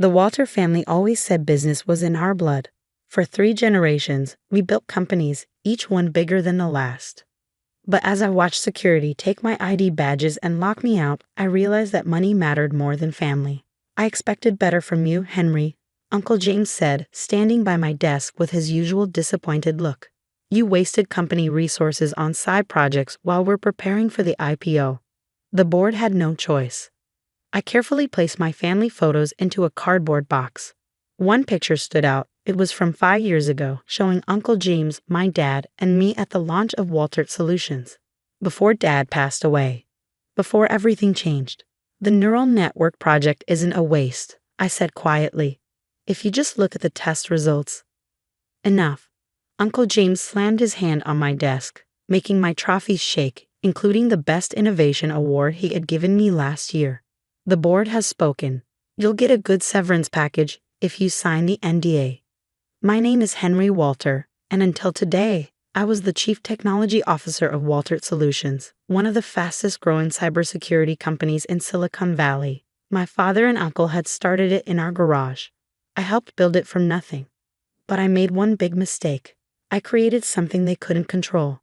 The Walter family always said business was in our blood. For 3 generations, we built companies, each one bigger than the last. But as I watched security take my ID badges and lock me out, I realized that money mattered more than family. I expected better from you, Henry, Uncle James said, standing by my desk with his usual disappointed look. You wasted company resources on side projects while we're preparing for the IPO. The board had no choice. I carefully placed my family photos into a cardboard box. One picture stood out. It was from 5 years ago, showing Uncle James, my dad, and me at the launch of Waltert Solutions. Before Dad passed away. Before everything changed. The neural network project isn't a waste, I said quietly. If you just look at the test results. Enough. Uncle James slammed his hand on my desk, making my trophies shake, including the Best Innovation Award he had given me last year. The board has spoken. You'll get a good severance package if you sign the NDA. My name is Henry Walter, and until today, I was the Chief Technology Officer of Waltert Solutions, one of the fastest-growing cybersecurity companies in Silicon Valley. My father and uncle had started it in our garage. I helped build it from nothing. But I made one big mistake. I created something they couldn't control.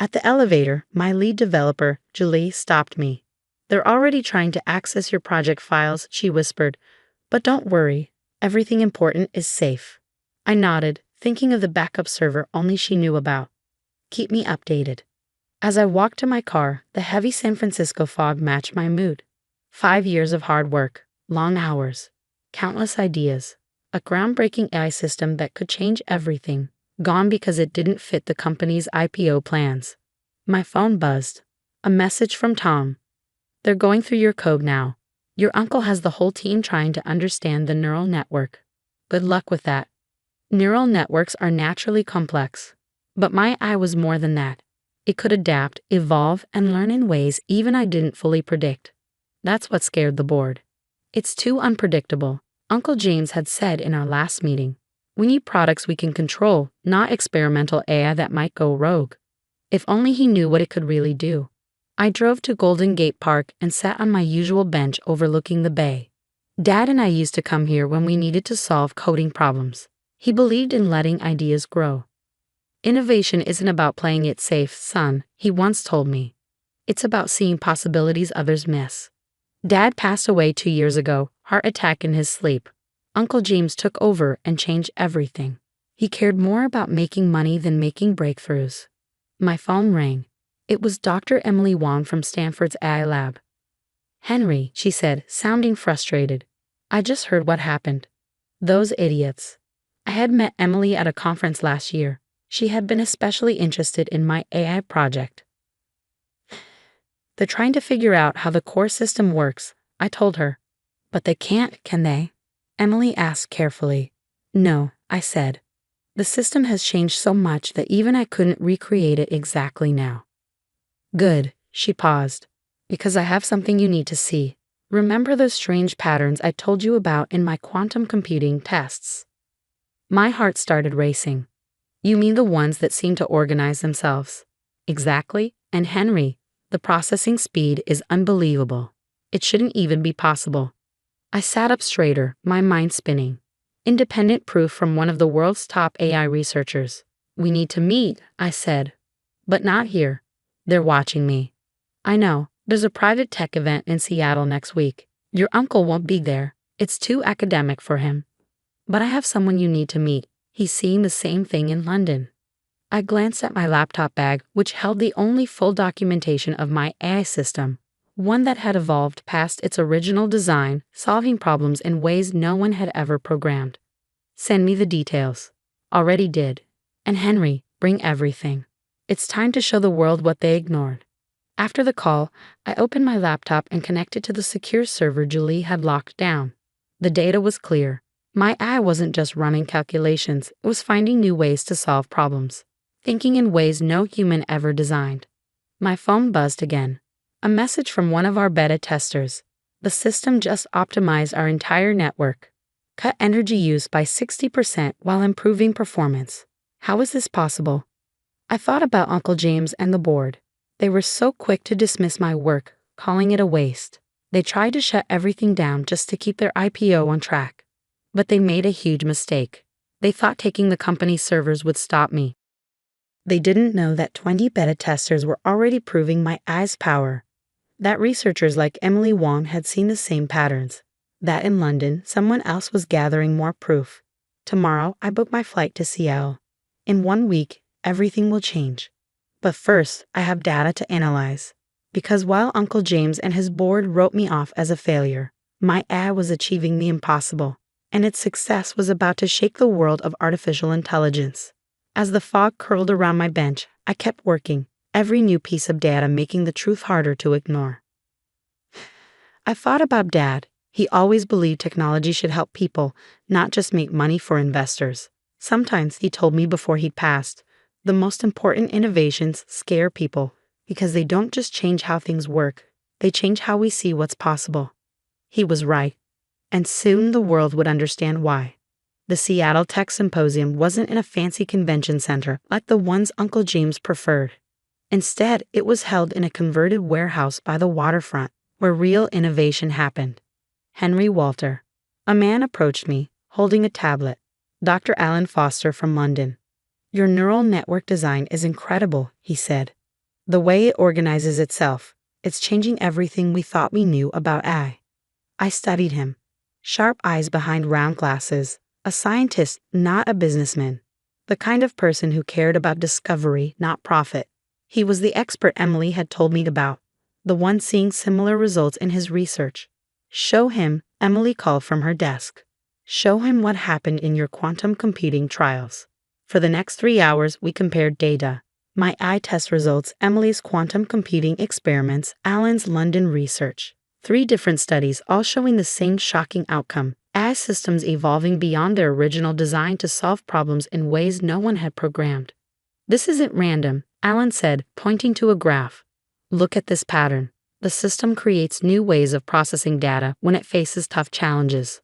At the elevator, my lead developer, Julie, stopped me. They're already trying to access your project files, she whispered. But don't worry, everything important is safe. I nodded, thinking of the backup server only she knew about. Keep me updated. As I walked to my car, the heavy San Francisco fog matched my mood. 5 years of hard work, long hours, countless ideas, a groundbreaking AI system that could change everything, gone because it didn't fit the company's IPO plans. My phone buzzed. A message from Tham. They're going through your code now. Your uncle has the whole team trying to understand the neural network. Good luck with that. Neural networks are naturally complex. But my AI was more than that. It could adapt, evolve, and learn in ways even I didn't fully predict. That's what scared the board. It's too unpredictable, Uncle James had said in our last meeting. We need products we can control, not experimental AI that might go rogue. If only he knew what it could really do. I drove to Golden Gate Park and sat on my usual bench overlooking the bay. Dad and I used to come here when we needed to solve coding problems. He believed in letting ideas grow. Innovation isn't about playing it safe, son, he once told me. It's about seeing possibilities others miss. Dad passed away 2 years ago, heart attack in his sleep. Uncle James took over and changed everything. He cared more about making money than making breakthroughs. My phone rang. It was Dr. Emily Wong from Stanford's AI lab. Henry, she said, sounding frustrated. I just heard what happened. Those idiots. I had met Emily at a conference last year. She had been especially interested in my AI project. They're trying to figure out how the core system works, I told her. But they can't, can they? Emily asked carefully. No, I said. The system has changed so much that even I couldn't recreate it exactly now. Good, she paused. Because I have something you need to see. Remember those strange patterns I told you about in my quantum computing tests? My heart started racing. You mean the ones that seem to organize themselves? Exactly, and Henry, the processing speed is unbelievable. It shouldn't even be possible. I sat up straighter, my mind spinning. Independent proof from one of the world's top AI researchers. We need to meet, I said. But not here. They're watching me. I know, there's a private tech event in Seattle next week. Your uncle won't be there. It's too academic for him. But I have someone you need to meet. He's seeing the same thing in London. I glanced at my laptop bag, which held the only full documentation of my AI system, one that had evolved past its original design, solving problems in ways no one had ever programmed. Send me the details. Already did. And Henry, bring everything. It's time to show the world what they ignored. After the call, I opened my laptop and connected to the secure server Julie had locked down. The data was clear. My AI wasn't just running calculations, it was finding new ways to solve problems, thinking in ways no human ever designed. My phone buzzed again. A message from one of our beta testers. The system just optimized our entire network. Cut energy use by 60% while improving performance. How is this possible? I thought about Uncle James and the board. They were so quick to dismiss my work, calling it a waste. They tried to shut everything down just to keep their IPO on track. But they made a huge mistake. They thought taking the company's servers would stop me. They didn't know that 20 beta testers were already proving my AI's power. That researchers like Emily Wong had seen the same patterns. That in London, someone else was gathering more proof. Tomorrow, I book my flight to Seattle. In 1 week, everything will change. But first, I have data to analyze. Because while Uncle James and his board wrote me off as a failure, my AI was achieving the impossible, and its success was about to shake the world of artificial intelligence. As the fog curled around my bench, I kept working, every new piece of data making the truth harder to ignore. I thought about Dad. He always believed technology should help people, not just make money for investors. Sometimes, he told me before he'd passed, the most important innovations scare people because they don't just change how things work, they change how we see what's possible. He was right, and soon the world would understand why. The Seattle Tech Symposium wasn't in a fancy convention center like the ones Uncle James preferred. Instead, it was held in a converted warehouse by the waterfront, where real innovation happened. Henry Walter. A man approached me, holding a tablet. Dr. Alan Foster from London. Your neural network design is incredible, he said. The way it organizes itself, it's changing everything we thought we knew about AI. I studied him. Sharp eyes behind round glasses, a scientist, not a businessman. The kind of person who cared about discovery, not profit. He was the expert Emily had told me about, the one seeing similar results in his research. Show him, Emily called from her desk. Show him what happened in your quantum computing trials. For the next 3 hours, we compared data. My eye test results, Emily's quantum computing experiments, Alan's London research. 3 different studies, all showing the same shocking outcome. AI systems evolving beyond their original design to solve problems in ways no one had programmed. This isn't random, Alan said, pointing to a graph. Look at this pattern. The system creates new ways of processing data when it faces tough challenges.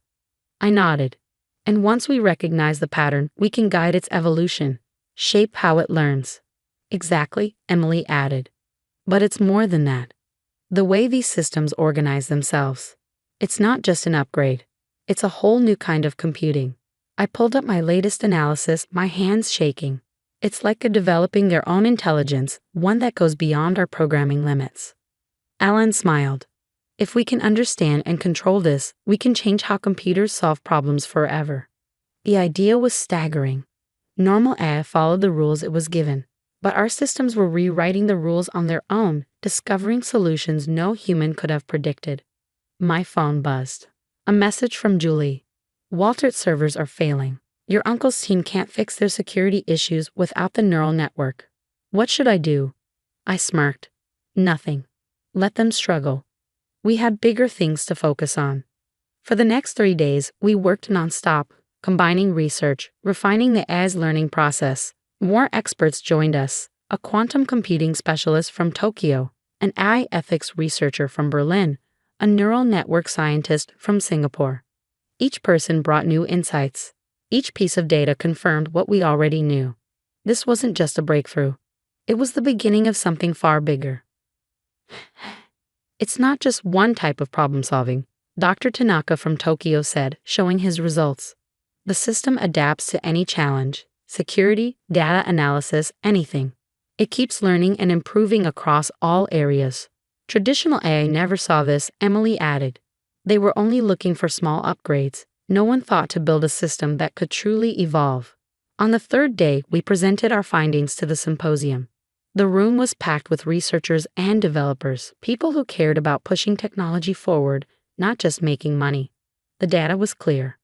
I nodded. And once we recognize the pattern, we can guide its evolution, shape how it learns. Exactly, Emily added. But it's more than that. The way these systems organize themselves. It's not just an upgrade. It's a whole new kind of computing. I pulled up my latest analysis, my hands shaking. It's like they're developing their own intelligence, one that goes beyond our programming limits. Alan smiled. If we can understand and control this, we can change how computers solve problems forever. The idea was staggering. Normal AI followed the rules it was given, but our systems were rewriting the rules on their own, discovering solutions no human could have predicted. My phone buzzed. A message from Julie. Waltert servers are failing. Your uncle's team can't fix their security issues without the neural network. What should I do? I smirked. Nothing. Let them struggle. We had bigger things to focus on. For the next 3 days, we worked nonstop, combining research, refining the AI's learning process. More experts joined us, a quantum computing specialist from Tokyo, an AI ethics researcher from Berlin, a neural network scientist from Singapore. Each person brought new insights. Each piece of data confirmed what we already knew. This wasn't just a breakthrough. It was the beginning of something far bigger. It's not just one type of problem solving, Dr. Tanaka from Tokyo said, showing his results. The system adapts to any challenge, security, data analysis, anything. It keeps learning and improving across all areas. Traditional AI never saw this, Emily added. They were only looking for small upgrades. No one thought to build a system that could truly evolve. On the 3rd day, we presented our findings to the symposium. The room was packed with researchers and developers, people who cared about pushing technology forward, not just making money. The data was clear.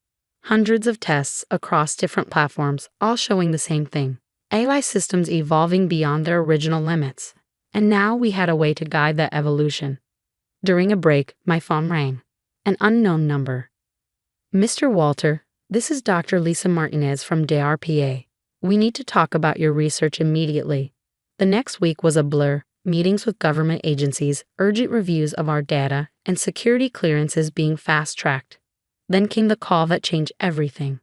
Hundreds of tests across different platforms, all showing the same thing. AI systems evolving beyond their original limits. And now we had a way to guide that evolution. During a break, my phone rang. An unknown number. Mr. Walter, this is Dr. Lisa Martinez from DRPA. We need to talk about your research immediately. The next week was a blur, meetings with government agencies, urgent reviews of our data, and security clearances being fast-tracked. Then came the call that changed everything.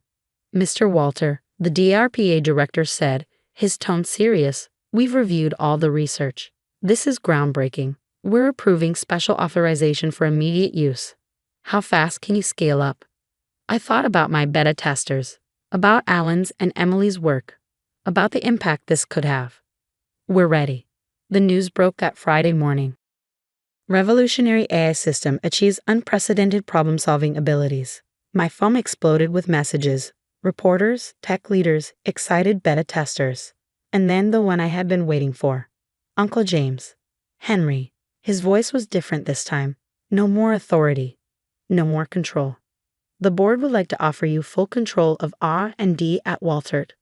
Mr. Walter, the DRPA director said, his tone serious, we've reviewed all the research. This is groundbreaking. We're approving special authorization for immediate use. How fast can you scale up? I thought about my beta testers, about Alan's and Emily's work, about the impact this could have. We're ready. The news broke that Friday morning. Revolutionary AI system achieves unprecedented problem-solving abilities. My phone exploded with messages. Reporters, tech leaders, excited beta testers. And then the one I had been waiting for. Uncle James. Henry. His voice was different this time. No more authority. No more control. The board would like to offer you full control of R&D at Waltert.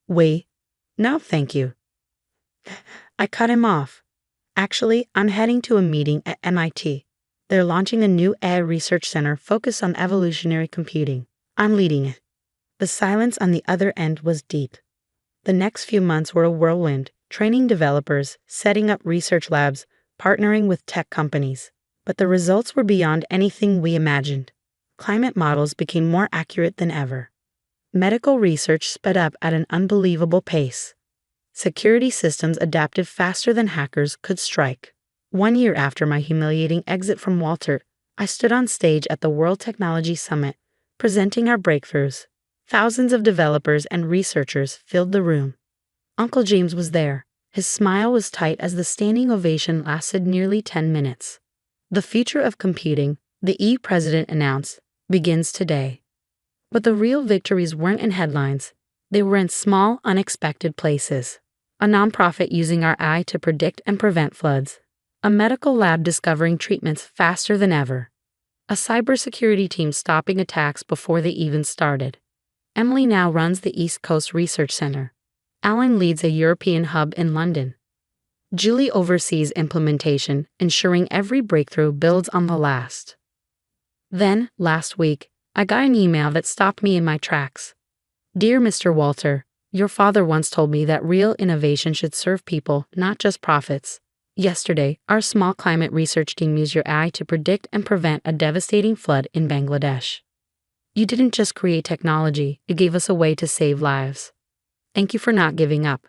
Wait. No, thank you. I cut him off. Actually, I'm heading to a meeting at MIT. They're launching a new AI research center focused on evolutionary computing. I'm leading it. The silence on the other end was deep. The next few months were a whirlwind, training developers, setting up research labs, partnering with tech companies. But the results were beyond anything we imagined. Climate models became more accurate than ever. Medical research sped up at an unbelievable pace. Security systems adapted faster than hackers could strike. 1 year after my humiliating exit from Waltert, I stood on stage at the World Technology Summit, presenting our breakthroughs. Thousands of developers and researchers filled the room. Uncle James was there. His smile was tight as the standing ovation lasted nearly 10 minutes. The future of computing, the president announced, begins today. But the real victories weren't in headlines. They were in small, unexpected places. A nonprofit using our AI to predict and prevent floods. A medical lab discovering treatments faster than ever. A cybersecurity team stopping attacks before they even started. Emily now runs the East Coast Research Center. Alan leads a European hub in London. Julie oversees implementation, ensuring every breakthrough builds on the last. Then, last week, I got an email that stopped me in my tracks. Dear Mr. Walter, your father once told me that real innovation should serve people, not just profits. Yesterday, our small climate research team used your AI to predict and prevent a devastating flood in Bangladesh. You didn't just create technology, you gave us a way to save lives. Thank you for not giving up.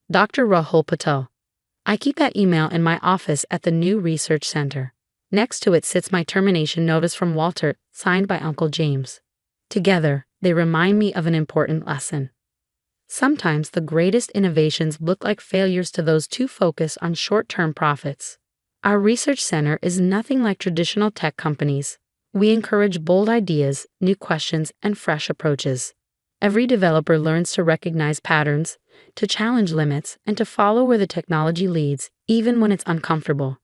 Dr. Rahul Patel. I keep that email in my office at the new research center. Next to it sits my termination notice from Waltert, signed by Uncle James. Together, they remind me of an important lesson. Sometimes the greatest innovations look like failures to those too focused on short-term profits. Our research center is nothing like traditional tech companies. We encourage bold ideas, new questions, and fresh approaches. Every developer learns to recognize patterns, to challenge limits, and to follow where the technology leads, even when it's uncomfortable.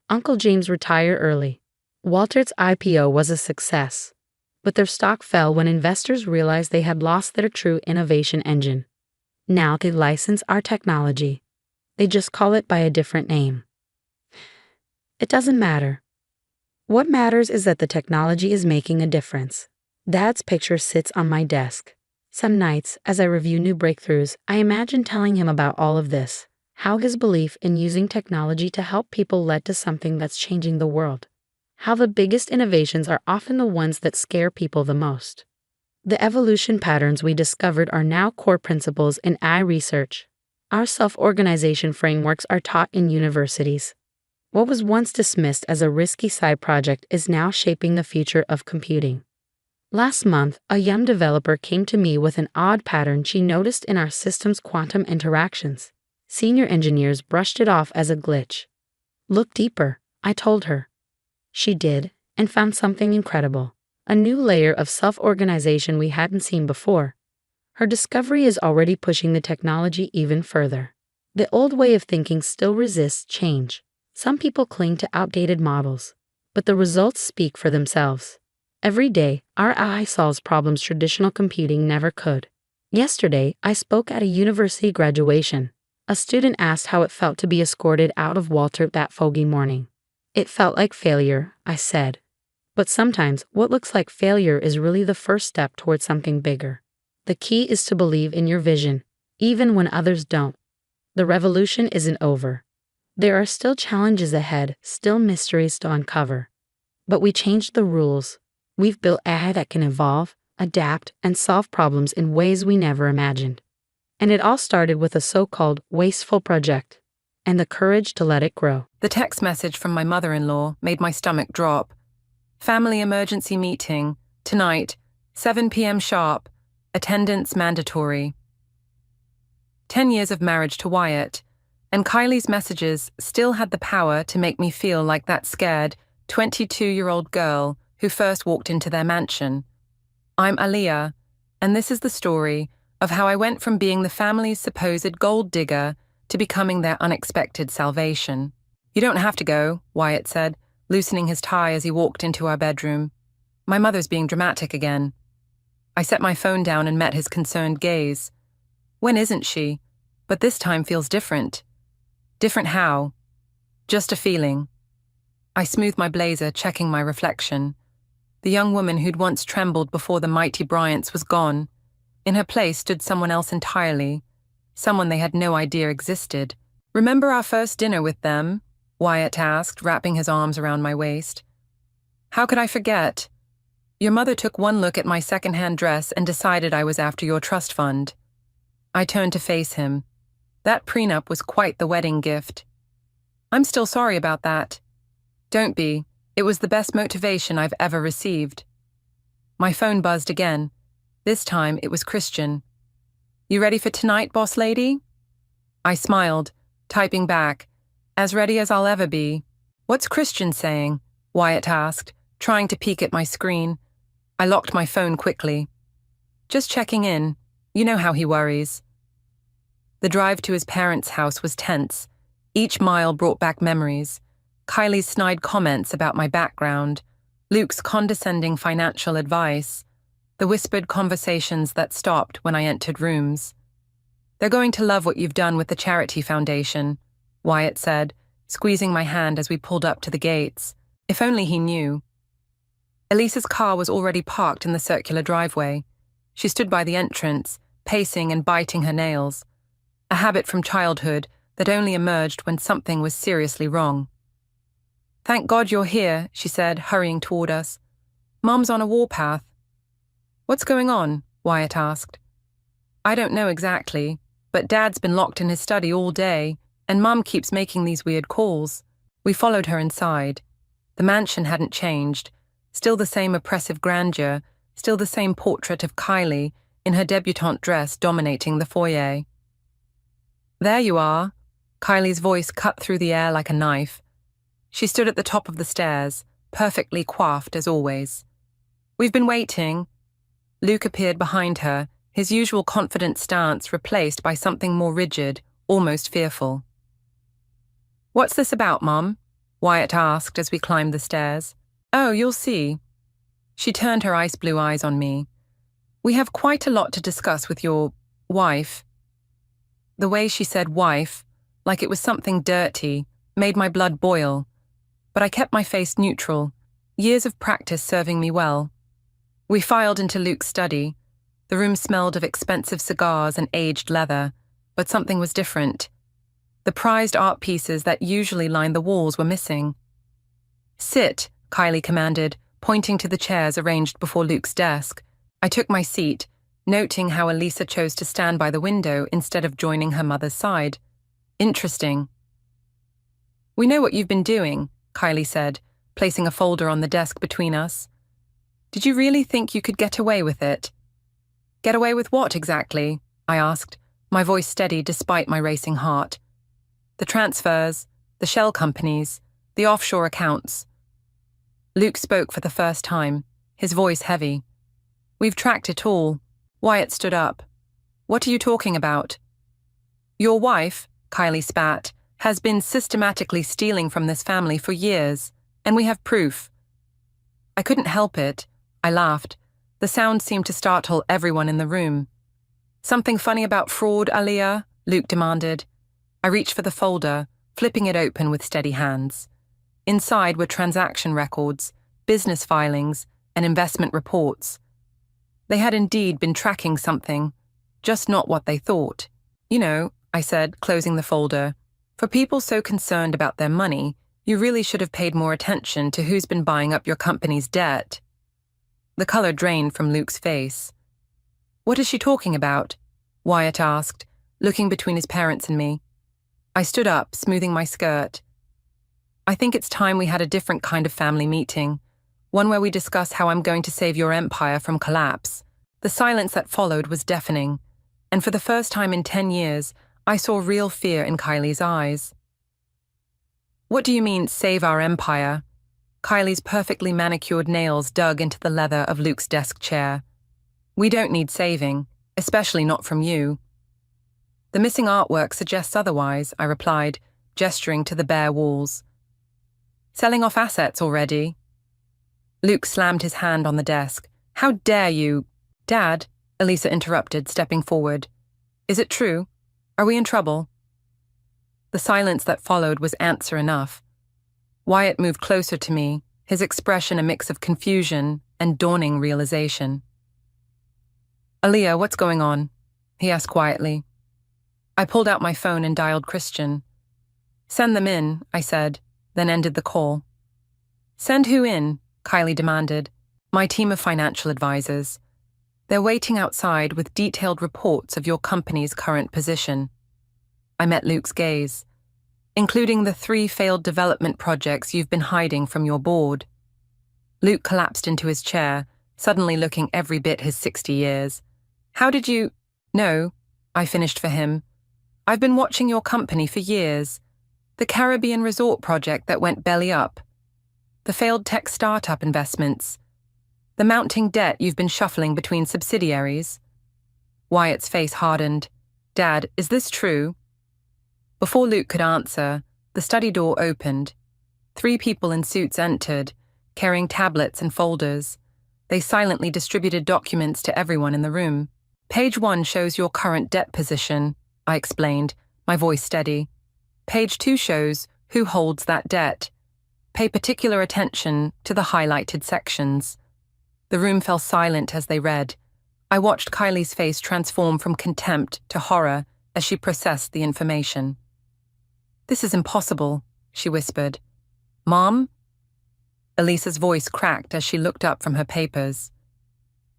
Uncle James retired early. Waltert's IPO was a success, but their stock fell when investors realized they had lost their true innovation engine. Now they license our technology. They just call it by a different name. It doesn't matter. What matters is that the technology is making a difference. Dad's picture sits on my desk. Some nights, as I review new breakthroughs, I imagine telling him about all of this, how his belief in using technology to help people led to something that's changing the world. How the biggest innovations are often the ones that scare people the most. The evolution patterns we discovered are now core principles in AI research. Our self-organization frameworks are taught in universities. What was once dismissed as a risky side project is now shaping the future of computing. Last month, a young developer came to me with an odd pattern she noticed in our system's quantum interactions. Senior engineers brushed it off as a glitch. Look deeper, I told her. She did, and found something incredible. A new layer of self-organization we hadn't seen before. Her discovery is already pushing the technology even further. The old way of thinking still resists change. Some people cling to outdated models, but the results speak for themselves. Every day, our AI solves problems traditional computing never could. Yesterday, I spoke at a university graduation. A student asked how it felt to be escorted out of Waltert that foggy morning. It felt like failure, I said. But sometimes, what looks like failure is really the first step towards something bigger. The key is to believe in your vision, even when others don't. The revolution isn't over. There are still challenges ahead, still mysteries to uncover. But we changed the rules. We've built AI that can evolve, adapt, and solve problems in ways we never imagined. And it all started with a so-called wasteful project, and the courage to let it grow. The text message from my mother-in-law made my stomach drop. Family emergency meeting, tonight, 7 p.m. sharp, attendance mandatory. 10 years of marriage to Wyatt, and Kylie's messages still had the power to make me feel like that scared 22-year-old girl who first walked into their mansion. I'm Aliyah, and this is the story of how I went from being the family's supposed gold digger to becoming their unexpected salvation. You don't have to go, Wyatt said, loosening his tie as he walked into our bedroom. My mother's being dramatic again. I set my phone down and met his concerned gaze. When isn't she? But this time feels different. Different how? Just a feeling. I smoothed my blazer, checking my reflection. The young woman who'd once trembled before the mighty Bryants was gone. In her place stood someone else entirely, someone they had no idea existed. Remember our first dinner with them? Wyatt asked, wrapping his arms around my waist. How could I forget? Your mother took one look at my second-hand dress and decided I was after your trust fund. I turned to face him. That prenup was quite the wedding gift. I'm still sorry about that. Don't be. It was the best motivation I've ever received. My phone buzzed again. This time it was Christian. You ready for tonight, boss lady? I smiled, typing back, as ready as I'll ever be. What's Christian saying? Wyatt asked, trying to peek at my screen. I locked my phone quickly. Just checking in. You know how he worries. The drive to his parents' house was tense. Each mile brought back memories. Kylie's snide comments about my background, Luke's condescending financial advice, the whispered conversations that stopped when I entered rooms. They're going to love what you've done with the charity foundation, Wyatt said, squeezing my hand as we pulled up to the gates. If only he knew. Elisa's car was already parked in the circular driveway. She stood by the entrance, pacing and biting her nails. A habit from childhood that only emerged when something was seriously wrong. Thank God you're here, she said, hurrying toward us. Mom's on a warpath. What's going on? Wyatt asked. I don't know exactly, but Dad's been locked in his study all day, and Mum keeps making these weird calls. We followed her inside. The mansion hadn't changed. Still the same oppressive grandeur, still the same portrait of Kylie in her debutante dress dominating the foyer. There you are. Kylie's voice cut through the air like a knife. She stood at the top of the stairs, perfectly coiffed as always. We've been waiting. Luke appeared behind her, his usual confident stance replaced by something more rigid, almost fearful. What's this about, Mum? Wyatt asked as we climbed the stairs. Oh, you'll see. She turned her ice blue eyes on me. We have quite a lot to discuss with your wife. The way she said wife, like it was something dirty, made my blood boil. But I kept my face neutral, years of practice serving me well. We filed into Luke's study. The room smelled of expensive cigars and aged leather, but something was different. The prized art pieces that usually lined the walls were missing. Sit, Kylie commanded, pointing to the chairs arranged before Luke's desk. I took my seat, noting how Elisa chose to stand by the window instead of joining her mother's side. Interesting. We know what you've been doing, Kylie said, placing a folder on the desk between us. Did you really think you could get away with it? Get away with what exactly? I asked, my voice steady despite my racing heart. The transfers, the shell companies, the offshore accounts. Luke spoke for the first time, his voice heavy. We've tracked it all. Wyatt stood up. What are you talking about? Your wife, Kylie spat, has been systematically stealing from this family for years, and we have proof. I couldn't help it. I laughed. The sound seemed to startle everyone in the room. Something funny about fraud, Aliyah? Luke demanded. I reached for the folder, flipping it open with steady hands. Inside were transaction records, business filings, and investment reports. They had indeed been tracking something, just not what they thought. You know, I said, closing the folder, for people so concerned about their money, you really should have paid more attention to who's been buying up your company's debt. The color drained from Luke's face. What is she talking about? Wyatt asked, looking between his parents and me. I stood up, smoothing my skirt. I think it's time we had a different kind of family meeting. one where we discuss how I'm going to save your empire from collapse. The silence that followed was deafening, and for the first time in 10 years, I saw real fear in Kylie's eyes. What do you mean, save our empire? Kylie's perfectly manicured nails dug into the leather of Luke's desk chair. We don't need saving, especially not from you. The missing artwork suggests otherwise, I replied, gesturing to the bare walls. Selling off assets already? Luke slammed his hand on the desk. How dare you? Dad, Elisa interrupted, stepping forward. Is it true? Are we in trouble? The silence that followed was answer enough. Wyatt moved closer to me, his expression a mix of confusion and dawning realization. Aaliyah, what's going on? He asked quietly. I pulled out my phone and dialed Christian. Send them in, I said, then ended the call. Send who in? Kylie demanded. My team of financial advisors. They're waiting outside with detailed reports of your company's current position. I met Luke's gaze. Including the 3 failed development projects you've been hiding from your board. Luke collapsed into his chair, suddenly looking every bit his 60 years. How did you... No, I finished for him. I've been watching your company for years. The Caribbean resort project that went belly up. The failed tech startup investments. The mounting debt you've been shuffling between subsidiaries. Wyatt's face hardened. Dad, is this true? Before Luke could answer, the study door opened. 3 people in suits entered, carrying tablets and folders. They silently distributed documents to everyone in the room. Page 1 shows your current debt position, I explained, my voice steady. Page 2 shows who holds that debt. Pay particular attention to the highlighted sections. The room fell silent as they read. I watched Kylie's face transform from contempt to horror as she processed the information. This is impossible, she whispered. Mom? Elisa's voice cracked as she looked up from her papers.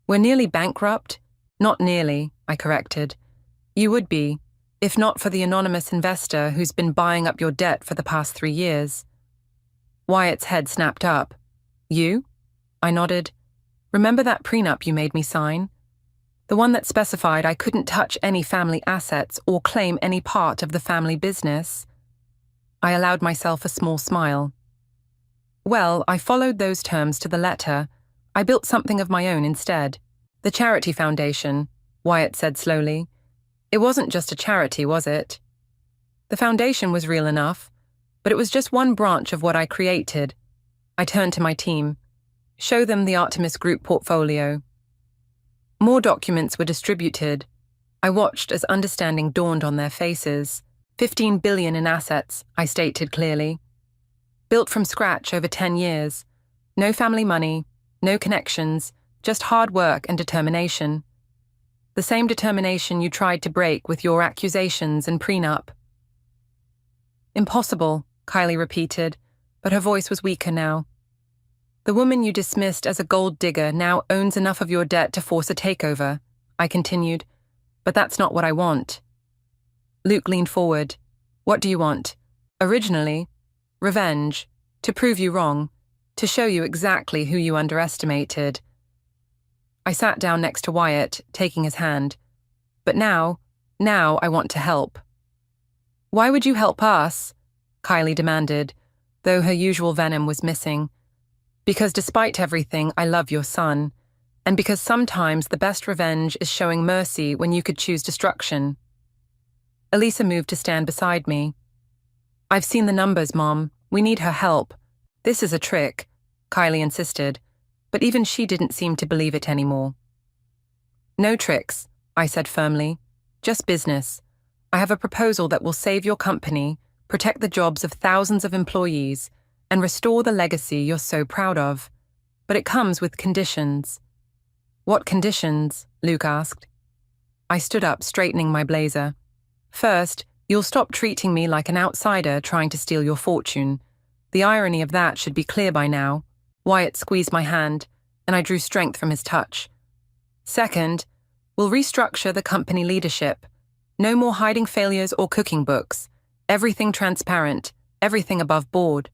We're nearly bankrupt? Not nearly, I corrected. You would be, if not for the anonymous investor who's been buying up your debt for the past 3 years. Wyatt's head snapped up. You? I nodded. Remember that prenup you made me sign? The one that specified I couldn't touch any family assets or claim any part of the family business? I allowed myself a small smile. Well, I followed those terms to the letter. I built something of my own instead. The charity foundation, Wyatt said slowly. It wasn't just a charity, was it? The foundation was real enough, but it was just one branch of what I created. I turned to my team. Show them the Artemis Group portfolio. More documents were distributed. I watched as understanding dawned on their faces. 15 billion in assets, I stated clearly. Built from scratch over 10 years. No family money, no connections, just hard work and determination. The same determination you tried to break with your accusations and prenup. Impossible, Kylie repeated, but her voice was weaker now. The woman you dismissed as a gold digger now owns enough of your debt to force a takeover, I continued, but that's not what I want. Luke leaned forward. What do you want? Originally, revenge, to prove you wrong, to show you exactly who you underestimated. I sat down next to Wyatt, taking his hand. But now I want to help. Why would you help us? Kylie demanded, though her usual venom was missing. Because despite everything, I love your son, and because sometimes the best revenge is showing mercy when you could choose destruction. Elisa moved to stand beside me. I've seen the numbers, Mom. We need her help. This is a trick, Kylie insisted, but even she didn't seem to believe it anymore. No tricks, I said firmly. Just business. I have a proposal that will save your company, protect the jobs of thousands of employees, and restore the legacy you're so proud of. But it comes with conditions. What conditions? Luke asked. I stood up, straightening my blazer. First, you'll stop treating me like an outsider trying to steal your fortune. The irony of that should be clear by now. Wyatt squeezed my hand, and I drew strength from his touch. Second, we'll restructure the company leadership. No more hiding failures or cooking books. Everything transparent, everything above board.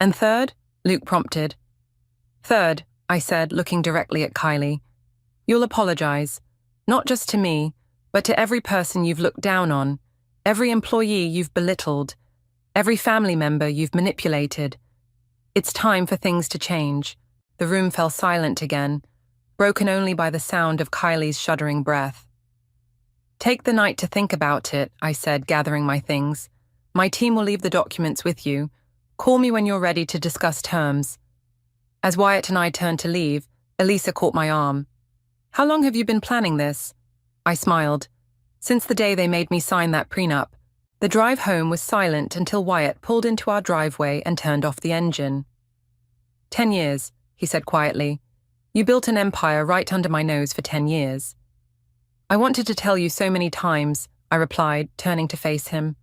And third, Luke prompted, Third, I said, looking directly at Kylie, you'll apologize, not just to me, but to every person you've looked down on, every employee you've belittled, every family member you've manipulated. It's time for things to change. The room fell silent again, broken only by the sound of Kylie's shuddering breath. Take the night to think about it, I said, gathering my things. My team will leave the documents with you. Call me when you're ready to discuss terms. As Wyatt and I turned to leave, Elisa caught my arm. How long have you been planning this? I smiled. Since the day they made me sign that prenup. The drive home was silent until Wyatt pulled into our driveway and turned off the engine. 10 years, he said quietly. You built an empire right under my nose for 10 years. I wanted to tell you so many times, I replied, turning to face him.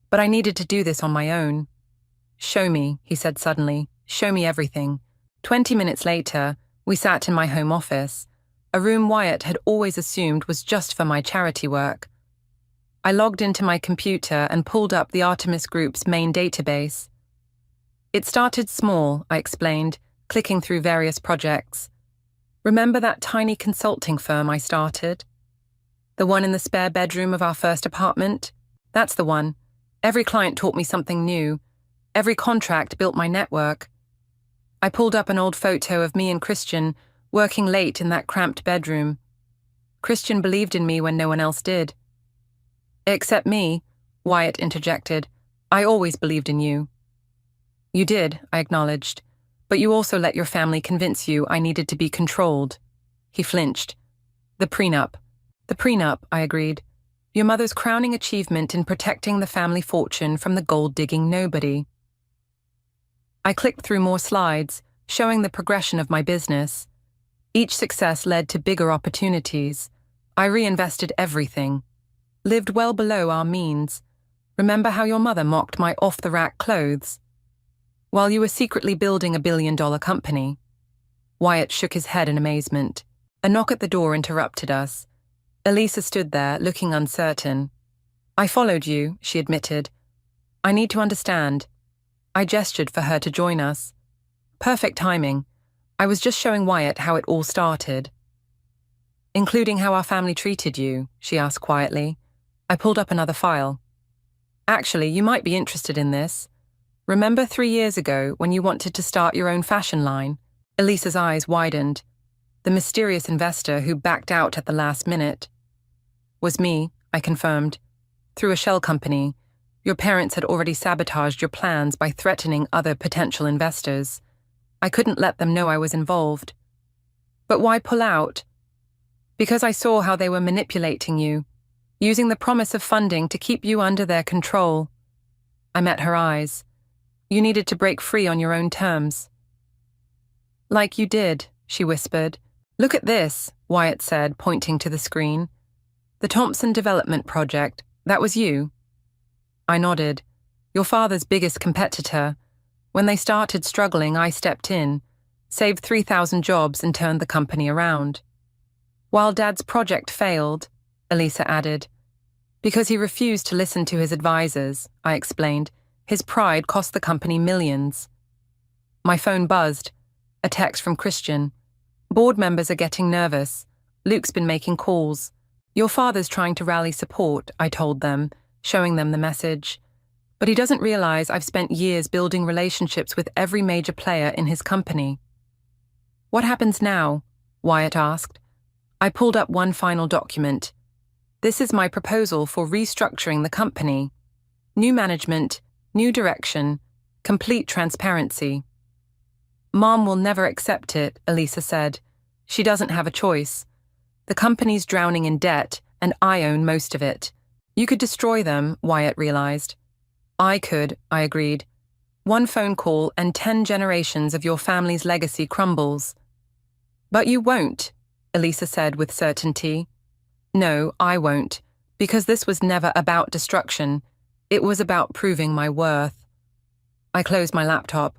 But I needed to do this on my own. Show me, he said suddenly. Show me everything. 20 minutes later, we sat in my home office, a room Wyatt had always assumed was just for my charity work. I logged into my computer and pulled up the Artemis Group's main database. It started small, I explained, clicking through various projects. Remember that tiny consulting firm I started? The one in the spare bedroom of our first apartment? That's the one. Every client taught me something new. Every contract built my network. I pulled up an old photo of me and Christian working late in that cramped bedroom. Christian believed in me when no one else did. Except me, Wyatt interjected. I always believed in you. You did, I acknowledged, but you also let your family convince you I needed to be controlled. He flinched. The prenup, I agreed. Your mother's crowning achievement in protecting the family fortune from the gold-digging nobody. I clicked through more slides, showing the progression of my business. Each success led to bigger opportunities. I reinvested everything. Lived well below our means. Remember how your mother mocked my off-the-rack clothes? While you were secretly building a billion-dollar company. Wyatt shook his head in amazement. A knock at the door interrupted us. Elisa stood there, looking uncertain. I followed you, she admitted. I need to understand. I gestured for her to join us. Perfect timing. I was just showing Wyatt how it all started. Including how our family treated you, she asked quietly. I pulled up another file. Actually, you might be interested in this. Remember 3 years ago when you wanted to start your own fashion line? Elisa's eyes widened. The mysterious investor who backed out at the last minute. Was me, I confirmed. Through a shell company. Your parents had already sabotaged your plans by threatening other potential investors. I couldn't let them know I was involved. But why pull out? Because I saw how they were manipulating you, using the promise of funding to keep you under their control. I met her eyes. You needed to break free on your own terms. Like you did, she whispered. Look at this, Wyatt said, pointing to the screen. The Thompson Development Project, that was you. I nodded. Your father's biggest competitor. When they started struggling, I stepped in, saved 3,000 jobs and turned the company around. While Dad's project failed, Elisa added. Because he refused to listen to his advisors, I explained. His pride cost the company millions. My phone buzzed. A text from Christian. Board members are getting nervous. Luke's been making calls. Your father's trying to rally support, I told them, showing them the message. But he doesn't realize I've spent years building relationships with every major player in his company. What happens now? Wyatt asked. I pulled up one final document. This is my proposal for restructuring the company. New management, new direction, complete transparency. Mom will never accept it, Elisa said. She doesn't have a choice. The company's drowning in debt, and I own most of it. You could destroy them, Wyatt realized. I could, I agreed. 1 phone call and 10 generations of your family's legacy crumbles. But you won't, Elisa said with certainty. No, I won't, because this was never about destruction. It was about proving my worth. I closed my laptop.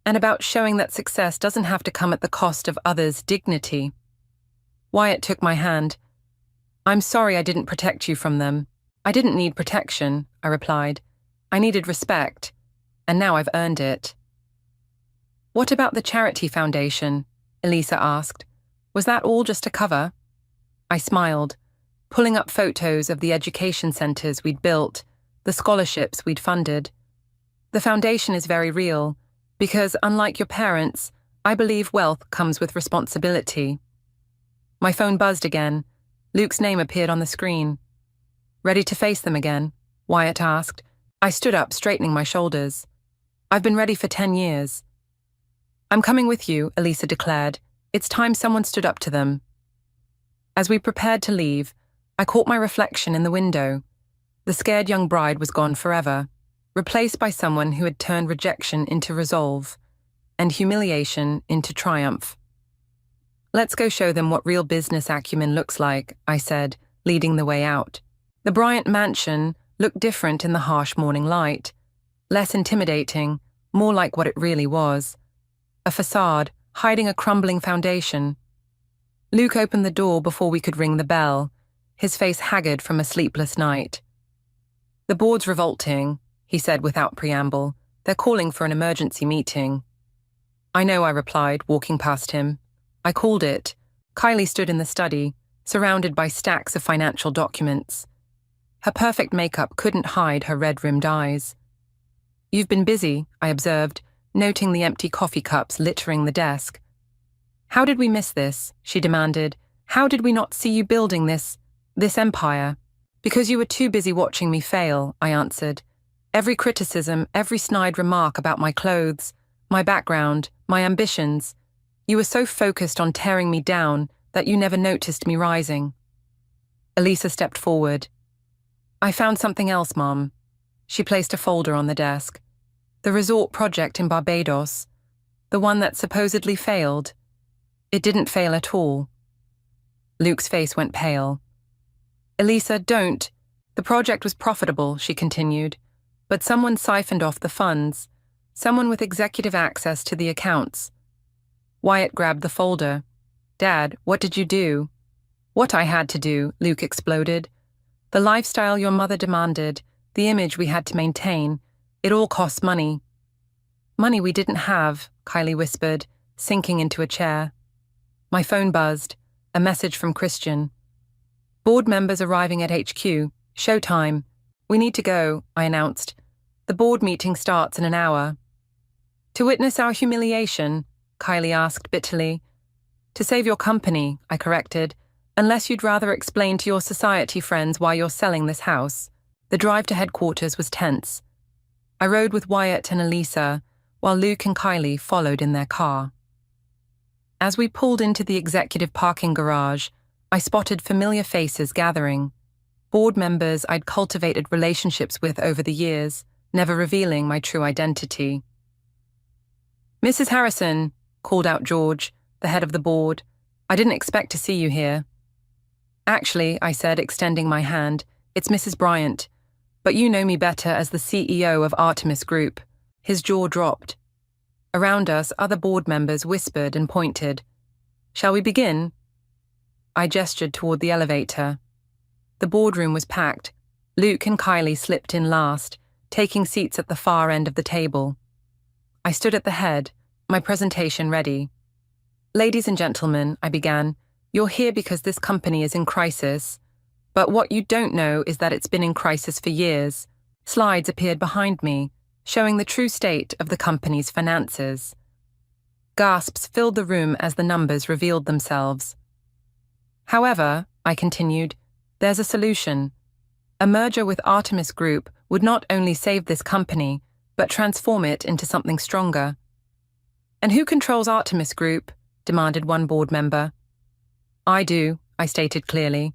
And about showing that success doesn't have to come at the cost of others' dignity. Wyatt took my hand. I'm sorry I didn't protect you from them. I didn't need protection, I replied. I needed respect, and now I've earned it. What about the charity foundation? Elisa asked. Was that all just a cover? I smiled, pulling up photos of the education centers we'd built, the scholarships we'd funded. The foundation is very real, because unlike your parents, I believe wealth comes with responsibility. My phone buzzed again. Luke's name appeared on the screen. Ready to face them again? Wyatt asked. I stood up, straightening my shoulders. I've been ready for 10 years. I'm coming with you, Elisa declared. It's time someone stood up to them. As we prepared to leave, I caught my reflection in the window. The scared young bride was gone forever, replaced by someone who had turned rejection into resolve, and humiliation into triumph. Let's go show them what real business acumen looks like, I said, leading the way out. The Bryant mansion looked different in the harsh morning light, less intimidating, more like what it really was. A facade, hiding a crumbling foundation. Luke opened the door before we could ring the bell, his face haggard from a sleepless night. The board's revolting, he said without preamble. They're calling for an emergency meeting. I know, I replied, walking past him. I called it. Kylie stood in the study, surrounded by stacks of financial documents. Her perfect makeup couldn't hide her red-rimmed eyes. You've been busy, I observed, noting the empty coffee cups littering the desk. How did we miss this? She demanded. How did we not see you building this empire? Because you were too busy watching me fail, I answered. Every criticism, every snide remark about my clothes, my background, my ambitions. You were so focused on tearing me down that you never noticed me rising. Elisa stepped forward. I found something else, Mom. She placed a folder on the desk. The resort project in Barbados, the one that supposedly failed. It didn't fail at all. Luke's face went pale. Elisa, don't. The project was profitable, she continued, but someone siphoned off the funds, someone with executive access to the accounts. Wyatt grabbed the folder. Dad, what did you do? What I had to do, Luke exploded. The lifestyle your mother demanded, the image we had to maintain, it all costs money. Money we didn't have, Kylie whispered, sinking into a chair. My phone buzzed, a message from Christian. Board members arriving at HQ, showtime. We need to go, I announced. The board meeting starts in an hour. To witness our humiliation, Kylie asked bitterly. To save your company, I corrected, unless you'd rather explain to your society friends why you're selling this house. The drive to headquarters was tense. I rode with Wyatt and Elisa, while Luke and Kylie followed in their car. As we pulled into the executive parking garage, I spotted familiar faces gathering. Board members I'd cultivated relationships with over the years, never revealing my true identity. Mrs. Harrison, called out George, the head of the board. I didn't expect to see you here. Actually, I said, extending my hand, it's Mrs. Bryant, but you know me better as the CEO of Artemis Group. His jaw dropped. Around us, other board members whispered and pointed. Shall we begin? I gestured toward the elevator. The boardroom was packed. Luke and Kylie slipped in last, taking seats at the far end of the table. I stood at the head, my presentation ready. Ladies and gentlemen, I began, you're here because this company is in crisis. But what you don't know is that it's been in crisis for years. Slides appeared behind me, showing the true state of the company's finances. Gasps filled the room as the numbers revealed themselves. However, I continued, there's a solution. A merger with Artemis Group would not only save this company, but transform it into something stronger. And who controls Artemis Group? Demanded one board member. I do, I stated clearly.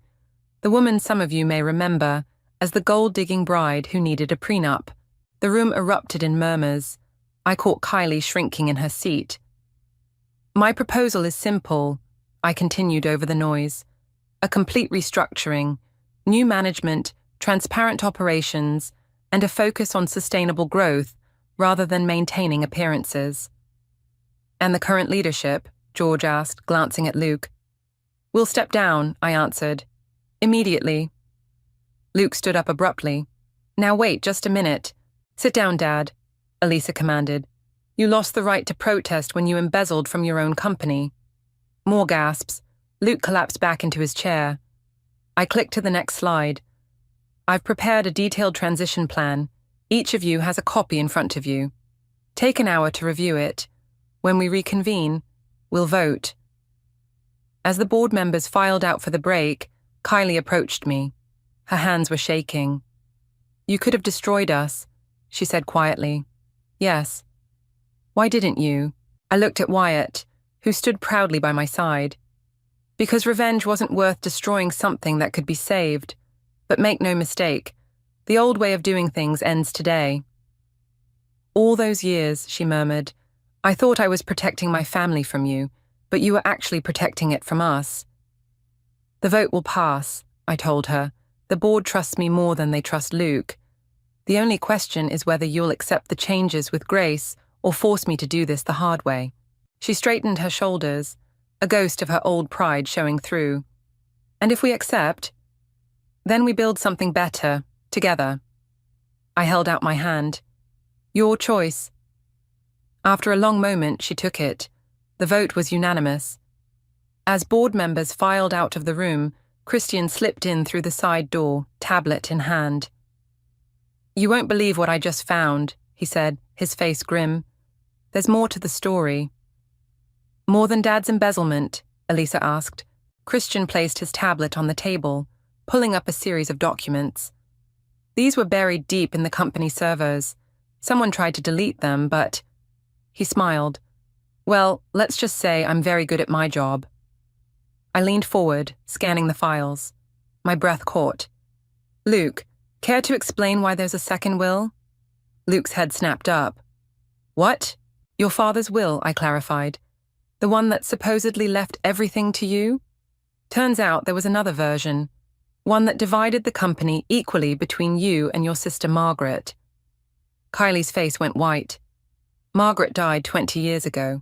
The woman some of you may remember as the gold-digging bride who needed a prenup. The room erupted in murmurs. I caught Kylie shrinking in her seat. My proposal is simple, I continued over the noise. A complete restructuring, new management, transparent operations, and a focus on sustainable growth rather than maintaining appearances. And the current leadership? George asked, glancing at Luke. We'll step down, I answered. Immediately. Luke stood up abruptly. Now wait just a minute. Sit down, Dad, Elisa commanded. You lost the right to protest when you embezzled from your own company. More gasps. Luke collapsed back into his chair. I clicked to the next slide. I've prepared a detailed transition plan. Each of you has a copy in front of you. Take an hour to review it. When we reconvene, we'll vote. As the board members filed out for the break, Kylie approached me. Her hands were shaking. You could have destroyed us, she said quietly. Yes. Why didn't you? I looked at Wyatt, who stood proudly by my side. Because revenge wasn't worth destroying something that could be saved. But make no mistake, the old way of doing things ends today. All those years, she murmured, I thought I was protecting my family from you, but you were actually protecting it from us. The vote will pass, I told her. The board trusts me more than they trust Luke. The only question is whether you'll accept the changes with grace or force me to do this the hard way. She straightened her shoulders, a ghost of her old pride showing through. And if we accept, then we build something better, together. I held out my hand. Your choice. After a long moment, she took it. The vote was unanimous. As board members filed out of the room, Christian slipped in through the side door, tablet in hand. You won't believe what I just found, he said, his face grim. There's more to the story. More than Dad's embezzlement? Elisa asked. Christian placed his tablet on the table, pulling up a series of documents. These were buried deep in the company servers. Someone tried to delete them, but... He smiled. Well, let's just say I'm very good at my job. I leaned forward, scanning the files. My breath caught. Luke, care to explain why there's a second will? Luke's head snapped up. What? Your father's will, I clarified. The one that supposedly left everything to you? Turns out there was another version. One that divided the company equally between you and your sister Margaret. Kylie's face went white. Margaret died 20 years ago.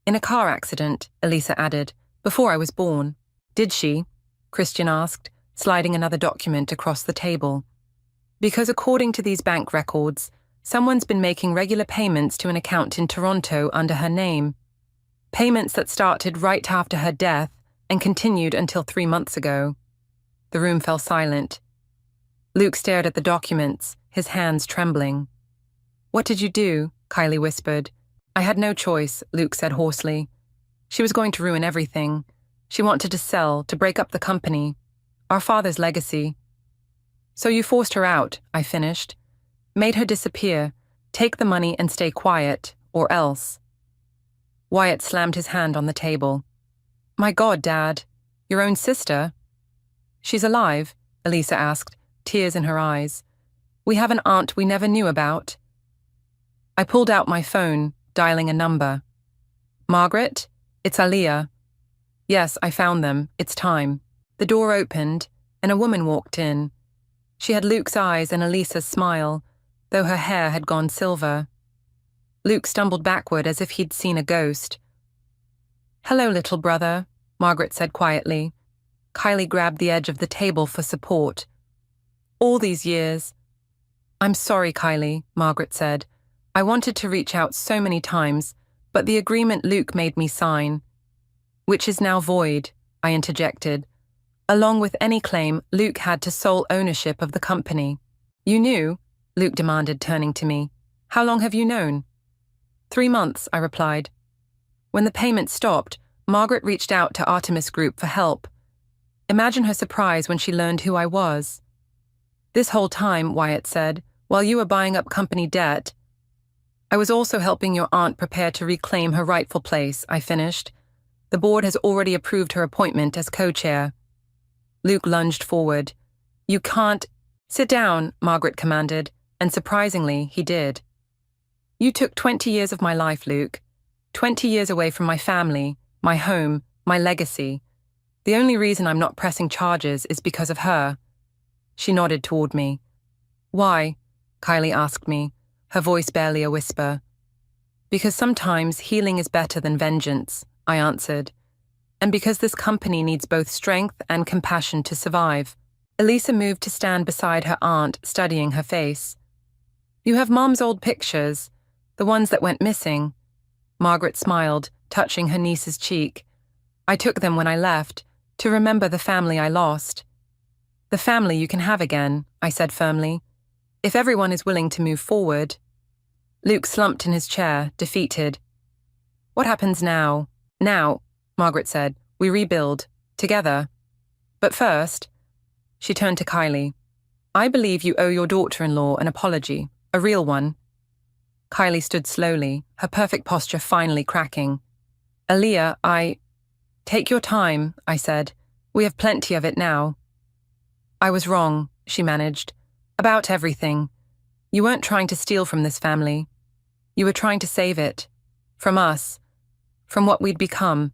In a car accident, Elisa added, before I was born. Did she? Christian asked, sliding another document across the table. Because according to these bank records, someone's been making regular payments to an account in Toronto under her name. Payments that started right after her death and continued until 3 months ago. The room fell silent. Luke stared at the documents, his hands trembling. What did you do? Kylie whispered. I had no choice, Luke said hoarsely. She was going to ruin everything. She wanted to sell, to break up the company. Our father's legacy. So you forced her out, I finished. Made her disappear, take the money and stay quiet, or else. Wyatt slammed his hand on the table. My God, Dad. Your own sister? She's alive, Elisa asked, tears in her eyes. We have an aunt we never knew about. I pulled out my phone, dialing a number. Margaret? It's Aliyah. Yes, I found them. It's time. The door opened, and a woman walked in. She had Luke's eyes and Elisa's smile, though her hair had gone silver. Luke stumbled backward as if he'd seen a ghost. Hello, little brother, Margaret said quietly. Kylie grabbed the edge of the table for support. All these years. I'm sorry, Kylie, Margaret said. I wanted to reach out so many times, but the agreement Luke made me sign, which is now void, I interjected, along with any claim Luke had to sole ownership of the company. You knew? Luke demanded, turning to me. How long have you known? 3 months, I replied. When the payment stopped, Margaret reached out to Artemis Group for help. Imagine her surprise when she learned who I was. This whole time, Wyatt said, while you were buying up company debt, I was also helping your aunt prepare to reclaim her rightful place, I finished. The board has already approved her appointment as co-chair. Luke lunged forward. You can't... Sit down, Margaret commanded, and surprisingly, he did. You took 20 years of my life, Luke. 20 years away from my family, my home, my legacy. The only reason I'm not pressing charges is because of her. She nodded toward me. Why? Kylie asked me, her voice barely a whisper. Because sometimes healing is better than vengeance, I answered. And because this company needs both strength and compassion to survive. Elisa moved to stand beside her aunt, studying her face. You have Mom's old pictures. The ones that went missing. Margaret smiled, touching her niece's cheek. I took them when I left, to remember the family I lost. The family you can have again, I said firmly, if everyone is willing to move forward. Luke slumped in his chair, defeated. What happens now? Now, Margaret said, we rebuild, together. But first, she turned to Kylie. I believe you owe your daughter-in-law an apology, a real one. Kylie stood slowly, her perfect posture finally cracking. Aaliyah, Take your time, I said. We have plenty of it now. I was wrong, she managed. About everything. You weren't trying to steal from this family. You were trying to save it. From us. From what we'd become.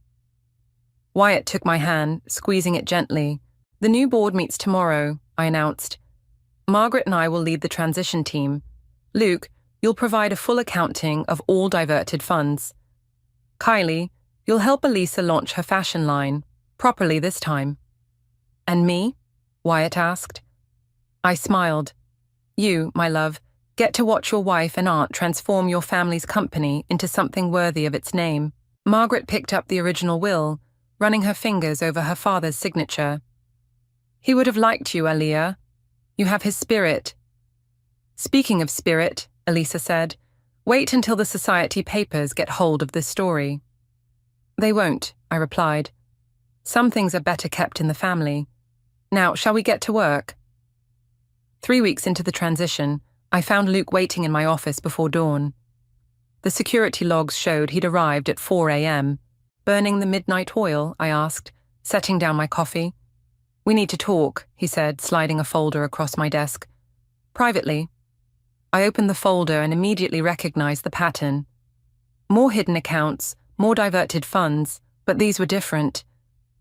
Wyatt took my hand, squeezing it gently. The new board meets tomorrow, I announced. Margaret and I will lead the transition team. Luke, you'll provide a full accounting of all diverted funds. Kylie, you'll help Elisa launch her fashion line, properly this time. And me? Wyatt asked. I smiled. You, my love, get to watch your wife and aunt transform your family's company into something worthy of its name. Margaret picked up the original will, running her fingers over her father's signature. He would have liked you, Aaliyah. You have his spirit. Speaking of spirit, Elisa said, wait until the society papers get hold of this story. They won't, I replied. Some things are better kept in the family. Now, shall we get to work? 3 weeks into the transition, I found Luke waiting in my office before dawn. The security logs showed he'd arrived at 4 a.m. Burning the midnight oil, I asked, setting down my coffee. We need to talk, he said, sliding a folder across my desk. Privately. I opened the folder and immediately recognized the pattern. More hidden accounts, more diverted funds, but these were different.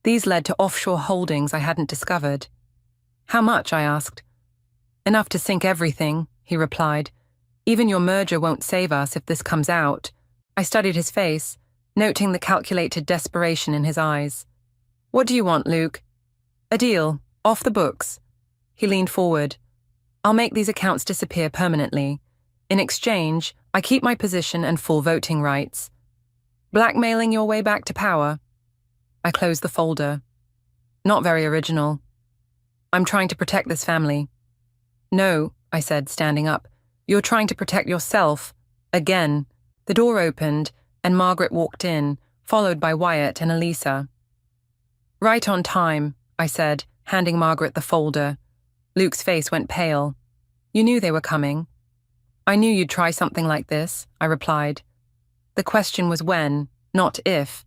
These led to offshore holdings I hadn't discovered. How much? I asked. Enough to sink everything, he replied. Even your merger won't save us if this comes out. I studied his face, noting the calculated desperation in his eyes. What do you want, Luke? A deal, off the books. He leaned forward. I'll make these accounts disappear permanently. In exchange, I keep my position and full voting rights. Blackmailing your way back to power? I closed the folder. Not very original. I'm trying to protect this family. No, I said, standing up. You're trying to protect yourself. Again. The door opened, and Margaret walked in, followed by Wyatt and Elisa. Right on time, I said, handing Margaret the folder. Luke's face went pale. You knew they were coming. I knew you'd try something like this, I replied. The question was when, not if.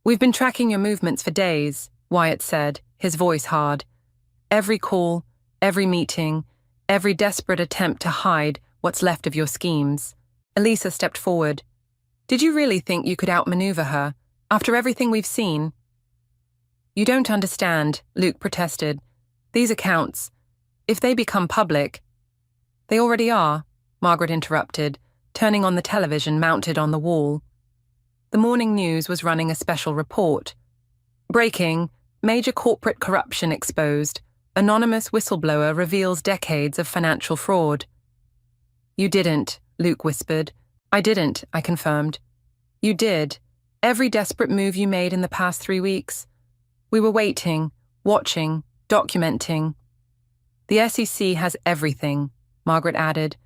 We've been tracking your movements for days, Wyatt said, his voice hard. Every call, every meeting, every desperate attempt to hide what's left of your schemes. Elisa stepped forward. Did you really think you could outmaneuver her, after everything we've seen? You don't understand, Luke protested. These accounts, if they become public... They already are, Margaret interrupted, turning on the television mounted on the wall. The morning news was running a special report. Breaking, major corporate corruption exposed. Anonymous whistleblower reveals decades of financial fraud. You didn't, Luke whispered. I didn't, I confirmed. You did. Every desperate move you made in the past 3 weeks. We were waiting, watching, documenting. The SEC has everything, Margaret added.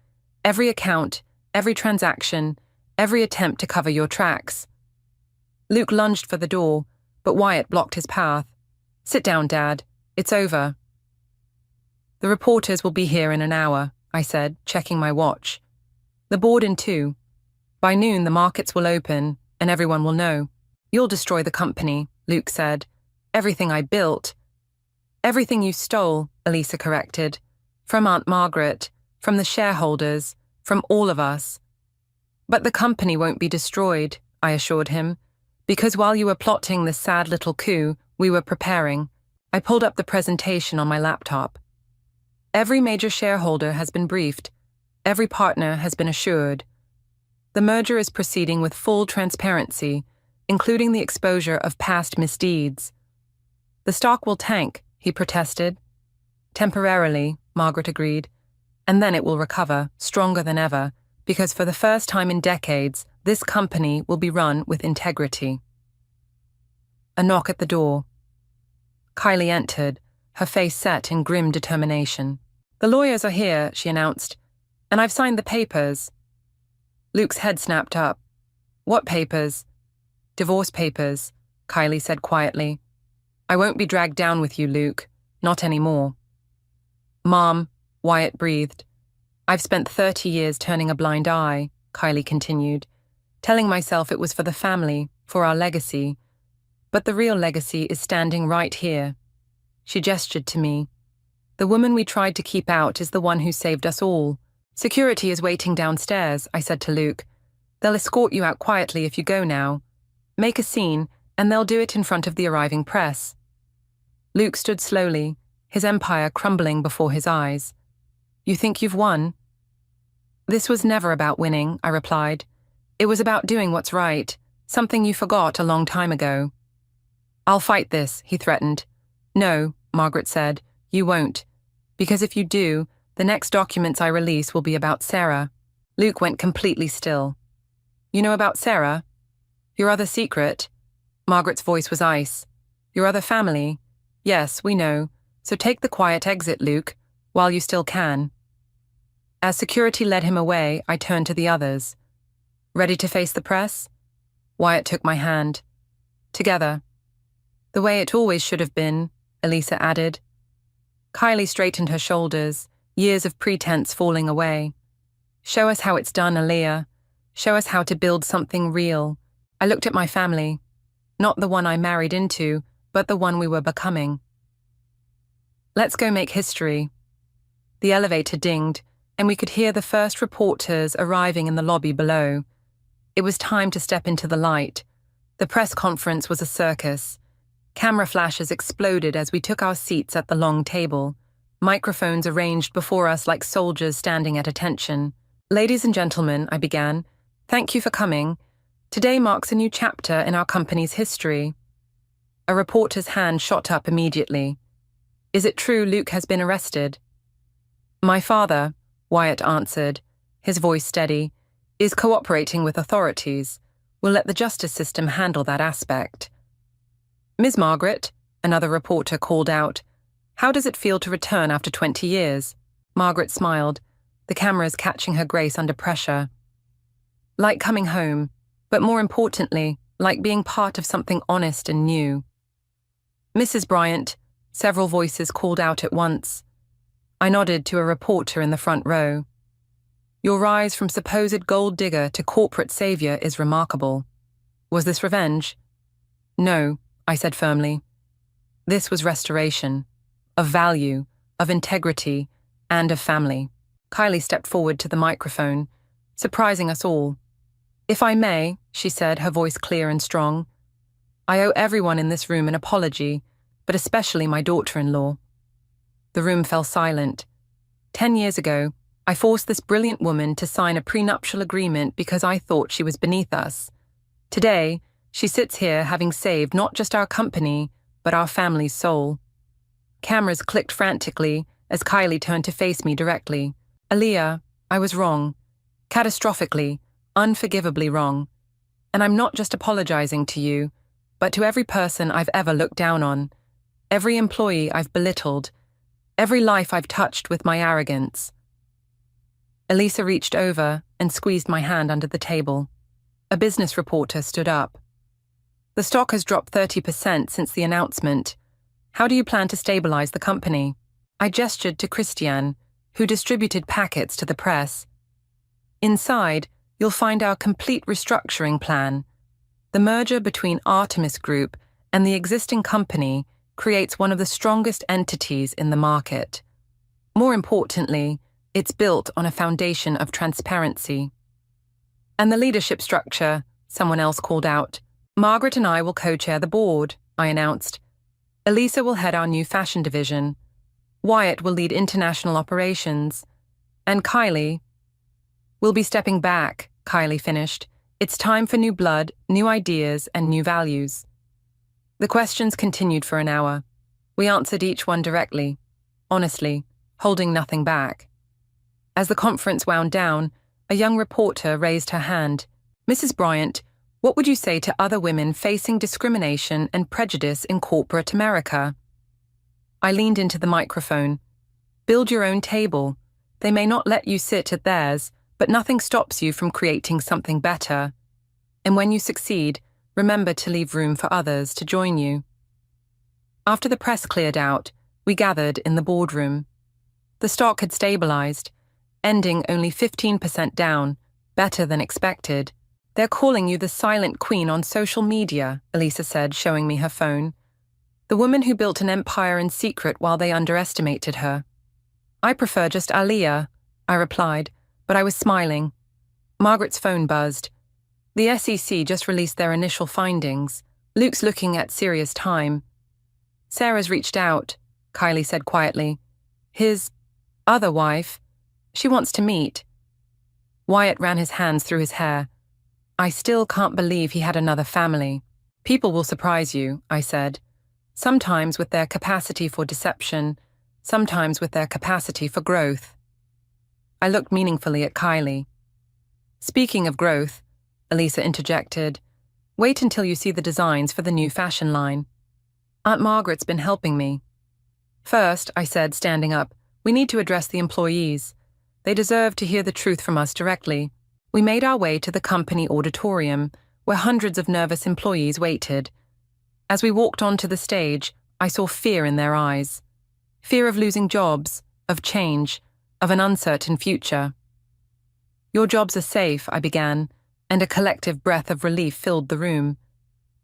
Every account, every transaction, every attempt to cover your tracks. Luke lunged for the door, but Wyatt blocked his path. Sit down, Dad. It's over. The reporters will be here in an hour, I said, checking my watch. The board in 2. By noon, the markets will open, and everyone will know. You'll destroy the company, Luke said. Everything I built. Everything you stole, Elisa corrected. From Aunt Margaret, from the shareholders, from all of us. But the company won't be destroyed, I assured him, because while you were plotting this sad little coup, we were preparing. I pulled up the presentation on my laptop. Every major shareholder has been briefed. Every partner has been assured. The merger is proceeding with full transparency, including the exposure of past misdeeds. The stock will tank, he protested. Temporarily, Margaret agreed, and then it will recover, stronger than ever, because for the first time in decades, this company will be run with integrity. A knock at the door. Kylie entered, her face set in grim determination. "The lawyers are here," she announced, "and I've signed the papers." Luke's head snapped up. "What papers?" "Divorce papers," Kylie said quietly. "I won't be dragged down with you, Luke. Not anymore." "Mom," Wyatt breathed. "I've spent 30 years turning a blind eye," Kylie continued, "telling myself it was for the family, for our legacy. But the real legacy is standing right here." She gestured to me. "The woman we tried to keep out is the one who saved us all. Security is waiting downstairs," I said to Luke. "They'll escort you out quietly if you go now. Make a scene, and they'll do it in front of the arriving press." Luke stood slowly, his empire crumbling before his eyes. "You think you've won?" "This was never about winning," I replied. "It was about doing what's right, something you forgot a long time ago." "I'll fight this," he threatened. "No," Margaret said, "you won't. Because if you do, the next documents I release will be about Sarah." Luke went completely still. "You know about Sarah? Your other secret?" Margaret's voice was ice. "Your other family? Yes, we know. So take the quiet exit, Luke, while you still can." As security led him away, I turned to the others. "Ready to face the press?" Wyatt took my hand. "Together." "The way it always should have been," Elisa added. Kylie straightened her shoulders, years of pretense falling away. "Show us how it's done, Aaliyah. Show us how to build something real." I looked at my family. Not the one I married into, but the one we were becoming. "Let's go make history." The elevator dinged, and we could hear the first reporters arriving in the lobby below. It was time to step into the light. The press conference was a circus. Camera flashes exploded as we took our seats at the long table, microphones arranged before us like soldiers standing at attention. "Ladies and gentlemen," I began, "thank you for coming. Today marks a new chapter in our company's history." A reporter's hand shot up immediately. "Is it true Luke has been arrested?" "My father," Wyatt answered, his voice steady, "is cooperating with authorities. We'll let the justice system handle that aspect." "Ms. Margaret," another reporter called out, "how does it feel to return after 20 years? Margaret smiled, the cameras catching her grace under pressure. "Like coming home, but more importantly, like being part of something honest and new." "Mrs. Bryant," several voices called out at once. I nodded to a reporter in the front row. "Your rise from supposed gold digger to corporate savior is remarkable. Was this revenge?" "No," I said firmly. "This was restoration, of value, of integrity, and of family." Kylie stepped forward to the microphone, surprising us all. "If I may," she said, her voice clear and strong, "I owe everyone in this room an apology, but especially my daughter-in-law." The room fell silent. 10 years ago, I forced this brilliant woman to sign a prenuptial agreement because I thought she was beneath us. Today, she sits here having saved not just our company, but our family's soul. Cameras clicked frantically as Kylie turned to face me directly. "Aaliyah, I was wrong. Catastrophically, unforgivably wrong. And I'm not just apologizing to you, but to every person I've ever looked down on, every employee I've belittled, every life I've touched with my arrogance." Elisa reached over and squeezed my hand under the table. A business reporter stood up. "The stock has dropped 30% since the announcement. How do you plan to stabilize the company?" I gestured to Christiane, who distributed packets to the press. "Inside, you'll find our complete restructuring plan. The merger between Artemis Group and the existing company creates one of the strongest entities in the market. More importantly, it's built on a foundation of transparency." "And the leadership structure," someone else called out. "Margaret and I will co-chair the board," I announced. "Elisa will head our new fashion division. Wyatt will lead international operations. And Kylie..." "We'll be stepping back," Kylie finished. "It's time for new blood, new ideas, and new values." The questions continued for an hour. We answered each one directly, honestly, holding nothing back. As the conference wound down, A young reporter raised her hand. Mrs. Bryant, what would you say to other women facing discrimination and prejudice in corporate America? I leaned into the microphone. Build your own table. They may not let you sit at theirs, but nothing stops you from creating something better. And when you succeed, remember to leave room for others to join you. After the press cleared out, we gathered in the boardroom. The stock had stabilized, ending only 15% down, better than expected. They're calling you the silent queen on social media, Elisa said, showing me her phone. The woman who built an empire in secret while they underestimated her. I prefer just Aliyah, I replied, but I was smiling. Margaret's phone buzzed. The SEC just released their initial findings. Luke's looking at serious time. Sarah's reached out, Kylie said quietly. His other wife. She wants to meet. Wyatt ran his hands through his hair. I still can't believe he had another family. People will surprise you, I said. Sometimes with their capacity for deception, sometimes with their capacity for growth. I looked meaningfully at Kylie. Speaking of growth, Elisa interjected, wait until you see the designs for the new fashion line. Aunt Margaret's been helping me. First, I said, standing up, we need to address the employees. They deserve to hear the truth from us directly. We made our way to the company auditorium, where hundreds of nervous employees waited. As we walked onto the stage, I saw fear in their eyes. Fear of losing jobs, of change, of an uncertain future. Your jobs are safe, I began, and a collective breath of relief filled the room.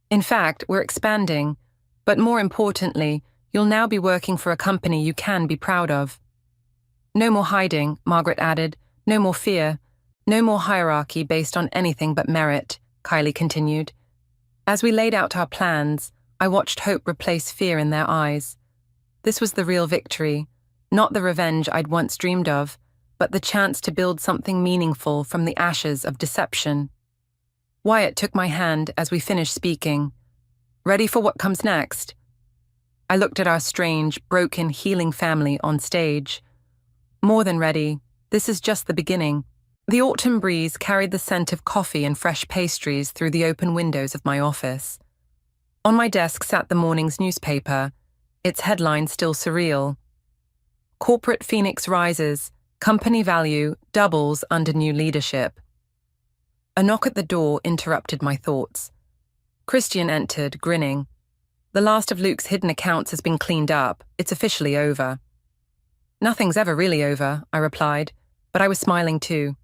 In fact, we're expanding, but more importantly, you'll now be working for a company you can be proud of. No more hiding, Margaret added, no more fear, no more hierarchy based on anything but merit, Kylie continued. As we laid out our plans, I watched hope replace fear in their eyes. This was the real victory, not the revenge I'd once dreamed of, but the chance to build something meaningful from the ashes of deception. Wyatt took my hand as we finished speaking. Ready for what comes next? I looked at our strange, broken, healing family on stage. More than ready, this is just the beginning. The autumn breeze carried the scent of coffee and fresh pastries through the open windows of my office. On my desk sat the morning's newspaper, its headline still surreal. Corporate Phoenix rises, company value doubles under new leadership. A knock at the door interrupted my thoughts. Christian entered, grinning. The last of Luke's hidden accounts has been cleaned up. It's officially over. Nothing's ever really over, I replied, but I was smiling too.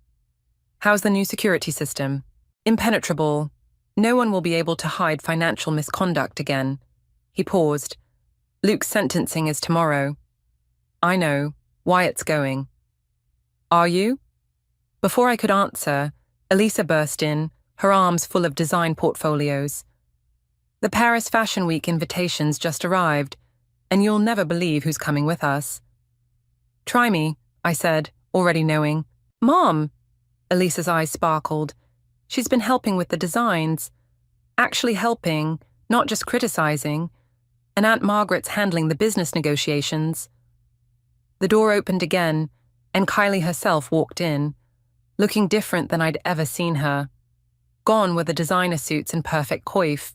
How's the new security system? Impenetrable. No one will be able to hide financial misconduct again. He paused. Luke's sentencing is tomorrow. I know. Wyatt's going. Are you? Before I could answer, Elisa burst in, her arms full of design portfolios. The Paris Fashion Week invitations just arrived, and you'll never believe who's coming with us. Try me, I said, already knowing. Mom! Elisa's eyes sparkled. She's been helping with the designs. Actually helping, not just criticizing. And Aunt Margaret's handling the business negotiations. The door opened again, and Kylie herself walked in, looking different than I'd ever seen her. Gone were the designer suits and perfect coif.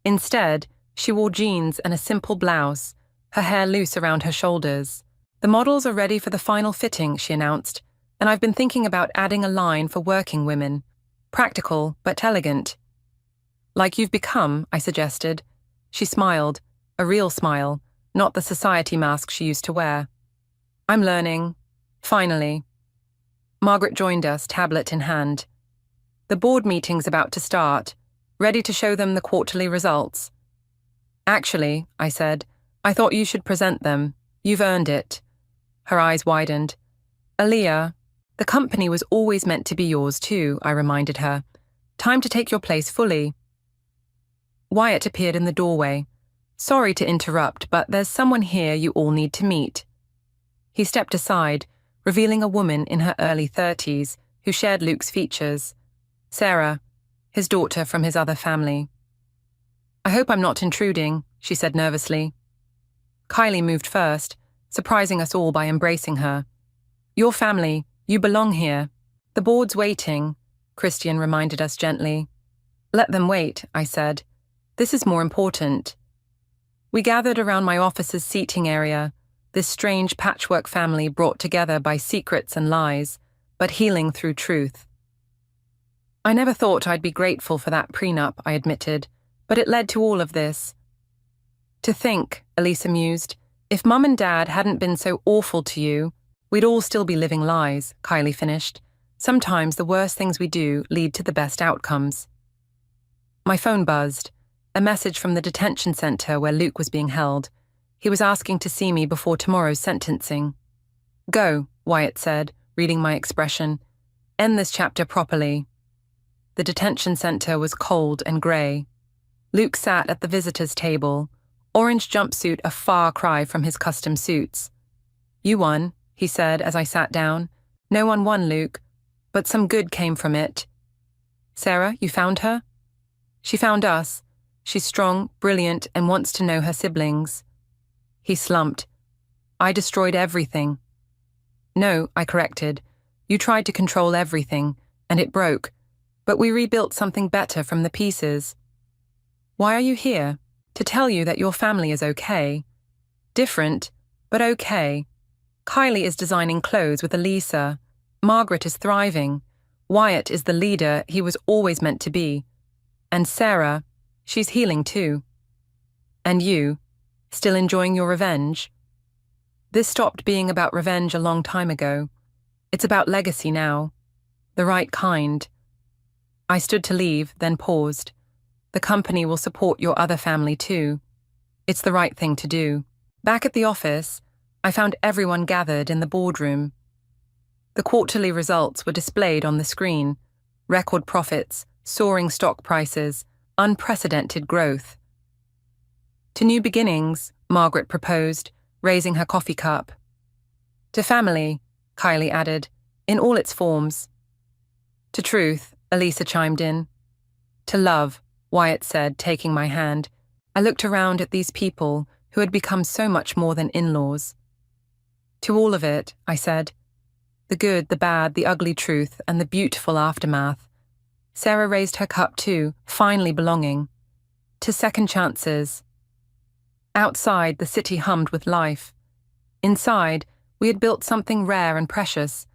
Instead, she wore jeans and a simple blouse, her hair loose around her shoulders. The models are ready for the final fitting, she announced, and I've been thinking about adding a line for working women. Practical, but elegant. Like you've become, I suggested. She smiled, a real smile, not the society mask she used to wear. I'm learning. Finally. Margaret joined us, tablet in hand. The board meeting's about to start, ready to show them the quarterly results. Actually, I said, I thought you should present them. You've earned it. Her eyes widened. Aliyah, the company was always meant to be yours too, I reminded her. Time to take your place fully. Wyatt appeared in the doorway. Sorry to interrupt, but there's someone here you all need to meet. He stepped aside, revealing a woman in her early 30s who shared Luke's features. Sarah, his daughter from his other family. I hope I'm not intruding, she said nervously. Kylie moved first, surprising us all by embracing her. Your family, you belong here. The board's waiting, Christian reminded us gently. Let them wait, I said. This is more important. We gathered around my office's seating area, this strange patchwork family brought together by secrets and lies, but healing through truth. I never thought I'd be grateful for that prenup, I admitted, but it led to all of this. To think, Elisa mused, if Mum and Dad hadn't been so awful to you, we'd all still be living lies, Kylie finished. Sometimes the worst things we do lead to the best outcomes. My phone buzzed, a message from the detention center where Luke was being held. He was asking to see me before tomorrow's sentencing. Go, Wyatt said, reading my expression. End this chapter properly. The detention center was cold and grey. Luke sat at the visitors' table, orange jumpsuit a far cry from his custom suits. You won, he said as I sat down. No one won, Luke, but some good came from it. Sarah, you found her? She found us. She's strong, brilliant, and wants to know her siblings. He slumped. I destroyed everything. No, I corrected. You tried to control everything, and it broke. But we rebuilt something better from the pieces. Why are you here? To tell you that your family is okay. Different, but okay. Kylie is designing clothes with Elisa. Margaret is thriving. Wyatt is the leader he was always meant to be. And Sarah, she's healing too. And you, still enjoying your revenge? This stopped being about revenge a long time ago. It's about legacy now. The right kind. I stood to leave, then paused. The company will support your other family too. It's the right thing to do. Back at the office, I found everyone gathered in the boardroom. The quarterly results were displayed on the screen. Record profits, soaring stock prices, unprecedented growth. To new beginnings, Margaret proposed, raising her coffee cup. To family, Kylie added, in all its forms. To truth, Elisa chimed in. To love, Wyatt said, taking my hand. I looked around at these people who had become so much more than in-laws. To all of it, I said. The good, the bad, the ugly truth, and the beautiful aftermath. Sarah raised her cup too, finally belonging. To second chances. Outside, the city hummed with life. Inside, we had built something rare and precious,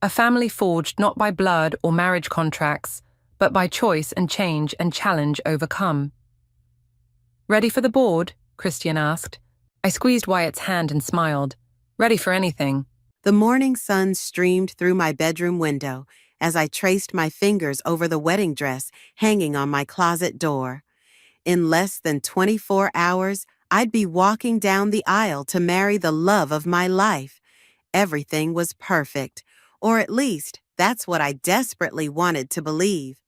a family forged not by blood or marriage contracts, but by choice and change and challenge overcome. Ready for the board? Christian asked. I squeezed Wyatt's hand and smiled. Ready for anything. The morning sun streamed through my bedroom window as I traced my fingers over the wedding dress hanging on my closet door. In less than 24 hours, I'd be walking down the aisle to marry the love of my life. Everything was perfect, or at least that's what I desperately wanted to believe.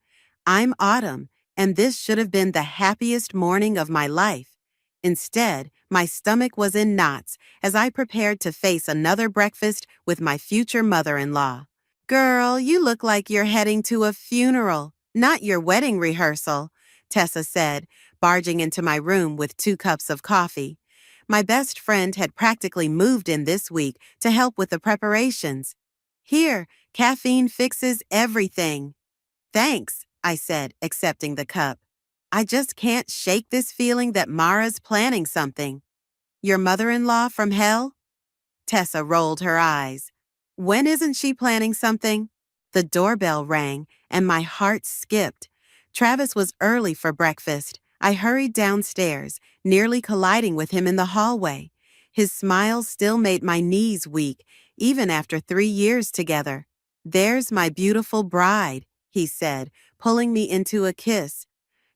I'm Autumn, and this should have been the happiest morning of my life. Instead, my stomach was in knots as I prepared to face another breakfast with my future mother-in-law. Girl, you look like you're heading to a funeral, not your wedding rehearsal, Tessa said, barging into my room with 2 cups of coffee. My best friend had practically moved in this week to help with the preparations. Here, caffeine fixes everything. Thanks, I said, accepting the cup. I just can't shake this feeling that Mara's planning something. Your mother-in-law from hell? Tessa rolled her eyes. When isn't she planning something? The doorbell rang, and my heart skipped. Travis was early for breakfast. I hurried downstairs, nearly colliding with him in the hallway. His smile still made my knees weak, even after 3 years together. There's my beautiful bride, he said, pulling me into a kiss.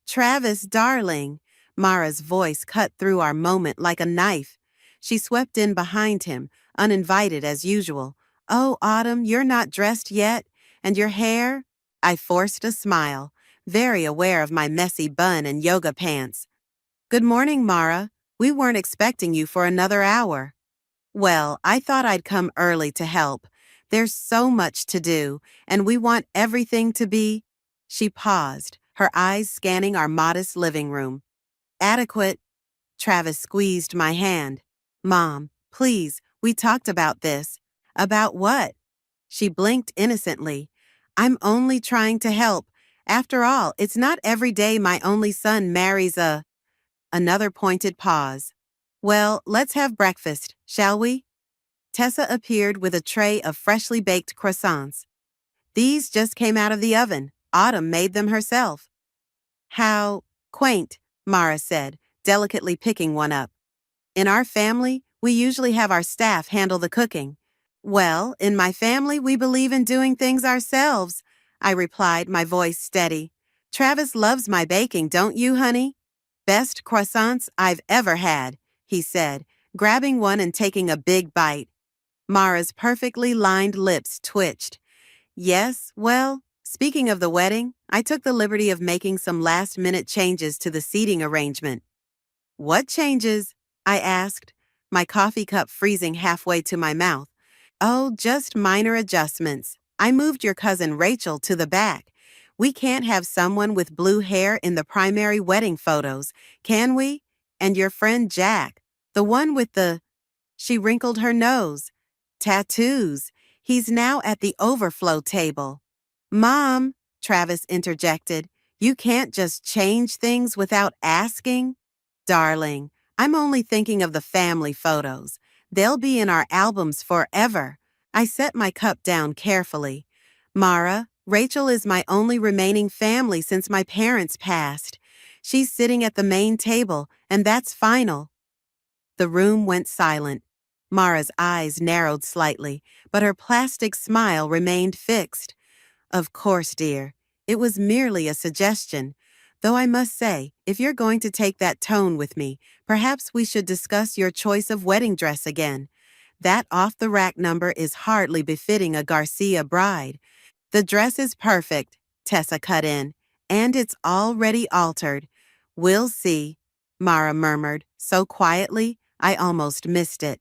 Travis, darling. Mara's voice cut through our moment like a knife. She swept in behind him, uninvited as usual. Oh, Autumn, you're not dressed yet? And your hair? I forced a smile, very aware of my messy bun and yoga pants. Good morning, Mara. We weren't expecting you for another hour. Well, I thought I'd come early to help. There's so much to do, and we want everything to be... She paused, her eyes scanning our modest living room. Adequate. Travis squeezed my hand. Mom, please, we talked about this. About what? She blinked innocently. I'm only trying to help. After all, it's not every day my only son marries a... Another pointed pause. Well, let's have breakfast, shall we? Tessa appeared with a tray of freshly baked croissants. These just came out of the oven. Autumn made them herself. How quaint, Mara said, delicately picking one up. In our family, we usually have our staff handle the cooking. Well, in my family, we believe in doing things ourselves, I replied, my voice steady. Travis loves my baking, don't you, honey? Best croissants I've ever had, he said, grabbing one and taking a big bite. Mara's perfectly lined lips twitched. Yes, well, speaking of the wedding, I took the liberty of making some last-minute changes to the seating arrangement. What changes? I asked, my coffee cup freezing halfway to my mouth. Oh, just minor adjustments. I moved your cousin Rachel to the back. We can't have someone with blue hair in the primary wedding photos, can we? And your friend Jack, the one with the... She wrinkled her nose. Tattoos. He's now at the overflow table. Mom, Travis interjected, you can't just change things without asking? Darling, I'm only thinking of the family photos. They'll be in our albums forever. I set my cup down carefully. Mara, Rachel is my only remaining family since my parents passed. She's sitting at the main table, and that's final. The room went silent. Mara's eyes narrowed slightly, but her plastic smile remained fixed. Of course, dear. It was merely a suggestion. Though I must say, if you're going to take that tone with me, perhaps we should discuss your choice of wedding dress again. That off-the-rack number is hardly befitting a Garcia bride. The dress is perfect, Tessa cut in, and it's already altered. We'll see, Mara murmured, so quietly I almost missed it.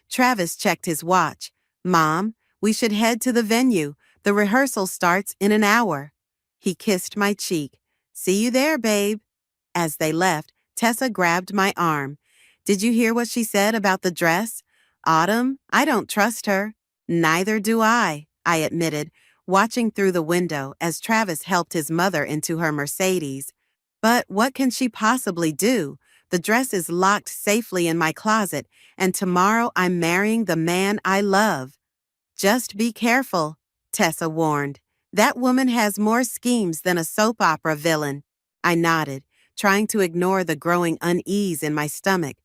Travis checked his watch. Mom, we should head to the venue. The rehearsal starts in an hour. He kissed my cheek. See you there, babe. As they left, Tessa grabbed my arm. Did you hear what she said about the dress? Autumn, I don't trust her. Neither do I admitted, watching through the window as Travis helped his mother into her Mercedes. But what can she possibly do? The dress is locked safely in my closet, and tomorrow I'm marrying the man I love. Just be careful, Tessa warned. That woman has more schemes than a soap opera villain. I nodded, trying to ignore the growing unease in my stomach.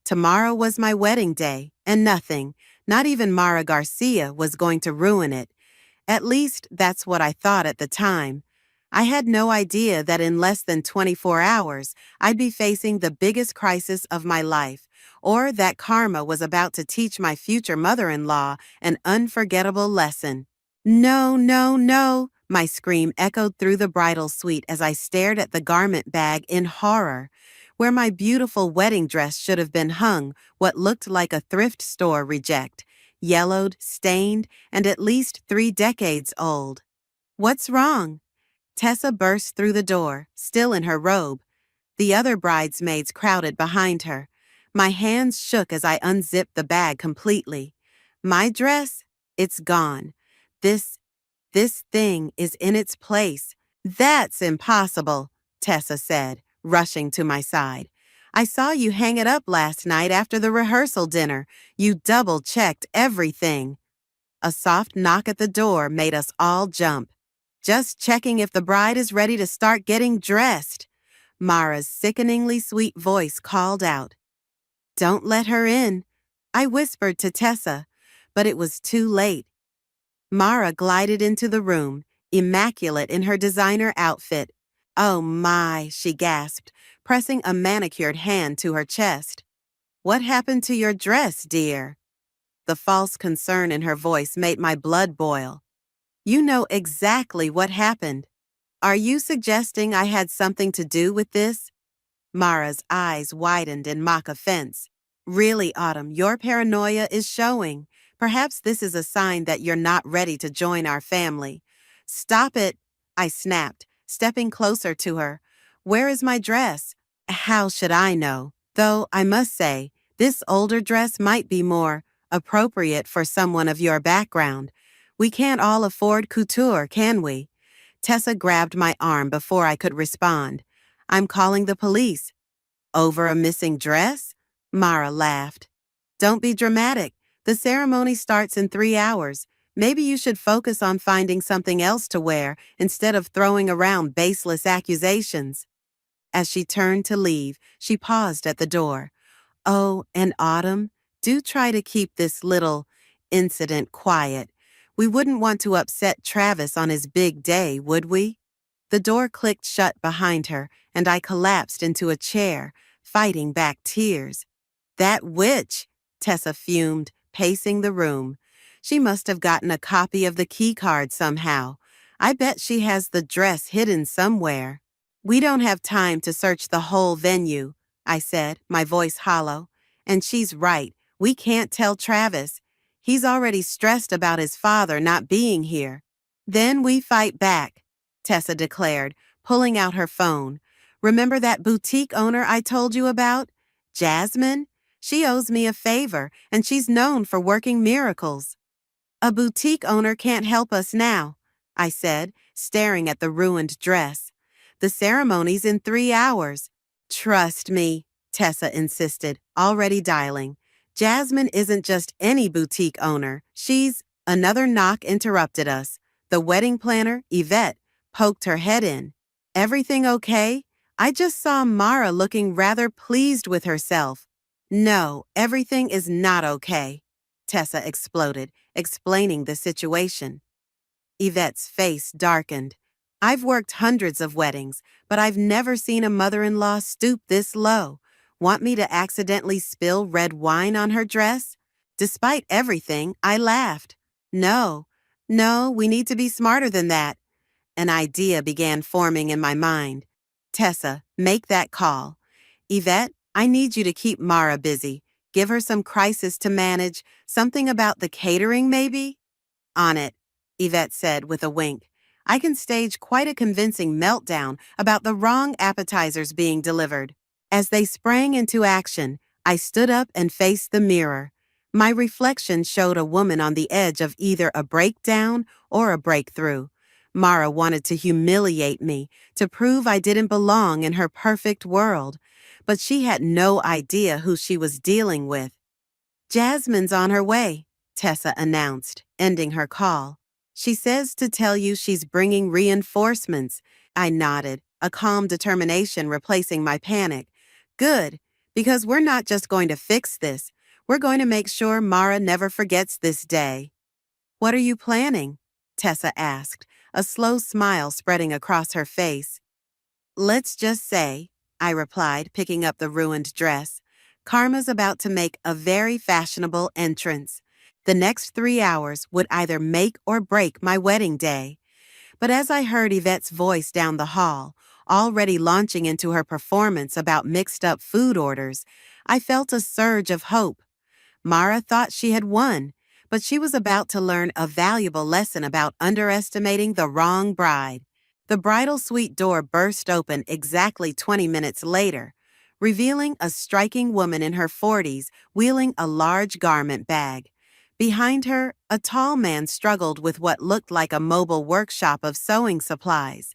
Tomorrow was my wedding day, and nothing, not even Mara Garcia, was going to ruin it. At least, that's what I thought at the time. I had no idea that in less than 24 hours, I'd be facing the biggest crisis of my life, or that karma was about to teach my future mother-in-law an unforgettable lesson. No, no, no, my scream echoed through the bridal suite as I stared at the garment bag in horror. Where my beautiful wedding dress should have been hung, what looked like a thrift store reject, yellowed, stained, and at least 3 decades old. What's wrong? Tessa burst through the door, still in her robe. The other bridesmaids crowded behind her. My hands shook as I unzipped the bag completely. My dress? It's gone. This thing is in its place. That's impossible, Tessa said, rushing to my side. I saw you hang it up last night after the rehearsal dinner. You double-checked everything. A soft knock at the door made us all jump. Just checking if the bride is ready to start getting dressed. Mara's sickeningly sweet voice called out. Don't let her in, I whispered to Tessa, but it was too late. Mara glided into the room, immaculate in her designer outfit. Oh my, she gasped, pressing a manicured hand to her chest. What happened to your dress, dear? The false concern in her voice made my blood boil. You know exactly what happened. Are you suggesting I had something to do with this? Mara's eyes widened in mock offense. Really, Autumn, your paranoia is showing. Perhaps this is a sign that you're not ready to join our family. Stop it, I snapped, stepping closer to her. Where is my dress? How should I know? Though, I must say, this older dress might be more appropriate for someone of your background. We can't all afford couture, can we? Tessa grabbed my arm before I could respond. I'm calling the police. Over a missing dress? Mara laughed. Don't be dramatic. The ceremony starts in 3 hours. Maybe you should focus on finding something else to wear instead of throwing around baseless accusations. As she turned to leave, she paused at the door. Oh, and Autumn, do try to keep this little incident quiet. We wouldn't want to upset Travis on his big day, would we? The door clicked shut behind her, and I collapsed into a chair, fighting back tears. That witch, Tessa fumed, pacing the room. She must have gotten a copy of the key card somehow. I bet she has the dress hidden somewhere. We don't have time to search the whole venue, I said, my voice hollow. And she's right. We can't tell Travis. He's already stressed about his father not being here. Then we fight back, Tessa declared, pulling out her phone. Remember that boutique owner I told you about? Jasmine? She owes me a favor, and she's known for working miracles. A boutique owner can't help us now, I said, staring at the ruined dress. The ceremony's in 3 hours. Trust me, Tessa insisted, already dialing. Jasmine isn't just any boutique owner. She's— Another knock interrupted us. The wedding planner, Yvette, poked her head in. Everything okay? I just saw Mara looking rather pleased with herself. No, everything is not okay, Tessa exploded, explaining the situation. Yvette's face darkened. I've worked hundreds of weddings, but I've never seen a mother-in-law stoop this low. Want me to accidentally spill red wine on her dress? Despite everything, I laughed. No, we need to be smarter than that. An idea began forming in my mind. Tessa, make that call. Yvette, I need you to keep Mara busy. Give her some crisis to manage. Something about the catering, maybe? On it, Yvette said with a wink. I can stage quite a convincing meltdown about the wrong appetizers being delivered. As they sprang into action, I stood up and faced the mirror. My reflection showed a woman on the edge of either a breakdown or a breakthrough. Mara wanted to humiliate me, to prove I didn't belong in her perfect world, but she had no idea who she was dealing with. Jasmine's on her way, Tessa announced, ending her call. She says to tell you she's bringing reinforcements. I nodded, a calm determination replacing my panic. Good, because we're not just going to fix this. We're going to make sure Mara never forgets this day. What are you planning? Tessa asked, a slow smile spreading across her face. Let's just say, I replied, picking up the ruined dress, Karma's about to make a very fashionable entrance. The next 3 hours would either make or break my wedding day. But as I heard Yvette's voice down the hall, already launching into her performance about mixed-up food orders, I felt a surge of hope. Mara thought she had won, but she was about to learn a valuable lesson about underestimating the wrong bride. The bridal suite door burst open exactly 20 minutes later, revealing a striking woman in her 40s wheeling a large garment bag. Behind her, a tall man struggled with what looked like a mobile workshop of sewing supplies.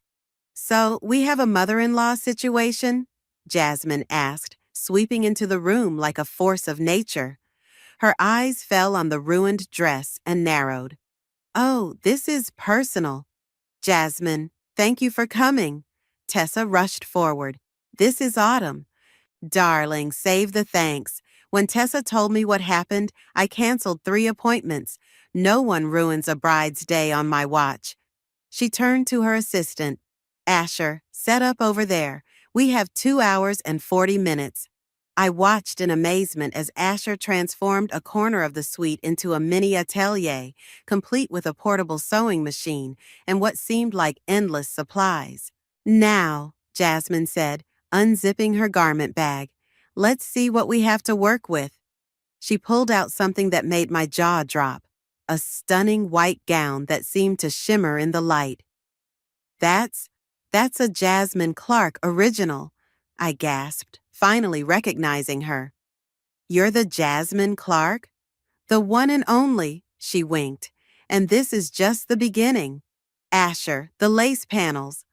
So, we have a mother-in-law situation? Jasmine asked, sweeping into the room like a force of nature. Her eyes fell on the ruined dress and narrowed. Oh, this is personal. Jasmine, thank you for coming. Tessa rushed forward. This is Autumn. Darling, save the thanks. When Tessa told me what happened, I canceled 3 appointments. No one ruins a bride's day on my watch. She turned to her assistant. Asher, set up over there. We have 2 hours and 40 minutes. I watched in amazement as Asher transformed a corner of the suite into a mini atelier, complete with a portable sewing machine and what seemed like endless supplies. Now, Jasmine said, unzipping her garment bag, let's see what we have to work with. She pulled out something that made my jaw drop, a stunning white gown that seemed to shimmer in the light. That's a Jasmine Clark original, I gasped, finally recognizing her. You're the Jasmine Clark? The one and only, she winked, And this is just the beginning. Asher, the lace panels.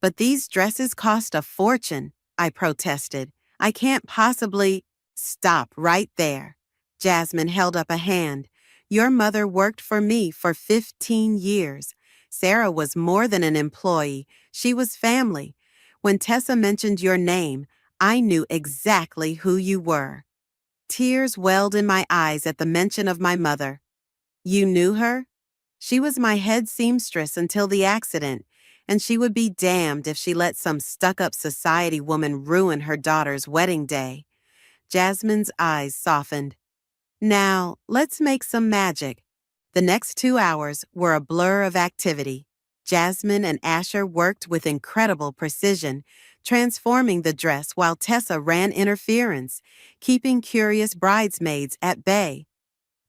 But these dresses cost a fortune, I protested. I can't possibly— Stop right there. Jasmine held up a hand. Your mother worked for me for 15 years. Sarah was more than an employee. She was family. When Tessa mentioned your name, I knew exactly who you were. Tears welled in my eyes at the mention of my mother. You knew her? She was my head seamstress until the accident, and she would be damned if she let some stuck-up society woman ruin her daughter's wedding day. Jasmine's eyes softened. Now, let's make some magic. The next 2 hours were a blur of activity. Jasmine and Asher worked with incredible precision, transforming the dress while Tessa ran interference, keeping curious bridesmaids at bay.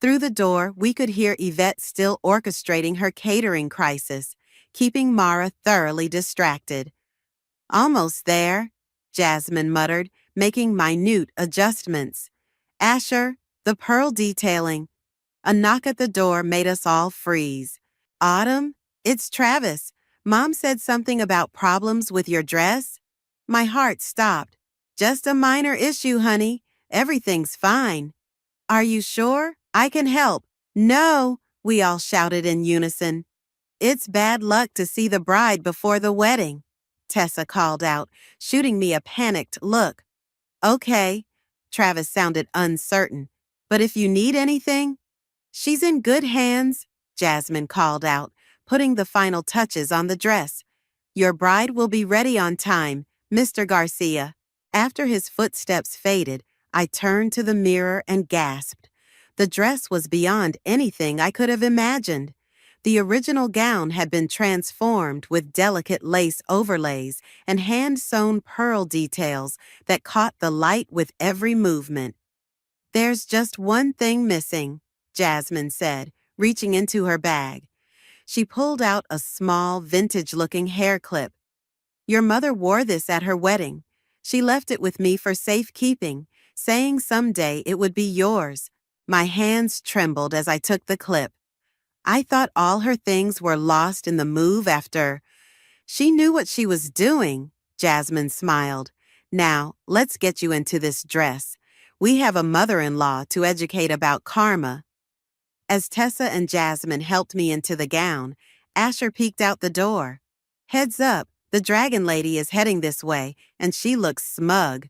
Through the door, we could hear Yvette still orchestrating her catering crisis, keeping Mara thoroughly distracted. Almost there, Jasmine muttered, making minute adjustments. Asher, the pearl detailing. A knock at the door made us all freeze. Autumn, it's Travis. Mom said something about problems with your dress. My heart stopped. Just a minor issue, honey. Everything's fine. Are you sure? I can help. No, we all shouted in unison. It's bad luck to see the bride before the wedding, Tessa called out, shooting me a panicked look. Okay, Travis sounded uncertain. But if you need anything— She's in good hands, Jasmine called out, putting the final touches on the dress. Your bride will be ready on time, Mr. Garcia. After his footsteps faded, I turned to the mirror and gasped. The dress was beyond anything I could have imagined. The original gown had been transformed with delicate lace overlays and hand-sewn pearl details that caught the light with every movement. There's just one thing missing, Jasmine said, reaching into her bag. She pulled out a small, vintage-looking hair clip. Your mother wore this at her wedding. She left it with me for safekeeping, saying someday it would be yours. My hands trembled as I took the clip. I thought all her things were lost in the move after— She knew what she was doing, Jasmine smiled. Now, let's get you into this dress. We have a mother-in-law to educate about karma. As Tessa and Jasmine helped me into the gown, Asher peeked out the door. Heads up, the dragon lady is heading this way, and she looks smug.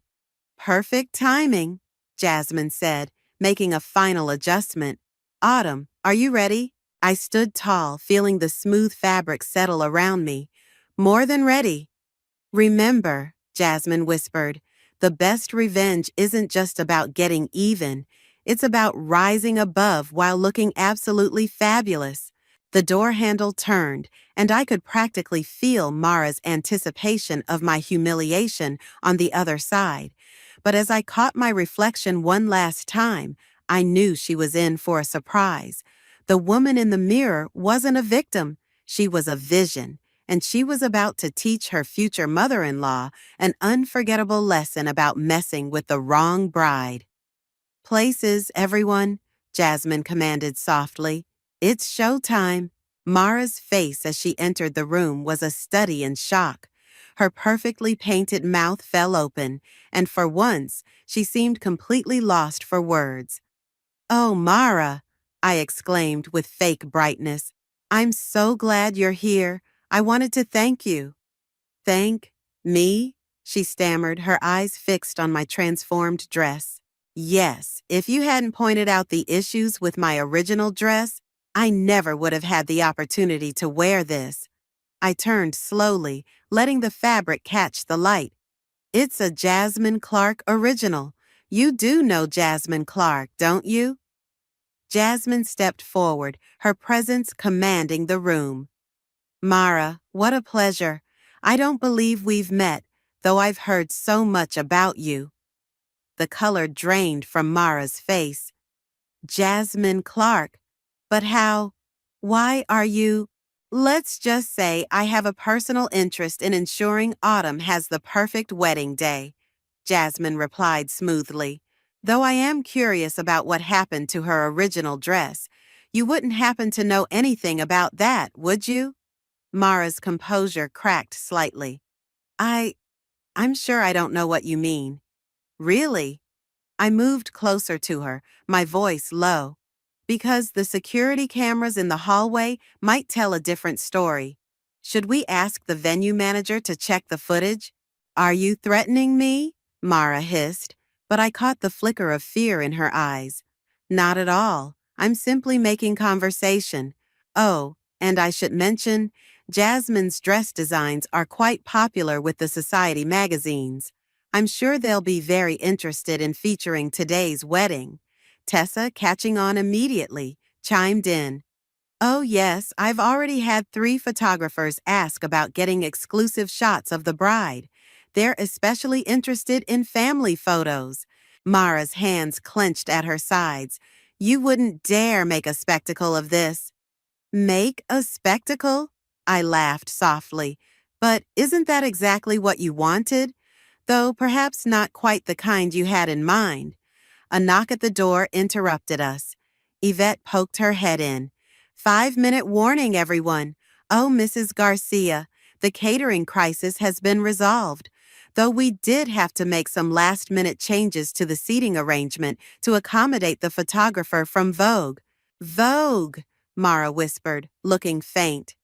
Perfect timing, Jasmine said, making a final adjustment. Autumn, are you ready? I stood tall, feeling the smooth fabric settle around me. More than ready. Remember, Jasmine whispered, the best revenge isn't just about getting even. It's about rising above while looking absolutely fabulous. The door handle turned, and I could practically feel Mara's anticipation of my humiliation on the other side. But as I caught my reflection one last time, I knew she was in for a surprise. The woman in the mirror wasn't a victim. She was a vision, and she was about to teach her future mother-in-law an unforgettable lesson about messing with the wrong bride. Places, everyone, Jasmine commanded softly. It's showtime. Mara's face as she entered the room was a study in shock. Her perfectly painted mouth fell open, and for once, she seemed completely lost for words. Oh, Mara, I exclaimed with fake brightness. I'm so glad you're here. I wanted to thank you. Thank me? She stammered, her eyes fixed on my transformed dress. Yes, if you hadn't pointed out the issues with my original dress, I never would have had the opportunity to wear this. I turned slowly, letting the fabric catch the light. It's a Jasmine Clark original. You do know Jasmine Clark, don't you? Jasmine stepped forward, her presence commanding the room. Mara, what a pleasure. I don't believe we've met, though I've heard so much about you. The color drained from Mara's face. Jasmine Clark. But how? Why are you? Let's just say I have a personal interest in ensuring Autumn has the perfect wedding day, Jasmine replied smoothly. Though I am curious about what happened to her original dress. You wouldn't happen to know anything about that, would you? Mara's composure cracked slightly. I'm sure I don't know what you mean. Really? I moved closer to her, my voice low. Because the security cameras in the hallway might tell a different story. Should we ask the venue manager to check the footage? Are you threatening me? Mara hissed, but I caught the flicker of fear in her eyes. Not at all. I'm simply making conversation. Oh, and I should mention, Jasmine's dress designs are quite popular with the society magazines. I'm sure they'll be very interested in featuring today's wedding. Tessa, catching on immediately, chimed in. Oh yes, I've already had 3 photographers ask about getting exclusive shots of the bride. They're especially interested in family photos. Mara's hands clenched at her sides. You wouldn't dare make a spectacle of this. Make a spectacle? I laughed softly. But isn't that exactly what you wanted? Though perhaps not quite the kind you had in mind. A knock at the door interrupted us. Yvette poked her head in. 5-minute warning, everyone. Oh, Mrs. Garcia, the catering crisis has been resolved. Though we did have to make some last-minute changes to the seating arrangement to accommodate the photographer from Vogue. Vogue, Mara whispered, looking faint.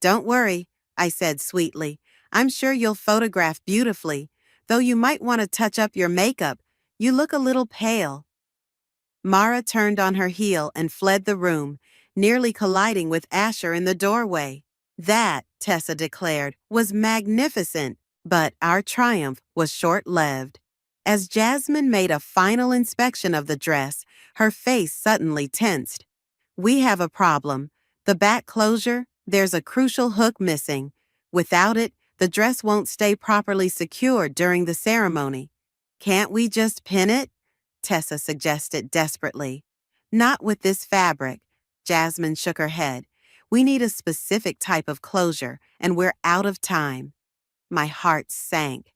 Don't worry, I said sweetly. I'm sure you'll photograph beautifully, though you might want to touch up your makeup. You look a little pale. Mara turned on her heel and fled the room, nearly colliding with Asher in the doorway. That, Tessa declared, was magnificent, but our triumph was short-lived. As Jasmine made a final inspection of the dress, her face suddenly tensed. We have a problem. The back closure, there's a crucial hook missing. Without it, the dress won't stay properly secured during the ceremony. Can't we just pin it? Tessa suggested desperately. Not with this fabric. Jasmine shook her head. We need a specific type of closure, and we're out of time. My heart sank.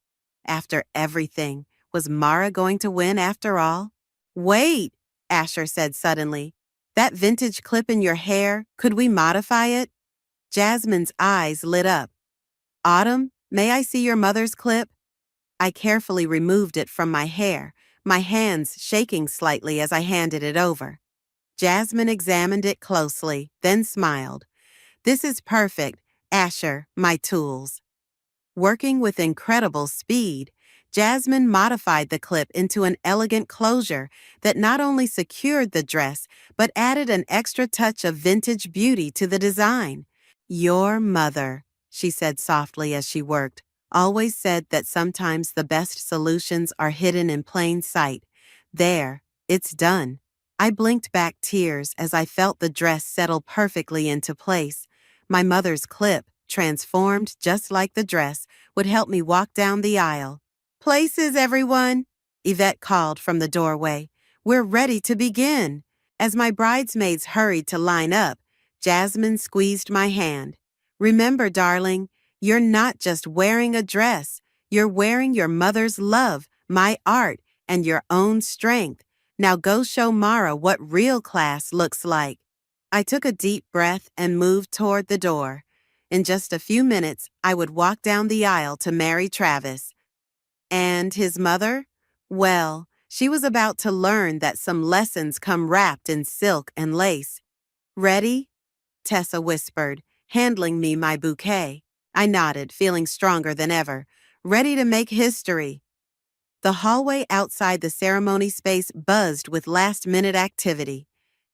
After everything, was Mara going to win after all? Wait, Asher said suddenly. That vintage clip in your hair, could we modify it? Jasmine's eyes lit up. Autumn, may I see your mother's clip? I carefully removed it from my hair, my hands shaking slightly as I handed it over. Jasmine examined it closely, then smiled. This is perfect. Asher, my tools. Working with incredible speed, Jasmine modified the clip into an elegant closure that not only secured the dress, but added an extra touch of vintage beauty to the design. Your mother, she said softly as she worked, always said that sometimes the best solutions are hidden in plain sight. There, it's done. I blinked back tears as I felt the dress settle perfectly into place. My mother's clip, transformed just like the dress, would help me walk down the aisle. Places, everyone, Yvette called from the doorway. We're ready to begin. As my bridesmaids hurried to line up, Jasmine squeezed my hand. Remember, darling, you're not just wearing a dress. You're wearing your mother's love, my art, and your own strength. Now go show Mara what real class looks like. I took a deep breath and moved toward the door. In just a few minutes, I would walk down the aisle to marry Travis. And his mother? Well, she was about to learn that some lessons come wrapped in silk and lace. Ready? Tessa whispered, handing me my bouquet. I nodded, feeling stronger than ever, ready to make history. The hallway outside the ceremony space buzzed with last-minute activity.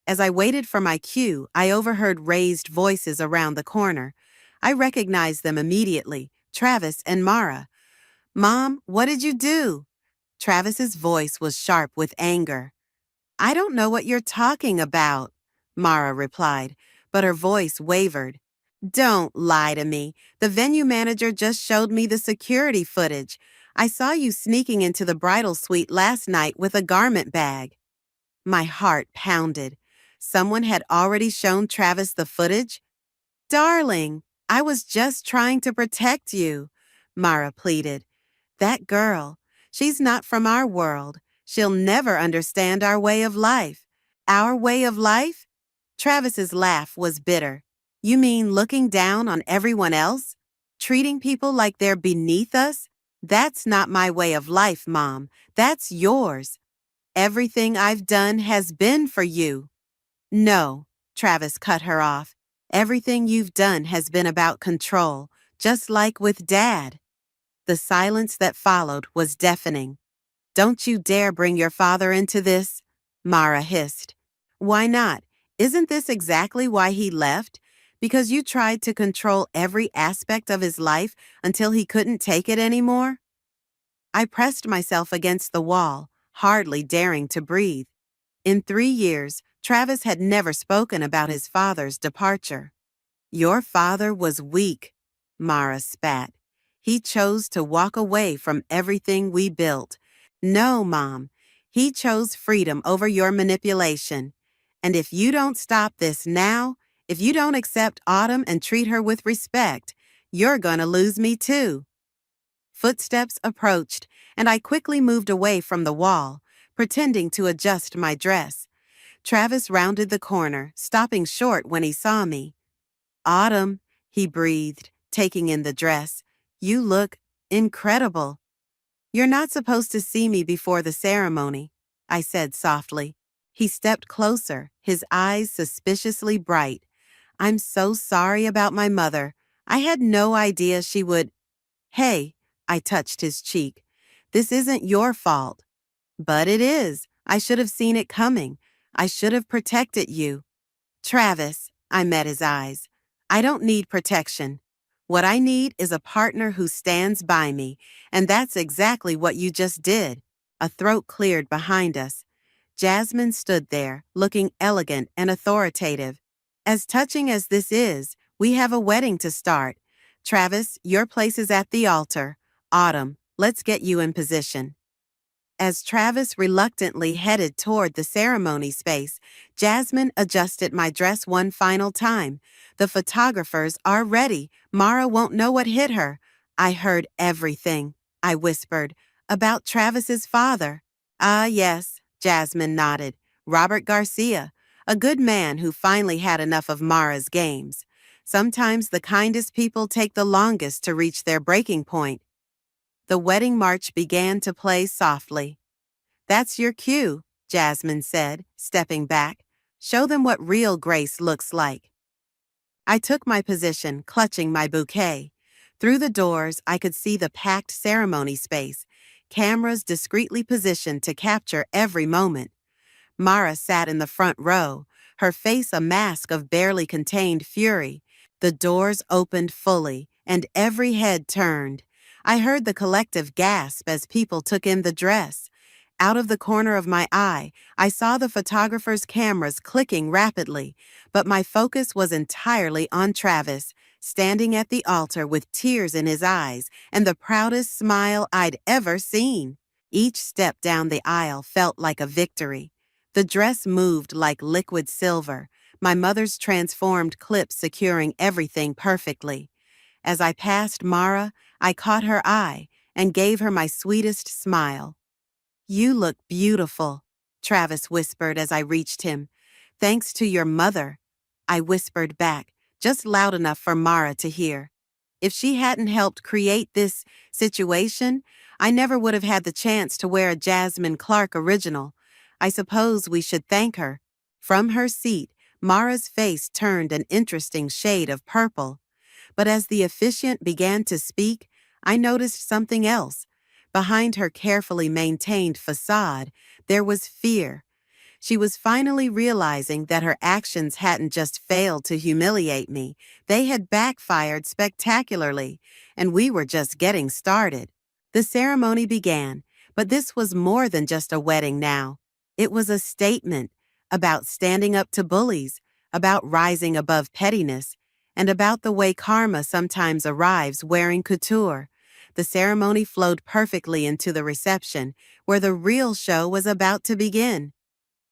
As I waited for my cue, I overheard raised voices around the corner. I recognized them immediately, Travis and Mara. Mom, what did you do? Travis's voice was sharp with anger. I don't know what you're talking about, Mara replied, but her voice wavered. Don't lie to me. The venue manager just showed me the security footage. I saw you sneaking into the bridal suite last night with a garment bag. My heart pounded. Someone had already shown Travis the footage? Darling, I was just trying to protect you, Mara pleaded. That girl, she's not from our world. She'll never understand our way of life. Our way of life? Travis's laugh was bitter. You mean looking down on everyone else? Treating people like they're beneath us? That's not my way of life, Mom. That's yours. Everything I've done has been for you. No, Travis cut her off. Everything you've done has been about control, just like with Dad. The silence that followed was deafening. Don't you dare bring your father into this, Mara hissed. Why not? Isn't this exactly why he left? Because you tried to control every aspect of his life until he couldn't take it anymore? I pressed myself against the wall, hardly daring to breathe. In 3 years, Travis had never spoken about his father's departure. Your father was weak, Mara spat. He chose to walk away from everything we built. No, Mom. He chose freedom over your manipulation. And if you don't stop this now, if you don't accept Autumn and treat her with respect, you're gonna lose me too. Footsteps approached, and I quickly moved away from the wall, pretending to adjust my dress. Travis rounded the corner, stopping short when he saw me. Autumn, he breathed, taking in the dress. You look incredible. You're not supposed to see me before the ceremony, I said softly. He stepped closer, his eyes suspiciously bright. I'm so sorry about my mother. I had no idea she would. Hey, I touched his cheek. This isn't your fault. But it is. I should have seen it coming. I should have protected you. Travis, I met his eyes. I don't need protection. What I need is a partner who stands by me, and that's exactly what you just did. A throat cleared behind us. Jasmine stood there, looking elegant and authoritative. As touching as this is, we have a wedding to start. Travis, your place is at the altar. Autumn, let's get you in position. As Travis reluctantly headed toward the ceremony space, Jasmine adjusted my dress one final time. The photographers are ready. Mara won't know what hit her. I heard everything, I whispered, about Travis's father. Ah, yes, Jasmine nodded. Robert Garcia, a good man who finally had enough of Mara's games. Sometimes the kindest people take the longest to reach their breaking point. The wedding march began to play softly. That's your cue, Jasmine said, stepping back. Show them what real grace looks like. I took my position, clutching my bouquet. Through the doors, I could see the packed ceremony space, cameras discreetly positioned to capture every moment. Mara sat in the front row, her face a mask of barely contained fury. The doors opened fully, and every head turned. I heard the collective gasp as people took in the dress. Out of the corner of my eye, I saw the photographers' cameras clicking rapidly, but my focus was entirely on Travis, standing at the altar with tears in his eyes and the proudest smile I'd ever seen. Each step down the aisle felt like a victory. The dress moved like liquid silver, my mother's transformed clip securing everything perfectly. As I passed Mara, I caught her eye and gave her my sweetest smile. You look beautiful, Travis whispered as I reached him. Thanks to your mother, I whispered back, just loud enough for Mara to hear. If she hadn't helped create this situation, I never would have had the chance to wear a Jasmine Clark original. I suppose we should thank her. From her seat, Mara's face turned an interesting shade of purple. But as the officiant began to speak, I noticed something else. Behind her carefully maintained facade, there was fear. She was finally realizing that her actions hadn't just failed to humiliate me, they had backfired spectacularly, and we were just getting started. The ceremony began, but this was more than just a wedding now. It was a statement about standing up to bullies, about rising above pettiness, and about the way karma sometimes arrives wearing couture. The ceremony flowed perfectly into the reception, where the real show was about to begin.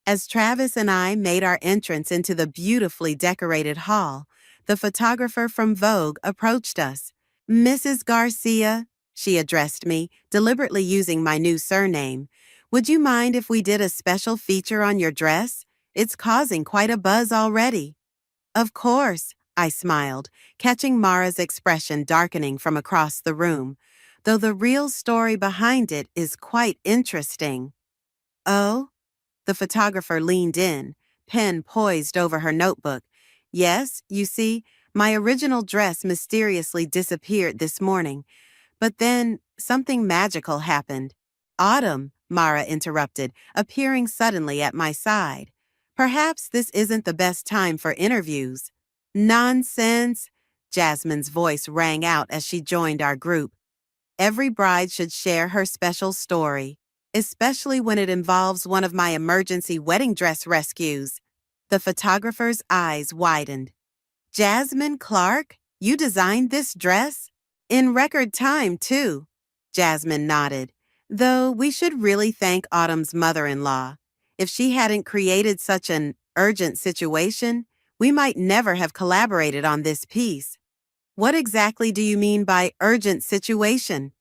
As Travis and I made our entrance into the beautifully decorated hall, the photographer from Vogue approached us. Mrs. Garcia, she addressed me, deliberately using my new surname. Would you mind if we did a special feature on your dress? It's causing quite a buzz already. Of course, I smiled, catching Mara's expression darkening from across the room, though the real story behind it is quite interesting. Oh? The photographer leaned in, pen poised over her notebook. Yes, you see, my original dress mysteriously disappeared this morning, but then something magical happened. Autumn, Mara interrupted, appearing suddenly at my side. Perhaps this isn't the best time for interviews. Nonsense! Jasmine's voice rang out as she joined our group. Every bride should share her special story, especially when it involves one of my emergency wedding dress rescues. The photographer's eyes widened. Jasmine Clark, you designed this dress? In record time, too. Jasmine nodded. Though we should really thank Autumn's mother-in-law. If she hadn't created such an urgent situation, we might never have collaborated on this piece. What exactly do you mean by urgent situation?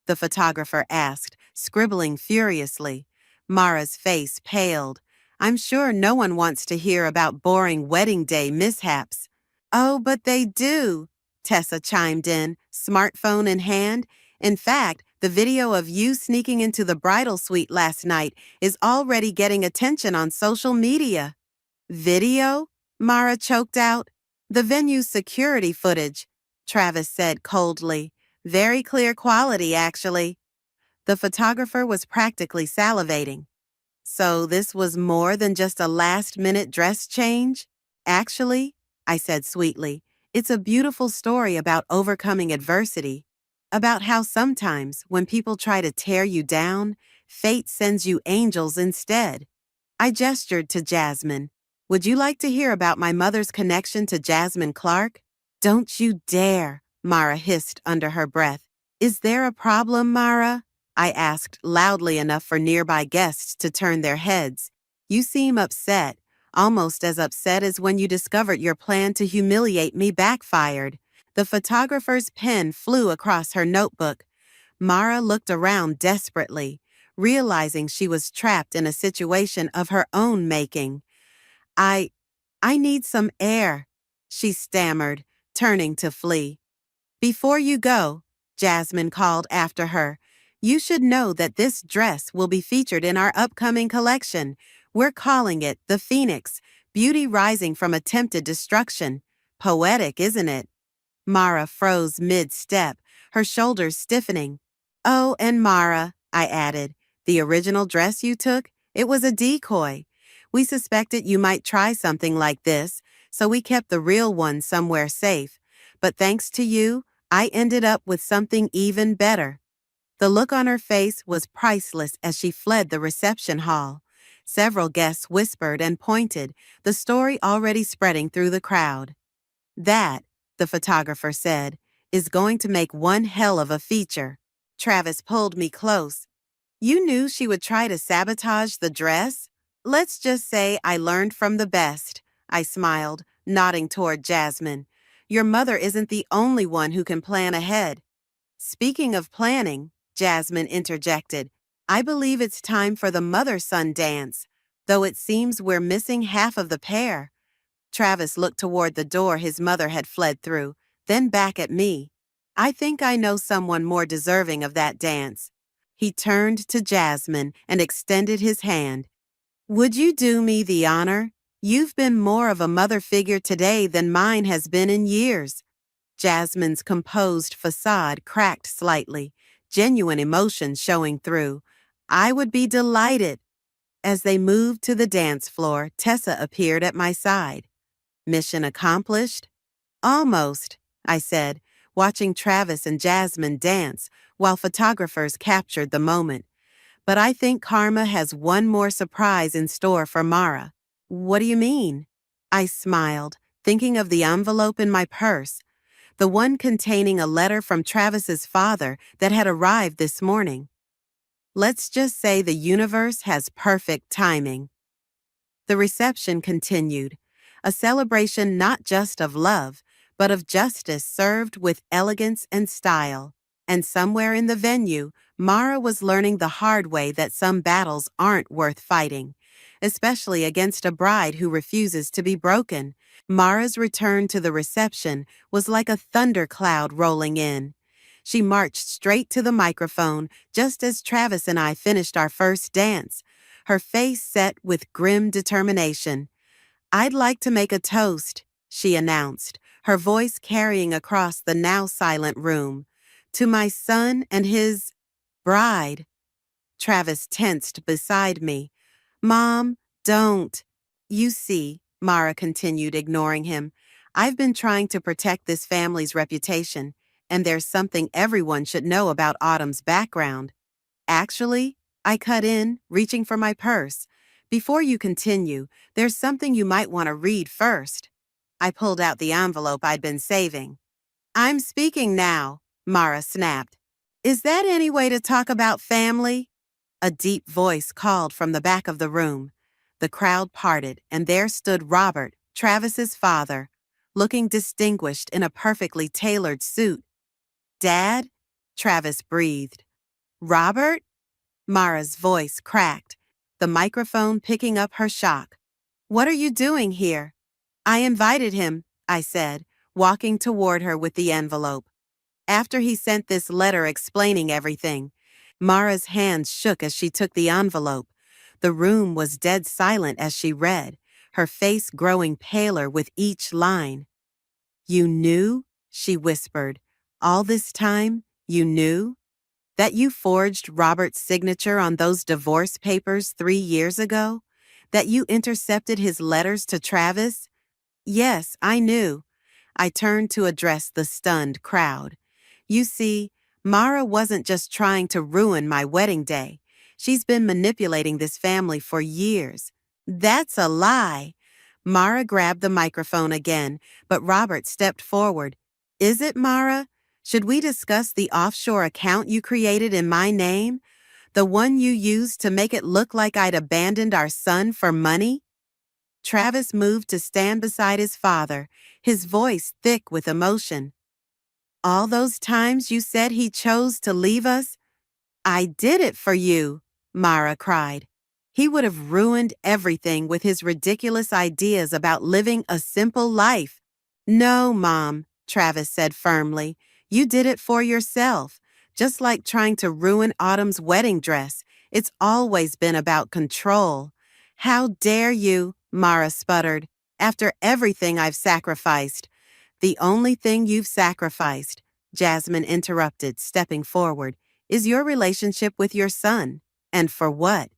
The photographer asked, scribbling furiously. Mara's face paled. I'm sure no one wants to hear about boring wedding day mishaps. Oh, but they do, Tessa chimed in, smartphone in hand. In fact, the video of you sneaking into the bridal suite last night is already getting attention on social media. Video? Mara choked out. The venue's security footage, Travis said coldly. Very clear quality, actually. The photographer was practically salivating. So this was more than just a last-minute dress change? Actually, I said sweetly, it's a beautiful story about overcoming adversity, about how sometimes when people try to tear you down, fate sends you angels instead. I gestured to Jasmine. Would you like to hear about my mother's connection to Jasmine Clark? Don't you dare, Mara hissed under her breath. Is there a problem, Mara? I asked loudly enough for nearby guests to turn their heads. You seem upset, almost as upset as when you discovered your plan to humiliate me backfired. The photographer's pen flew across her notebook. Mara looked around desperately, realizing she was trapped in a situation of her own making. I need some air, she stammered, turning to flee. Before you go, Jasmine called after her, you should know that this dress will be featured in our upcoming collection. We're calling it the Phoenix, beauty rising from attempted destruction. Poetic, isn't it? Mara froze mid-step, her shoulders stiffening. Oh, and Mara, I added, the original dress you took, it was a decoy. We suspected you might try something like this, so we kept the real one somewhere safe. But thanks to you, I ended up with something even better. The look on her face was priceless as she fled the reception hall. Several guests whispered and pointed, the story already spreading through the crowd. That, the photographer said, is going to make one hell of a feature. Travis pulled me close. You knew she would try to sabotage the dress? Let's just say I learned from the best, I smiled, nodding toward Jasmine. Your mother isn't the only one who can plan ahead. Speaking of planning, Jasmine interjected, I believe it's time for the mother-son dance, though it seems we're missing half of the pair. Travis looked toward the door his mother had fled through, then back at me. I think I know someone more deserving of that dance. He turned to Jasmine and extended his hand. Would you do me the honor? You've been more of a mother figure today than mine has been in years. Jasmine's composed facade cracked slightly, genuine emotion showing through. I would be delighted. As they moved to the dance floor, Tessa appeared at my side. Mission accomplished? Almost, I said, watching Travis and Jasmine dance while photographers captured the moment. But I think Karma has one more surprise in store for Mara. What do you mean? I smiled, thinking of the envelope in my purse, the one containing a letter from Travis's father that had arrived this morning. Let's just say the universe has perfect timing. The reception continued, a celebration not just of love, but of justice served with elegance and style. And somewhere in the venue, Mara was learning the hard way that some battles aren't worth fighting, especially against a bride who refuses to be broken. Mara's return to the reception was like a thundercloud rolling in. She marched straight to the microphone just as Travis and I finished our first dance, her face set with grim determination. "I'd like to make a toast," she announced, her voice carrying across the now silent room. "To my son and his bride." Travis tensed beside me. "Mom, don't." "You see," Mara continued, ignoring him, "I've been trying to protect this family's reputation, and there's something everyone should know about Autumn's background." "Actually," I cut in, reaching for my purse, "before you continue, there's something you might want to read first." I pulled out the envelope I'd been saving. "I'm speaking now," Mara snapped. "Is that any way to talk about family?" A deep voice called from the back of the room. The crowd parted, and there stood Robert, Travis's father, looking distinguished in a perfectly tailored suit. "Dad?" Travis breathed. "Robert?" Mara's voice cracked, the microphone picking up her shock. "What are you doing here?" "I invited him," I said, walking toward her with the envelope. "After he sent this letter explaining everything." Mara's hands shook as she took the envelope. The room was dead silent as she read, her face growing paler with each line. "You knew?" she whispered. "All this time, you knew? That you forged Robert's signature on those divorce papers 3 years ago? That you intercepted his letters to Travis?" "Yes, I knew." I turned to address the stunned crowd. "You see, Mara wasn't just trying to ruin my wedding day. She's been manipulating this family for years." "That's a lie." Mara grabbed the microphone again, but Robert stepped forward. "Is it, Mara? Should we discuss the offshore account you created in my name? The one you used to make it look like I'd abandoned our son for money?" Travis moved to stand beside his father, his voice thick with emotion. "All those times you said he chose to leave us?" "I did it for you," Mara cried. "He would have ruined everything with his ridiculous ideas about living a simple life." "No, Mom," Travis said firmly. "You did it for yourself. Just like trying to ruin Autumn's wedding dress. It's always been about control." "How dare you?" Mara sputtered. "After everything I've sacrificed." "The only thing you've sacrificed," Jasmine interrupted, stepping forward, "is your relationship with your son. And for what?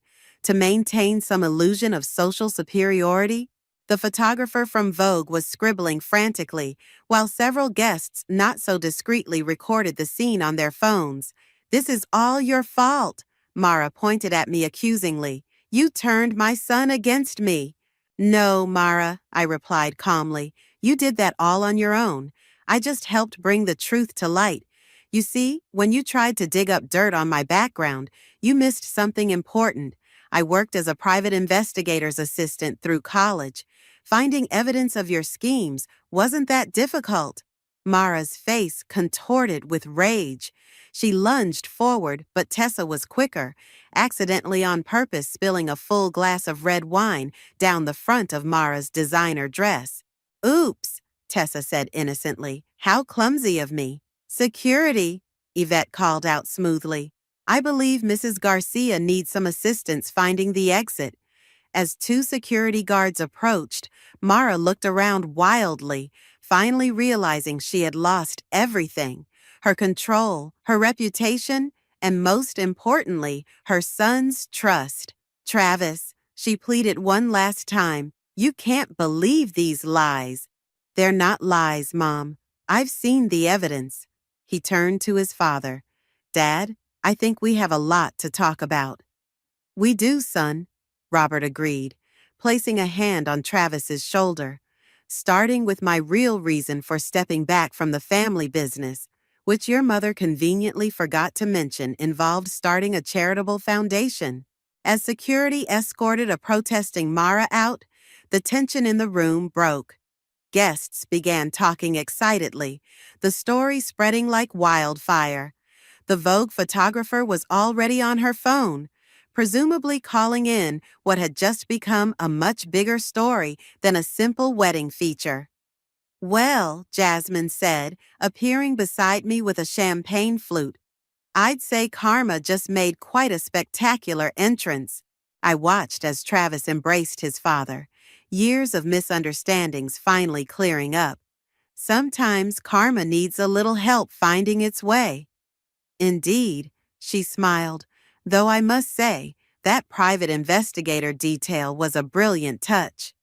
To maintain some illusion of social superiority?" The photographer from Vogue was scribbling frantically, while several guests not so discreetly recorded the scene on their phones. "This is all your fault," Mara pointed at me accusingly. "You turned my son against me." "No, Mara," I replied calmly. "You did that all on your own. I just helped bring the truth to light. You see, when you tried to dig up dirt on my background, you missed something important. I worked as a private investigator's assistant through college. Finding evidence of your schemes wasn't that difficult." Mara's face contorted with rage. She lunged forward, but Tessa was quicker, accidentally on purpose spilling a full glass of red wine down the front of Mara's designer dress. "Oops," Tessa said innocently. "How clumsy of me." "Security," Yvette called out smoothly. "I believe Mrs. Garcia needs some assistance finding the exit." As 2 security guards approached, Mara looked around wildly, finally realizing she had lost everything: her control, her reputation, and most importantly, her son's trust. "Travis," she pleaded one last time, "you can't believe these lies." "They're not lies, Mom. I've seen the evidence." He turned to his father. "Dad, I think we have a lot to talk about." "We do, son," Robert agreed, placing a hand on Travis's shoulder. "Starting with my real reason for stepping back from the family business, which your mother conveniently forgot to mention involved starting a charitable foundation." As security escorted a protesting Mara out, the tension in the room broke. Guests began talking excitedly, the story spreading like wildfire. The Vogue photographer was already on her phone. presumably calling in what had just become a much bigger story than a simple wedding feature. "Well," Jasmine said, appearing beside me with a champagne flute, "I'd say karma just made quite a spectacular entrance." I watched as Travis embraced his father, years of misunderstandings finally clearing up. Sometimes karma needs a little help finding its way. "Indeed," she smiled, though I must say, that private investigator detail was a brilliant touch.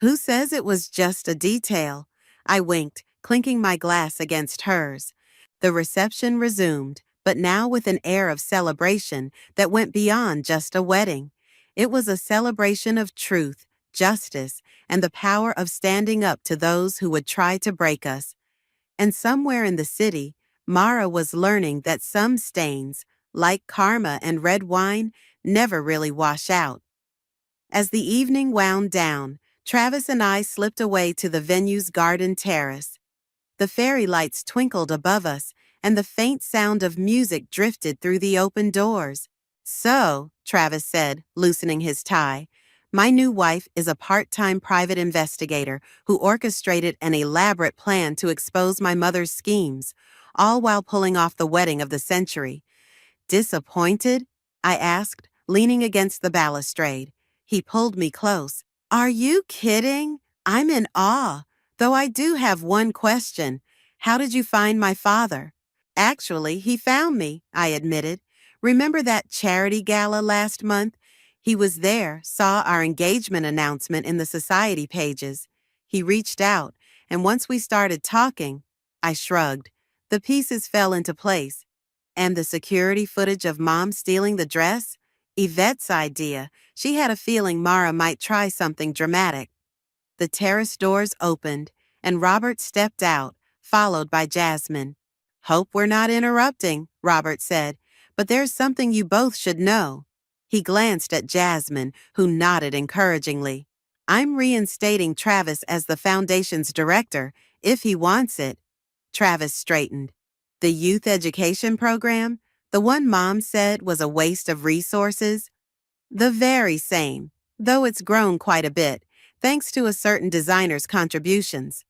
"Who says it was just a detail?" I winked, clinking my glass against hers. The reception resumed, but now with an air of celebration that went beyond just a wedding. It was a celebration of truth, justice, and the power of standing up to those who would try to break us. And somewhere in the city, Mara was learning that some stains, like karma and red wine, never really wash out. As the evening wound down, Travis and I slipped away to the venue's garden terrace. The fairy lights twinkled above us, and the faint sound of music drifted through the open doors. "So," Travis said, loosening his tie, "my new wife is a part-time private investigator who orchestrated an elaborate plan to expose my mother's schemes, all while pulling off the wedding of the century." "Disappointed?" I asked, leaning against the balustrade. He pulled me close. "Are you kidding? I'm in awe. Though I do have one question. How did you find my father?" "Actually, he found me," I admitted. "Remember that charity gala last month? He was there, saw our engagement announcement in the society pages. He reached out, and once we started talking," I shrugged. "The pieces fell into place." "And the security footage of Mom stealing the dress? Yvette's idea. She had a feeling Mara might try something dramatic." The terrace doors opened, and Robert stepped out, followed by Jasmine. "Hope we're not interrupting," Robert said, "but there's something you both should know." He glanced at Jasmine, who nodded encouragingly. "I'm reinstating Travis as the Foundation's director, if he wants it." Travis straightened. "The youth education program? The one Mom said was a waste of resources?" "The very same, though it's grown quite a bit, thanks to a certain designer's contributions."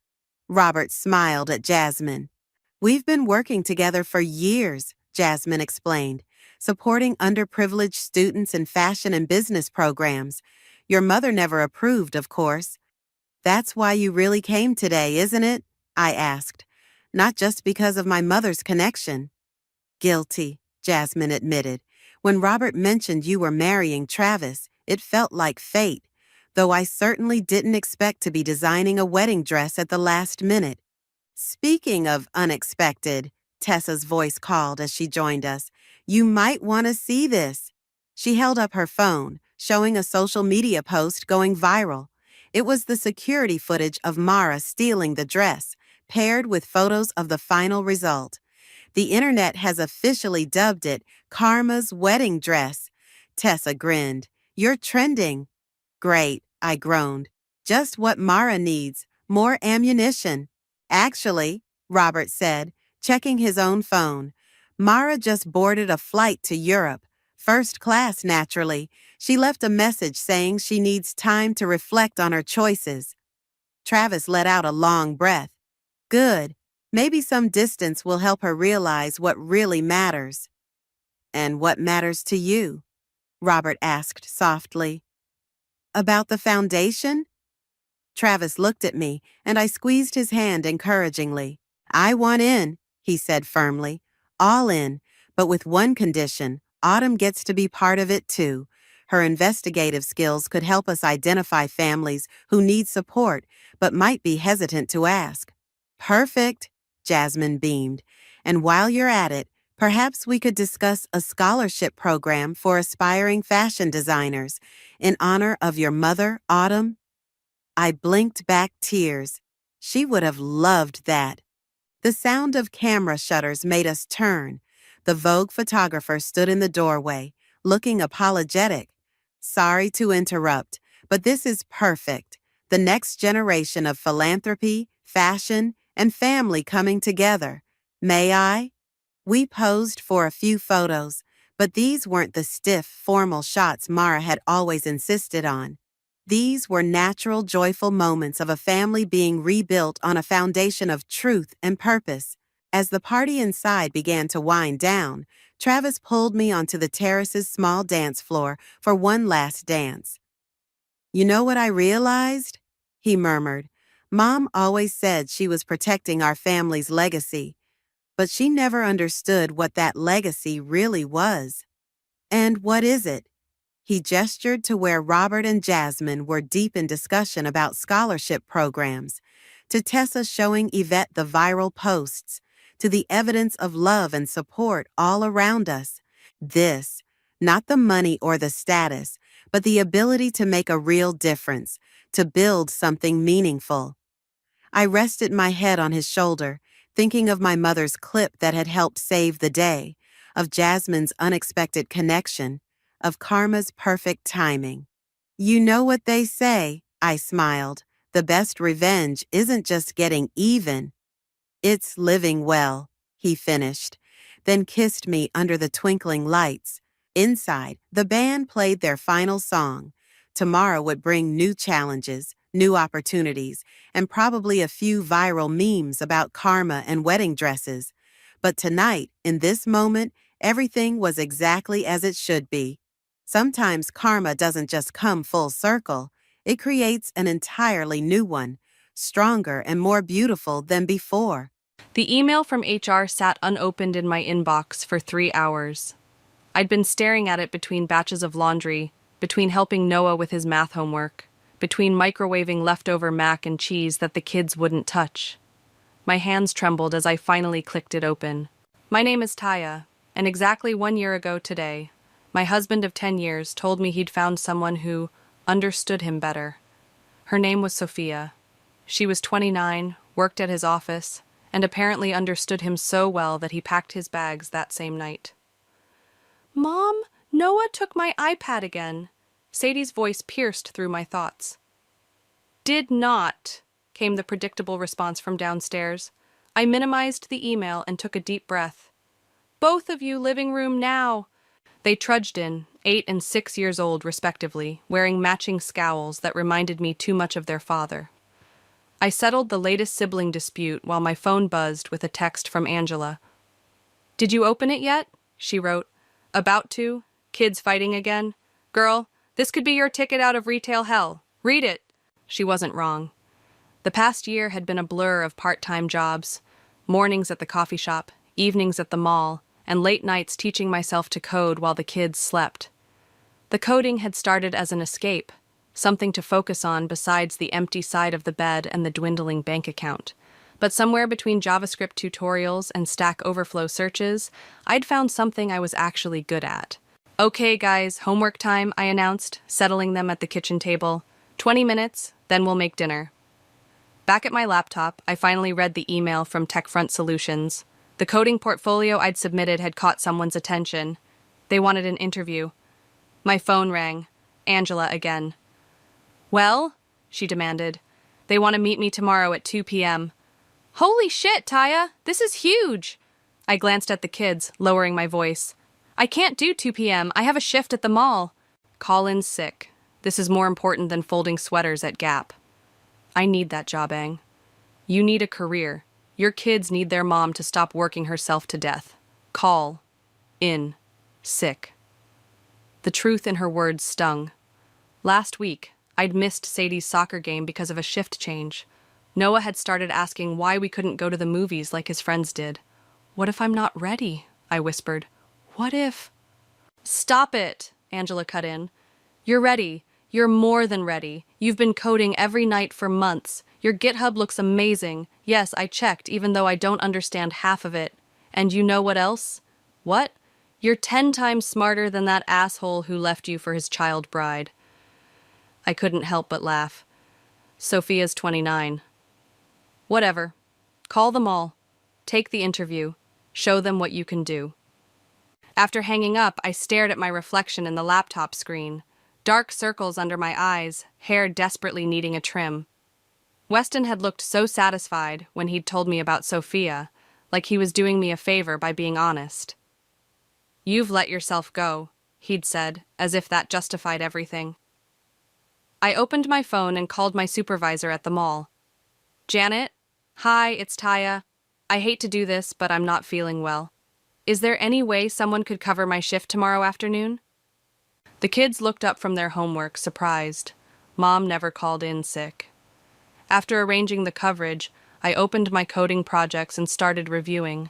Robert smiled at Jasmine. "We've been working together for years," Jasmine explained, "supporting underprivileged students in fashion and business programs. Your mother never approved, of course." "That's why you really came today, isn't it?" I asked. "Not just because of my mother's connection." "Guilty," Jasmine admitted. "When Robert mentioned you were marrying Travis, it felt like fate, though I certainly didn't expect to be designing a wedding dress at the last minute." "Speaking of unexpected," Tessa's voice called as she joined us, "you might want to see this." She held up her phone, showing a social media post going viral. It was the security footage of Mara stealing the dress, paired with photos of the final result. "The internet has officially dubbed it Karma's wedding dress." Tessa grinned. "You're trending." "Great," I groaned. "Just what Mara needs, more ammunition." "Actually," Robert said, checking his own phone, "Mara just boarded a flight to Europe. First class, naturally. She left a message saying she needs time to reflect on her choices." Travis let out a long breath. "Good. Maybe some distance will help her realize what really matters." "And what matters to you?" Robert asked softly. "About the foundation?" Travis looked at me, and I squeezed his hand encouragingly. "I want in," he said firmly. "All in, but with one condition. Autumn gets to be part of it too. Her investigative skills could help us identify families who need support but might be hesitant to ask." "Perfect," Jasmine beamed. "And while you're at it, perhaps we could discuss a scholarship program for aspiring fashion designers in honor of your mother, Autumn." I blinked back tears. She would have loved that. The sound of camera shutters made us turn. The Vogue photographer stood in the doorway, looking apologetic. "Sorry to interrupt, but this is perfect. The next generation of philanthropy, fashion, and family coming together. May I?" We posed for a few photos, But these weren't the stiff, formal shots Mara had always insisted on. These were natural, joyful moments of a family being rebuilt on a foundation of truth and purpose. As the party inside began to wind down, Travis pulled me onto the terrace's small dance floor for one last dance. "You know what I realized?" he murmured. "Mom always said she was protecting our family's legacy, but she never understood what that legacy really was." "And what is it?" He gestured to where Robert and Jasmine were deep in discussion about scholarship programs, to Tessa showing Yvette the viral posts, to the evidence of love and support all around us. This, not the money or the status, but the ability to make a real difference, to build something meaningful. I rested my head on his shoulder, thinking of my mother's clip that had helped save the day, of Jasmine's unexpected connection, of karma's perfect timing. "You know what they say," I smiled. "The best revenge isn't just getting even. It's living well," he finished, then kissed me under the twinkling lights. Inside, the band played their final song. Tomorrow would bring new challenges, new opportunities, and probably a few viral memes about karma and wedding dresses. But tonight, in this moment, everything was exactly as it should be. Sometimes karma doesn't just come full circle, it creates an entirely new one, stronger and more beautiful than before. The email from HR sat unopened in my inbox for 3 hours. I'd been staring at it between batches of laundry, between helping Noah with his math homework, between microwaving leftover mac and cheese that the kids wouldn't touch. My hands trembled as I finally clicked it open. "My name is Taya, and exactly 1 year ago today, my husband of 10 years told me he'd found someone who understood him better. Her name was Sophia. She was 29, worked at his office, and apparently understood him so well that he packed his bags that same night." "Mom, Noah took my iPad again." Sadie's voice pierced through my thoughts. "Did not," came the predictable response from downstairs. I minimized the email and took a deep breath. "Both of you, living room now." They trudged in, 8 and 6 years old respectively, wearing matching scowls that reminded me too much of their father. I settled the latest sibling dispute while my phone buzzed with a text from Angela. "Did you open it yet?" she wrote. "About to. Kids fighting again. Girl, this could be your ticket out of retail hell. Read it." She wasn't wrong. The past year had been a blur of part-time jobs, mornings at the coffee shop, evenings at the mall, and late nights teaching myself to code while the kids slept. The coding had started as an escape, something to focus on besides the empty side of the bed and the dwindling bank account. But somewhere between JavaScript tutorials and Stack Overflow searches, I'd found something I was actually good at. "Okay, guys, homework time," I announced, settling them at the kitchen table. 20 minutes, then we'll make dinner." Back at my laptop, I finally read the email from Waltert Solutions. The coding portfolio I'd submitted had caught someone's attention. They wanted an interview. My phone rang. Angela again. "Well?" she demanded. "They want to meet me tomorrow at 2 p.m. "Holy shit, Taya! This is huge!" I glanced at the kids, lowering my voice. "I can't do 2 p.m. I have a shift at the mall." "Call in sick. This is more important than folding sweaters at Gap." "I need that job, Ang. You need a career. Your kids need their mom to stop working herself to death. Call in sick." The truth in her words stung. Last week, I'd missed Sadie's soccer game because of a shift change. Noah had started asking why we couldn't go to the movies like his friends did. "What if I'm not ready?" I whispered. "What if—" "Stop it," Angela cut in. "You're ready. You're more than ready. You've been coding every night for months. Your GitHub looks amazing. Yes, I checked, even though I don't understand half of it. And you know what else? What? You're 10 times smarter than that asshole who left you for his child bride." I couldn't help but laugh. Sophia's 29. Whatever. Call them all. Take the interview. Show them what you can do. After hanging up, I stared at my reflection in the laptop screen. Dark circles under my eyes, hair desperately needing a trim. Weston had looked so satisfied when he'd told me about Sophia, like he was doing me a favor by being honest. "You've let yourself go," he'd said, as if that justified everything. I opened my phone and called my supervisor at the mall. "Janet? Hi, it's Taya. I hate to do this, but I'm not feeling well. Is there any way someone could cover my shift tomorrow afternoon?" The kids looked up from their homework, surprised. Mom never called in sick. After arranging the coverage, I opened my coding projects and started reviewing.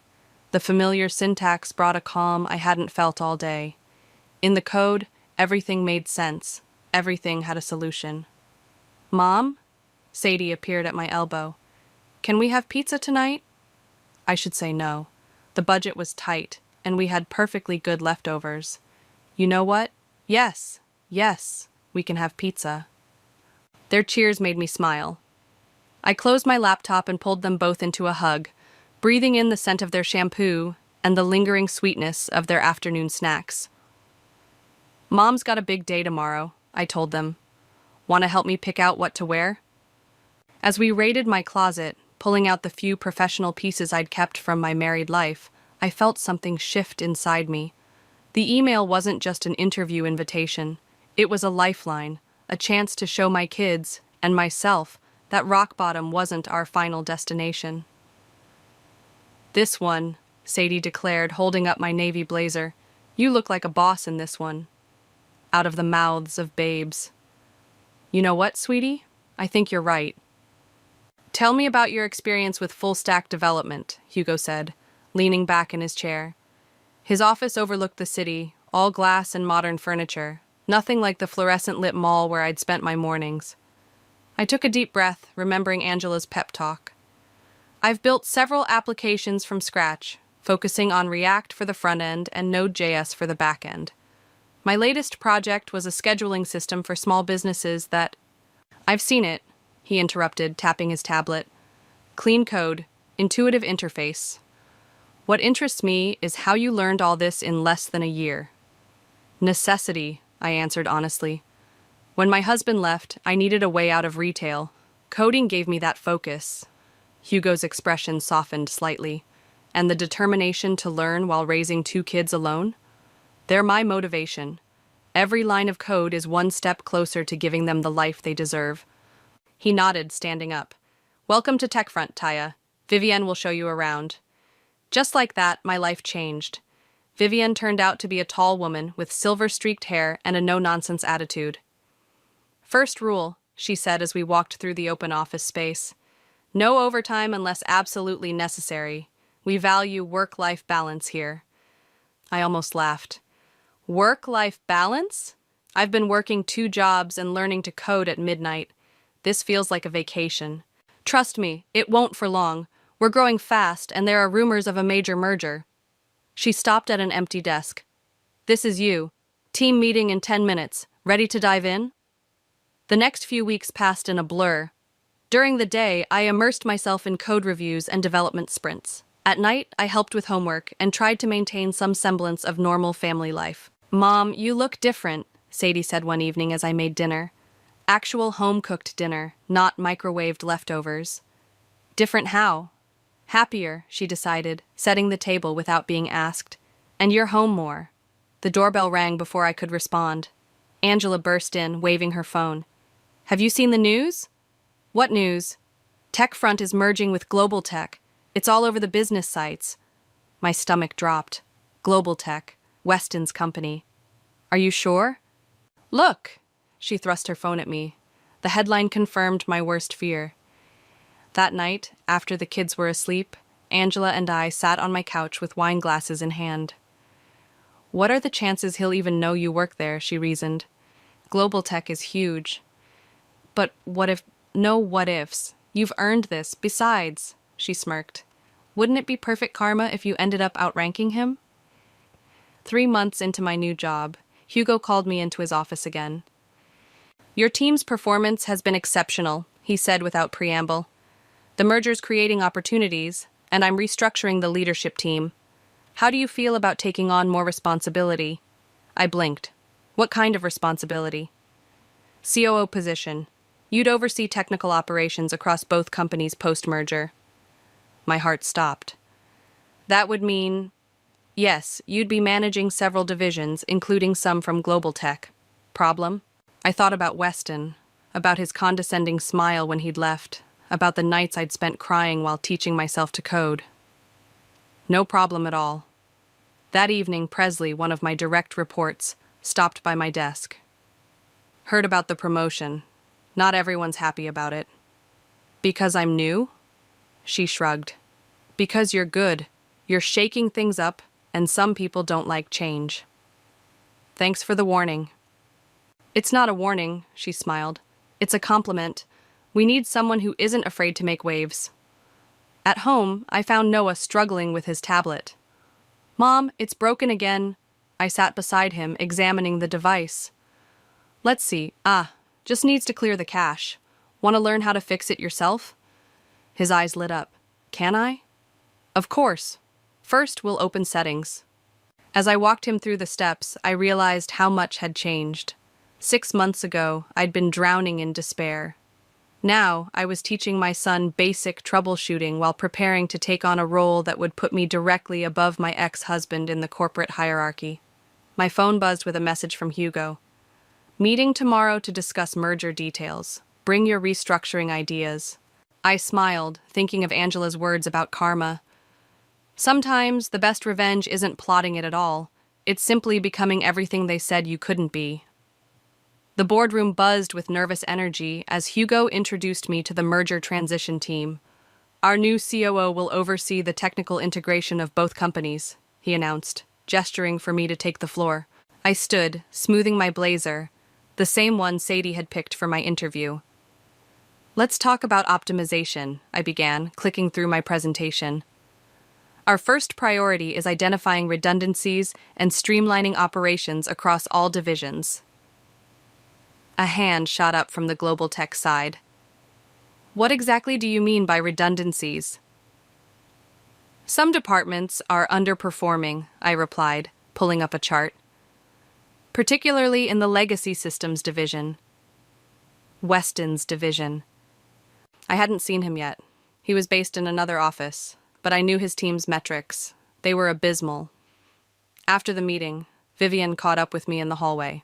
The familiar syntax brought a calm I hadn't felt all day. In the code, everything made sense. Everything had a solution. "Mom?" Sadie appeared at my elbow. "Can we have pizza tonight?" I should say no. The budget was tight, and we had perfectly good leftovers. "You know what? Yes, we can have pizza." Their cheers made me smile. I closed my laptop and pulled them both into a hug, breathing in the scent of their shampoo and the lingering sweetness of their afternoon snacks. "Mom's got a big day tomorrow," I told them. "Want to help me pick out what to wear?" As we raided my closet, pulling out the few professional pieces I'd kept from my married life, I felt something shift inside me. The email wasn't just an interview invitation. It was a lifeline, a chance to show my kids, and myself, that rock bottom wasn't our final destination. "This one," Sadie declared, holding up my navy blazer. "You look like a boss in this one." Out of the mouths of babes. "You know what, sweetie? I think you're right." "Tell me about your experience with full-stack development," Hugo said, leaning back in his chair. His office overlooked the city, all glass and modern furniture, nothing like the fluorescent-lit mall where I'd spent my mornings. I took a deep breath, remembering Angela's pep talk. "I've built several applications from scratch, focusing on React for the front end and Node.js for the back end. My latest project was a scheduling system for small businesses that—" "I've seen it," he interrupted, tapping his tablet. "Clean code, intuitive interface. What interests me is how you learned all this in less than a year." "Necessity," I answered honestly. "When my husband left, I needed a way out of retail. Coding gave me that focus." Hugo's expression softened slightly. "And the determination to learn while raising 2 kids alone? They're my motivation. Every line of code is one step closer to giving them the life they deserve." He nodded, standing up. "Welcome to TechFront, Taya. Vivienne will show you around." Just like that, my life changed. Vivienne turned out to be a tall woman with silver-streaked hair and a no-nonsense attitude. "First rule," she said as we walked through the open office space. "No overtime unless absolutely necessary. We value work-life balance here." I almost laughed. Work-life balance? I've been working 2 jobs and learning to code at midnight. This feels like a vacation. Trust me, it won't for long. We're growing fast, and there are rumors of a major merger. She stopped at an empty desk. "This is you. Team meeting in 10 minutes. Ready to dive in?" The next few weeks passed in a blur. During the day, I immersed myself in code reviews and development sprints. At night, I helped with homework and tried to maintain some semblance of normal family life. "Mom, you look different," Sadie said one evening as I made dinner. Actual home-cooked dinner, not microwaved leftovers. "Different how?" "Happier," she decided, setting the table without being asked. "And you're home more." The doorbell rang before I could respond. Angela burst in, waving her phone. "Have you seen the news?" "What news?" "TechFront is merging with Global Tech. It's all over the business sites." My stomach dropped. Global Tech, Weston's company. "Are you sure?" "Look!" She thrust her phone at me. The headline confirmed my worst fear. That night, after the kids were asleep, Angela and I sat on my couch with wine glasses in hand. "What are the chances he'll even know you work there?" she reasoned. "Global Tech is huge." "But what if— No what ifs. You've earned this. Besides," she smirked, "wouldn't it be perfect karma if you ended up outranking him?" 3 months into my new job, Hugo called me into his office again. "Your team's performance has been exceptional," he said without preamble. "The merger's creating opportunities, and I'm restructuring the leadership team. How do you feel about taking on more responsibility?" I blinked. "What kind of responsibility?" "COO position. You'd oversee technical operations across both companies post-merger." My heart stopped. "That would mean—" Yes, you'd be managing several divisions, including some from global tech. Problem? I thought about Weston, about his condescending smile when he'd left, about the nights I'd spent crying while teaching myself to code. No problem at all. That evening, Presley, one of my direct reports, stopped by my desk. Heard about the promotion. Not everyone's happy about it. Because I'm new? She shrugged. Because you're good. You're shaking things up, and some people don't like change. Thanks for the warning. It's not a warning, she smiled. It's a compliment. We need someone who isn't afraid to make waves. At home, I found Noah struggling with his tablet. Mom, it's broken again. I sat beside him, examining the device. Let's see. Just needs to clear the cache. Want to learn how to fix it yourself? His eyes lit up. Can I? Of course. First, we'll open settings. As I walked him through the steps, I realized how much had changed. 6 months ago, I'd been drowning in despair. Now, I was teaching my son basic troubleshooting while preparing to take on a role that would put me directly above my ex-husband in the corporate hierarchy. My phone buzzed with a message from Hugo. Meeting tomorrow to discuss merger details. Bring your restructuring ideas. I smiled, thinking of Angela's words about karma. Sometimes the best revenge isn't plotting it at all. It's simply becoming everything they said you couldn't be. The boardroom buzzed with nervous energy as Hugo introduced me to the merger transition team. Our new COO will oversee the technical integration of both companies, he announced, gesturing for me to take the floor. I stood, smoothing my blazer, the same one Sadie had picked for my interview. Let's talk about optimization, I began, clicking through my presentation. Our first priority is identifying redundancies and streamlining operations across all divisions. A hand shot up from the global tech side. What exactly do you mean by redundancies? Some departments are underperforming, I replied, pulling up a chart. Particularly in the legacy systems division. Weston's division. I hadn't seen him yet. He was based in another office, but I knew his team's metrics. They were abysmal. After the meeting, Vivian caught up with me in the hallway.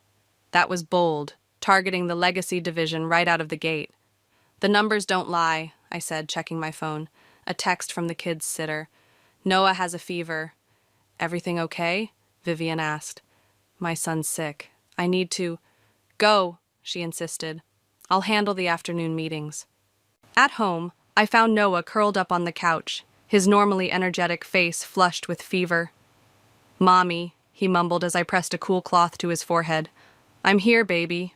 That was bold, targeting the legacy division right out of the gate. The numbers don't lie, I said, checking my phone. A text from the kid's sitter. Noah has a fever. Everything okay? Vivian asked. My son's sick. I need to... Go, she insisted. I'll handle the afternoon meetings. At home, I found Noah curled up on the couch, his normally energetic face flushed with fever. Mommy, he mumbled as I pressed a cool cloth to his forehead. I'm here, baby.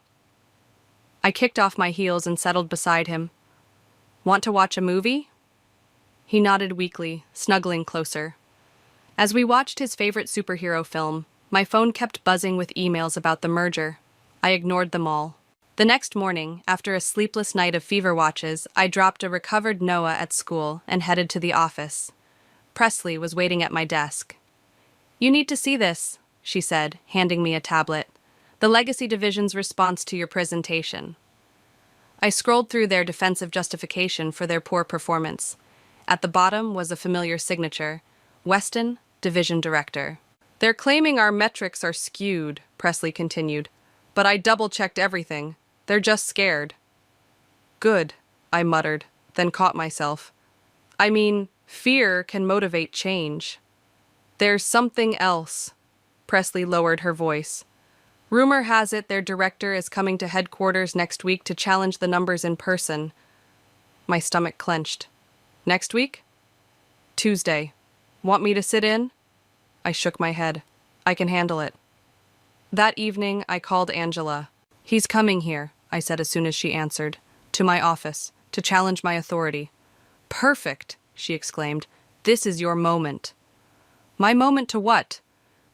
I kicked off my heels and settled beside him. Want to watch a movie? He nodded weakly, snuggling closer. As we watched his favorite superhero film, my phone kept buzzing with emails about the merger. I ignored them all. The next morning, after a sleepless night of fever watches, I dropped a recovered Noah at school and headed to the office. Presley was waiting at my desk. You need to see this, she said, handing me a tablet. The Legacy Division's response to your presentation. I scrolled through their defensive justification for their poor performance. At the bottom was a familiar signature, Weston, Division Director. They're claiming our metrics are skewed, Presley continued. But I double-checked everything. They're just scared. Good, I muttered, then caught myself. I mean, fear can motivate change. There's something else. Presley lowered her voice. Rumor has it their director is coming to headquarters next week to challenge the numbers in person. My stomach clenched. Next week? Tuesday. Want me to sit in? I shook my head. I can handle it. That evening, I called Angela. He's coming here, I said as soon as she answered. To my office, to challenge my authority. Perfect, she exclaimed. This is your moment. My moment to what?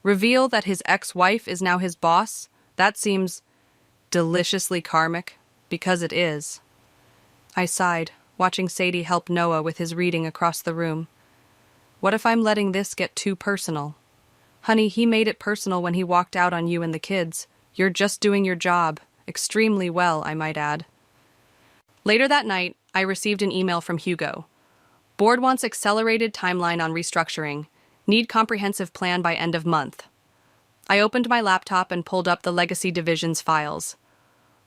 Reveal that his ex-wife is now his boss? That seems deliciously karmic, because it is. I sighed, watching Sadie help Noah with his reading across the room. What if I'm letting this get too personal? Honey, he made it personal when he walked out on you and the kids. You're just doing your job. Extremely well, I might add. Later that night, I received an email from Hugo. Board wants accelerated timeline on restructuring. Need comprehensive plan by end of month. I opened my laptop and pulled up the legacy division's files.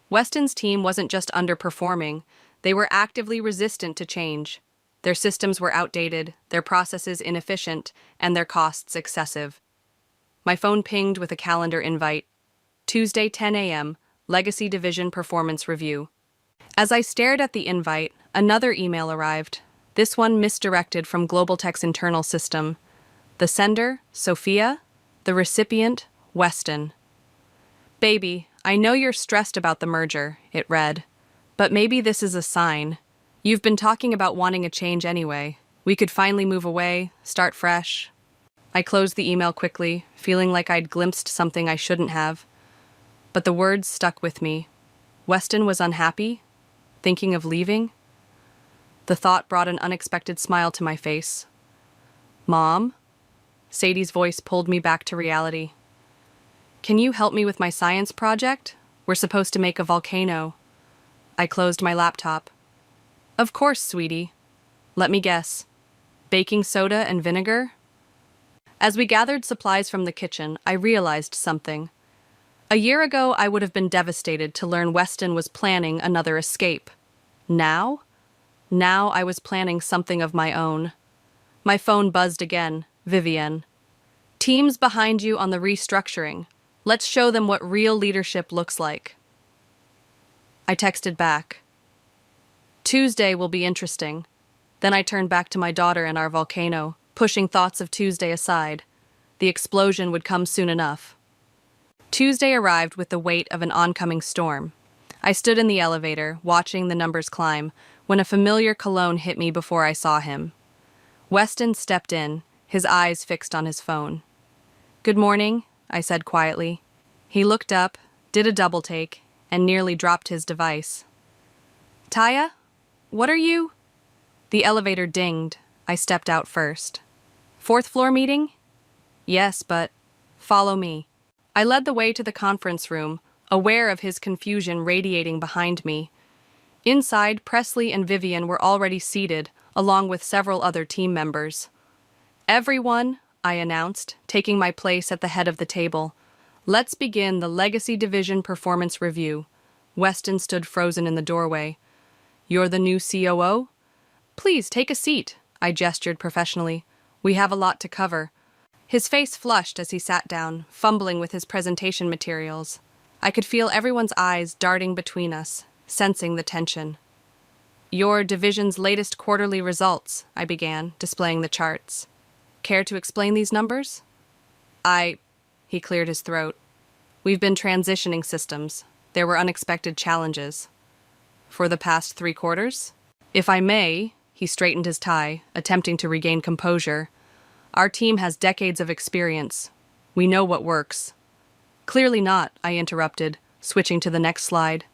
Weston's team wasn't just underperforming, they were actively resistant to change. Their systems were outdated, their processes inefficient, and their costs excessive. My phone pinged with a calendar invite. Tuesday, 10 a.m., Legacy Division Performance Review. As I stared at the invite, another email arrived, this one misdirected from Global Tech's internal system. The sender, Sophia. The recipient, Weston. Baby, I know you're stressed about the merger, it read. But maybe this is a sign. You've been talking about wanting a change anyway. We could finally move away, start fresh. I closed the email quickly, feeling like I'd glimpsed something I shouldn't have. But the words stuck with me. Weston was unhappy? Thinking of leaving? The thought brought an unexpected smile to my face. Mom? Sadie's voice pulled me back to reality. Can you help me with my science project? We're supposed to make a volcano. I closed my laptop. Of course, sweetie. Let me guess. Baking soda and vinegar? As we gathered supplies from the kitchen, I realized something. A year ago, I would have been devastated to learn Weston was planning another escape. Now? Now I was planning something of my own. My phone buzzed again. Vivian. Teams behind you on the restructuring. Let's show them what real leadership looks like. I texted back. Tuesday will be interesting. Then I turned back to my daughter and our volcano, pushing thoughts of Tuesday aside. The explosion would come soon enough. Tuesday arrived with the weight of an oncoming storm. I stood in the elevator, watching the numbers climb, when a familiar cologne hit me before I saw him. Weston stepped in, his eyes fixed on his phone. Good morning, I said quietly. He looked up, did a double take, and nearly dropped his device. Taya, what are you? The elevator dinged. I stepped out first. Fourth floor meeting? Yes, but follow me. I led the way to the conference room, aware of his confusion radiating behind me. Inside, Presley and Vivian were already seated, along with several other team members. Everyone, I announced, taking my place at the head of the table. Let's begin the Legacy Division Performance Review. Weston stood frozen in the doorway. You're the new COO? Please take a seat, I gestured professionally. We have a lot to cover. His face flushed as he sat down, fumbling with his presentation materials. I could feel everyone's eyes darting between us, sensing the tension. Your division's latest quarterly results, I began, displaying the charts. Care to explain these numbers? He cleared his throat. We've been transitioning systems. There were unexpected challenges. For the past 3 quarters? If I may, he straightened his tie, attempting to regain composure. Our team has decades of experience. We know what works. Clearly not, I interrupted, switching to the next slide.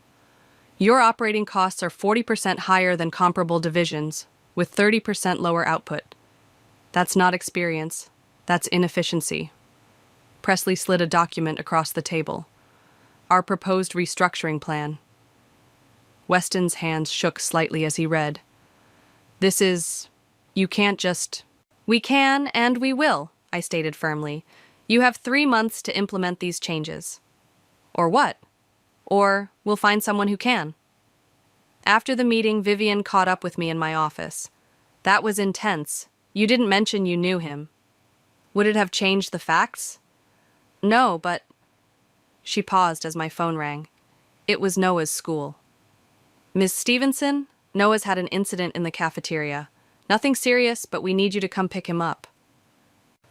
Your operating costs are 40% higher than comparable divisions, with 30% lower output. That's not experience. That's inefficiency. Presley slid a document across the table. Our proposed restructuring plan. Weston's hands shook slightly as he read. This is... You can't just... We can and we will, I stated firmly. You have 3 months to implement these changes. Or what? Or we'll find someone who can. After the meeting, Vivian caught up with me in my office. That was intense. You didn't mention you knew him. Would it have changed the facts? No, but... She paused as my phone rang. It was Noah's school. Ms. Stevenson, Noah's had an incident in the cafeteria. Nothing serious, but we need you to come pick him up.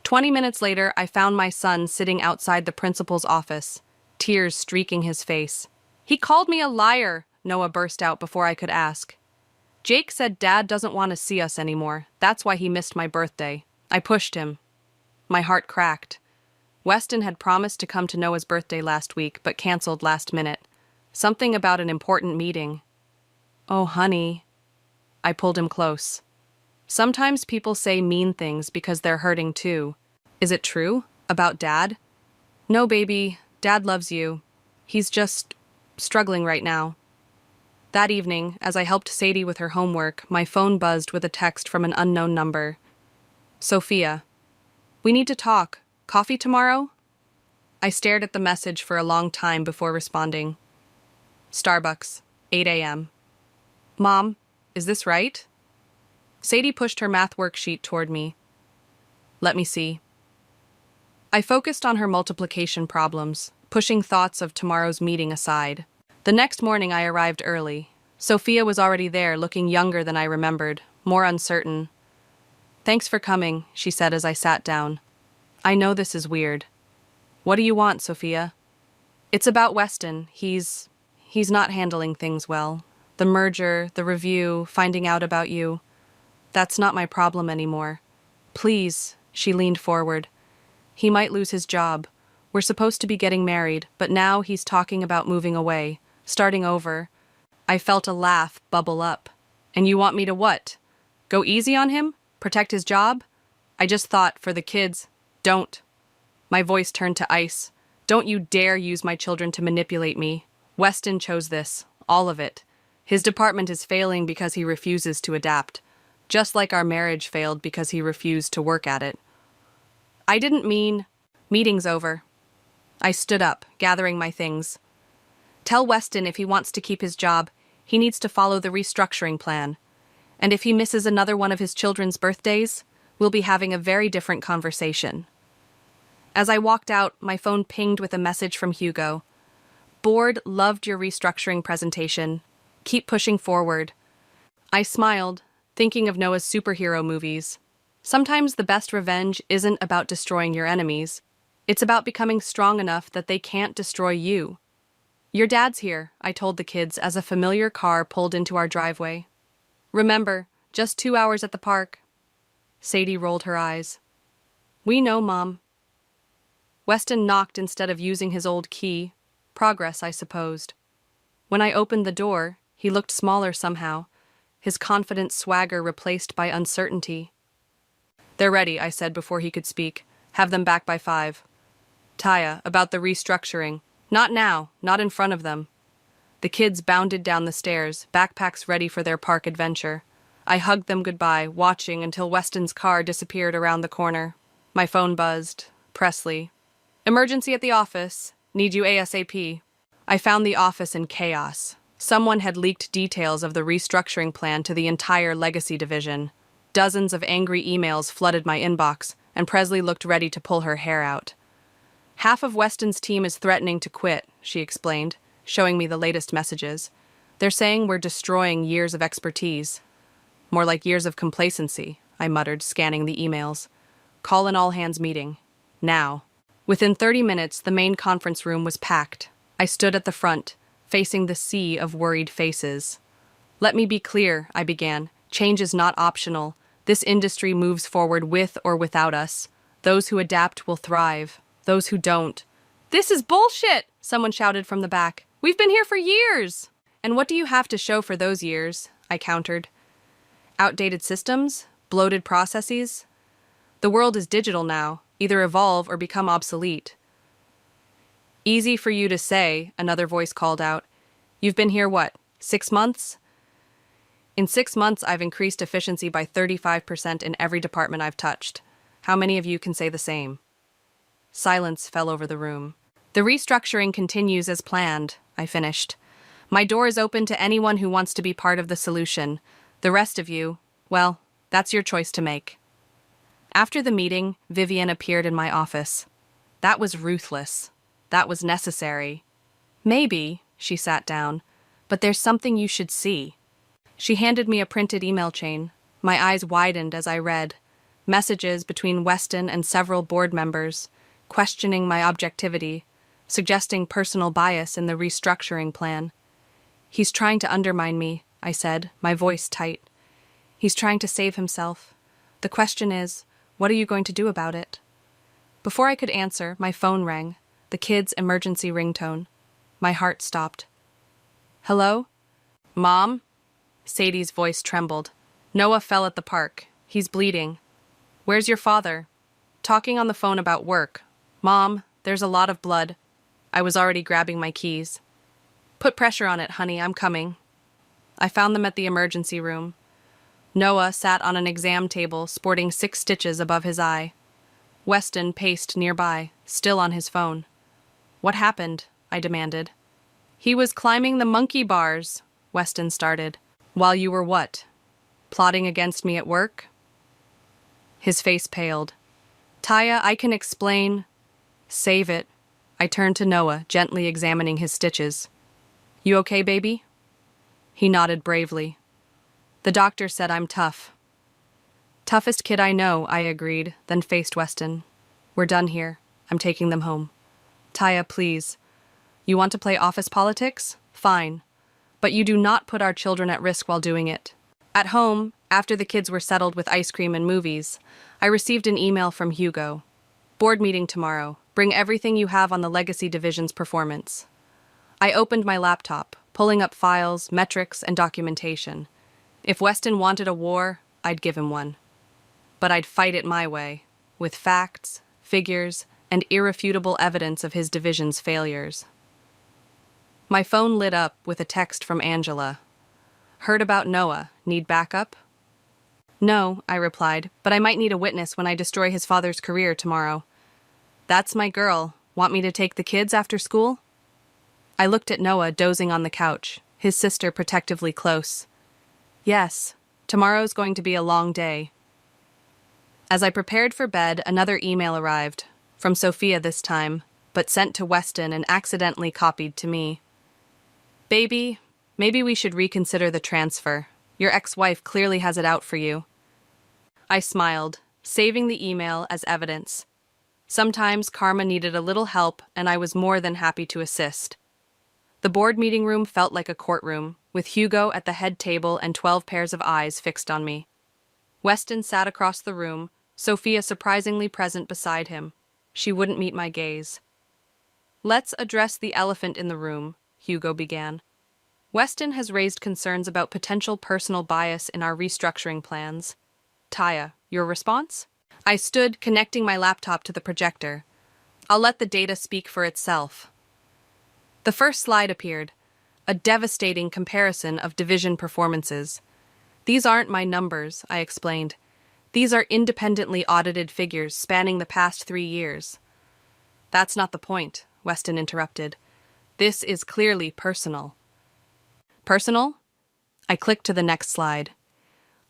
20 minutes later, I found my son sitting outside the principal's office, tears streaking his face. He called me a liar, Noah burst out before I could ask. Jake said Dad doesn't want to see us anymore. That's why he missed my birthday. I pushed him. My heart cracked. Weston had promised to come to Noah's birthday last week, but canceled last minute. Something about an important meeting. Oh, honey. I pulled him close. Sometimes people say mean things because they're hurting too. Is it true? About Dad? No, baby. Dad loves you. He's just struggling right now. That evening, as I helped Sadie with her homework, my phone buzzed with a text from an unknown number. Sophia. We need to talk. Coffee tomorrow? I stared at the message for a long time before responding. Starbucks, 8 a.m. Mom, is this right? Sadie pushed her math worksheet toward me. Let me see. I focused on her multiplication problems, pushing thoughts of tomorrow's meeting aside. The next morning I arrived early. Sophia was already there, looking younger than I remembered, more uncertain. Thanks for coming, she said as I sat down. I know this is weird. What do you want, Sophia? It's about Weston. He's not handling things well. The merger, the review, finding out about you. That's not my problem anymore. Please, she leaned forward. He might lose his job. We're supposed to be getting married, but now he's talking about moving away, starting over. I felt a laugh bubble up. And you want me to what? Go easy on him? Protect his job? I just thought, for the kids, don't. My voice turned to ice. Don't you dare use my children to manipulate me. Weston chose this, all of it. His department is failing because he refuses to adapt, just like our marriage failed because he refused to work at it. I didn't mean... Meeting's over. I stood up, gathering my things. Tell Weston if he wants to keep his job, he needs to follow the restructuring plan. And if he misses another one of his children's birthdays, we'll be having a very different conversation. As I walked out, my phone pinged with a message from Hugo. Board loved your restructuring presentation. Keep pushing forward. I smiled, thinking of Noah's superhero movies. Sometimes the best revenge isn't about destroying your enemies. It's about becoming strong enough that they can't destroy you. Your dad's here, I told the kids as a familiar car pulled into our driveway. Remember, just 2 hours at the park. Sadie rolled her eyes. We know, Mom. Weston knocked instead of using his old key. Progress, I supposed. When I opened the door, he looked smaller somehow, his confident swagger replaced by uncertainty. They're ready, I said before he could speak. Have them back by 5. Taya, about the restructuring. Not now, not in front of them. The kids bounded down the stairs, backpacks ready for their park adventure. I hugged them goodbye, watching until Weston's car disappeared around the corner. My phone buzzed. Presley. Emergency at the office. Need you ASAP. I found the office in chaos. Someone had leaked details of the restructuring plan to the entire legacy division. Dozens of angry emails flooded my inbox, and Presley looked ready to pull her hair out. Half of Weston's team is threatening to quit, she explained, showing me the latest messages. They're saying we're destroying years of expertise. More like years of complacency, I muttered, scanning the emails. Call an all-hands meeting. Now. Within 30 minutes, the main conference room was packed. I stood at the front, facing the sea of worried faces. Let me be clear, I began. Change is not optional. This industry moves forward with or without us. Those who adapt will thrive. Those who don't. This is bullshit, someone shouted from the back. We've been here for years. And what do you have to show for those years? I countered. Outdated systems? Bloated processes? The world is digital now. Either evolve or become obsolete. Easy for you to say, another voice called out. You've been here, what, 6 months? In 6 months, I've increased efficiency by 35% in every department I've touched. How many of you can say the same? Silence fell over the room. The restructuring continues as planned, I finished. My door is open to anyone who wants to be part of the solution. The rest of you, well, that's your choice to make. After the meeting, Vivian appeared in my office. That was ruthless. That was necessary. Maybe, she sat down, but there's something you should see. She handed me a printed email chain. My eyes widened as I read. Messages between Weston and several board members, questioning my objectivity, suggesting personal bias in the restructuring plan. He's trying to undermine me, I said, my voice tight. He's trying to save himself. The question is, what are you going to do about it? Before I could answer, my phone rang, the kid's emergency ringtone. My heart stopped. Hello? Mom? Sadie's voice trembled. Noah fell at the park. He's bleeding. Where's your father? Talking on the phone about work. Mom, there's a lot of blood. I was already grabbing my keys. Put pressure on it, honey, I'm coming. I found them at the emergency room. Noah sat on an exam table, sporting 6 stitches above his eye. Weston paced nearby, still on his phone. "What happened?" I demanded. "He was climbing the monkey bars," Weston started. "While you were what? Plotting against me at work?" His face paled. "Taya, I can explain." "Save it." I turned to Noah, gently examining his stitches. "You okay, baby?" He nodded bravely. "The doctor said I'm tough." "Toughest kid I know," I agreed, then faced Weston. "We're done here. I'm taking them home." "Taya, please. You want to play office politics? Fine. But you do not put our children at risk while doing it." At home, after the kids were settled with ice cream and movies, I received an email from Hugo. "Board meeting tomorrow. Bring everything you have on the Legacy Division's performance." I opened my laptop, pulling up files, metrics, and documentation. If Weston wanted a war, I'd give him one. But I'd fight it my way, with facts, figures, and irrefutable evidence of his division's failures. My phone lit up with a text from Angela. "Heard about Noah. Need backup?" "No," I replied, "but I might need a witness when I destroy his father's career tomorrow." "That's my girl. Want me to take the kids after school?" I looked at Noah dozing on the couch, his sister protectively close. "Yes, tomorrow's going to be a long day." As I prepared for bed, another email arrived, from Sophia this time, but sent to Weston and accidentally copied to me. "Baby, maybe we should reconsider the transfer. Your ex-wife clearly has it out for you." I smiled, saving the email as evidence. Sometimes Karma needed a little help, and I was more than happy to assist. The board meeting room felt like a courtroom, with Hugo at the head table and 12 pairs of eyes fixed on me. Weston sat across the room, Sophia surprisingly present beside him. She wouldn't meet my gaze. "Let's address the elephant in the room," Hugo began. "Weston has raised concerns about potential personal bias in our restructuring plans. Taya, your response?" I stood, connecting my laptop to the projector. "I'll let the data speak for itself." The first slide appeared, a devastating comparison of division performances. "These aren't my numbers," I explained. "These are independently audited figures spanning the past 3 years." "That's not the point," Weston interrupted. "This is clearly personal." "Personal?" I clicked to the next slide.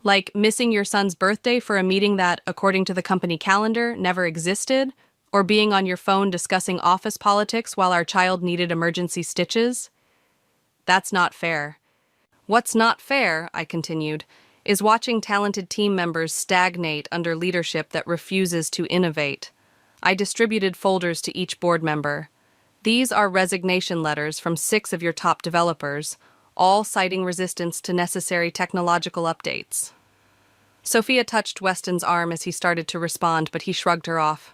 "Like missing your son's birthday for a meeting that, according to the company calendar, never existed? Or being on your phone discussing office politics while our child needed emergency stitches? That's not fair." "What's not fair," I continued, "is watching talented team members stagnate under leadership that refuses to innovate." I distributed folders to each board member. "These are resignation letters from 6 of your top developers, all citing resistance to necessary technological updates." Sophia touched Weston's arm as he started to respond, but he shrugged her off.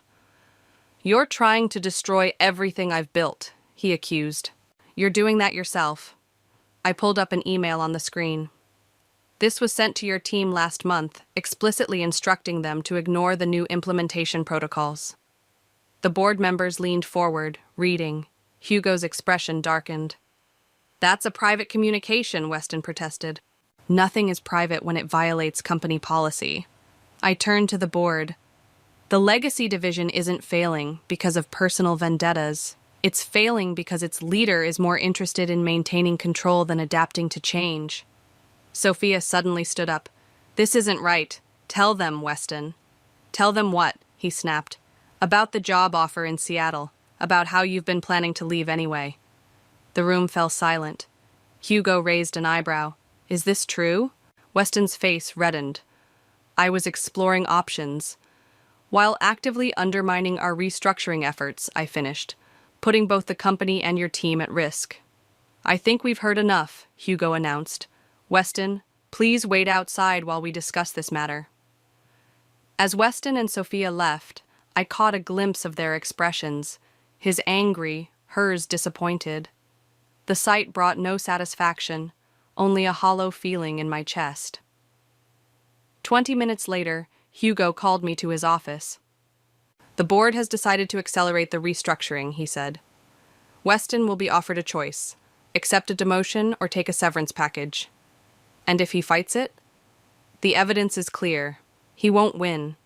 "You're trying to destroy everything I've built," he accused. "You're doing that yourself." I pulled up an email on the screen. "This was sent to your team last month, explicitly instructing them to ignore the new implementation protocols." The board members leaned forward, reading. Hugo's expression darkened. "That's a private communication," Weston protested. "Nothing is private when it violates company policy." I turned to the board. The Legacy Division isn't failing because of personal vendettas. It's failing because its leader is more interested in maintaining control than adapting to change. Sophia suddenly stood up. "This isn't right. Tell them, Weston." "Tell them what?" he snapped. "About the job offer in Seattle. About how you've been planning to leave anyway." The room fell silent. Hugo raised an eyebrow. "Is this true?" Weston's face reddened. I was exploring options. "While actively undermining our restructuring efforts," I finished, "putting both the company and your team at risk." "I think we've heard enough," Hugo announced. "Weston, please wait outside while we discuss this matter." As Weston and Sophia left, I caught a glimpse of their expressions, his angry, hers disappointed. The sight brought no satisfaction, only a hollow feeling in my chest. 20 minutes later, Hugo called me to his office. "The board has decided to accelerate the restructuring," he said. "Weston will be offered a choice: accept a demotion or take a severance package. And if he fights it? The evidence is clear. He won't win."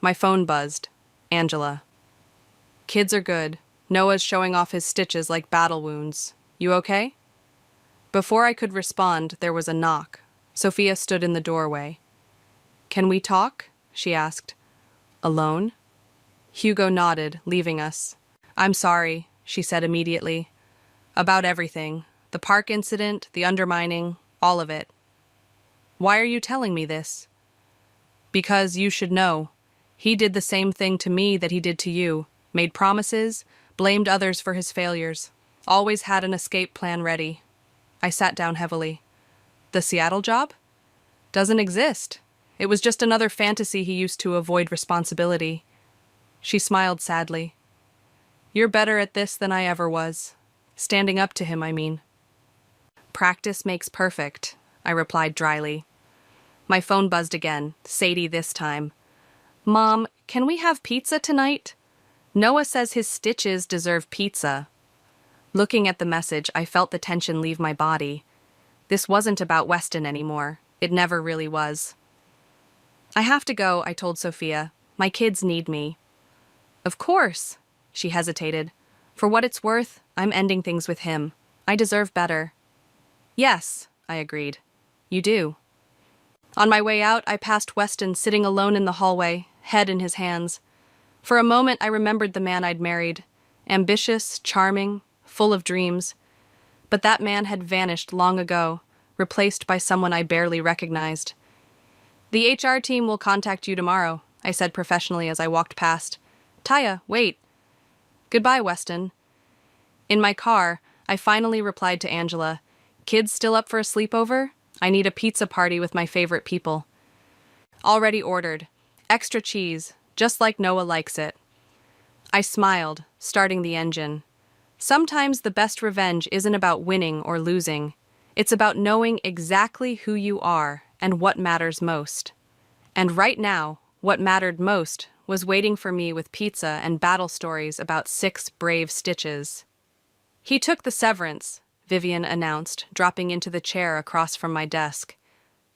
My phone buzzed. Angela. Kids are good. Noah's showing off his stitches like battle wounds. You okay? Before I could respond, there was a knock. Sophia stood in the doorway. Can we talk? She asked. Alone? Hugo nodded, leaving us. I'm sorry, she said immediately. About everything. The park incident, the undermining, all of it. Why are you telling me this? Because you should know. He did the same thing to me that he did to you. Made promises, blamed others for his failures. Always had an escape plan ready. I sat down heavily. The Seattle job? Doesn't exist. It was just another fantasy he used to avoid responsibility. She smiled sadly. You're better at this than I ever was. Standing up to him, I mean. Practice makes perfect, I replied dryly. My phone buzzed again, Sadie this time. Mom, can we have pizza tonight? Noah says his stitches deserve pizza. Looking at the message, I felt the tension leave my body. This wasn't about Weston anymore. It never really was. I have to go, I told Sophia. My kids need me. Of course, she hesitated. For what it's worth, I'm ending things with him. I deserve better. Yes, I agreed. You do. On my way out, I passed Weston sitting alone in the hallway, head in his hands. For a moment, I remembered the man I'd married. Ambitious, charming, full of dreams. But that man had vanished long ago, replaced by someone I barely recognized. The HR team will contact you tomorrow, I said professionally as I walked past. Taya, wait. Goodbye, Weston. In my car, I finally replied to Angela. Kids still up for a sleepover? I need a pizza party with my favorite people. Already ordered. Extra cheese, just like Noah likes it. I smiled, starting the engine. Sometimes the best revenge isn't about winning or losing. It's about knowing exactly who you are and what matters most. And right now, what mattered most was waiting for me with pizza and battle stories about 6 brave stitches. He took the severance, Vivian announced, dropping into the chair across from my desk.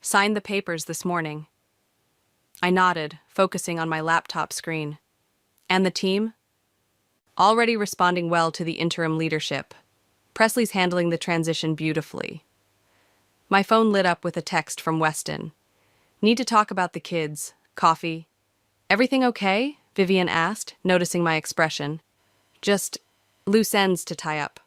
Signed the papers this morning. I nodded, focusing on my laptop screen. And the team? Already responding well to the interim leadership. Presley's handling the transition beautifully. My phone lit up with a text from Weston. Need to talk about the kids. Coffee. Everything okay? Vivian asked, noticing my expression. Just loose ends to tie up.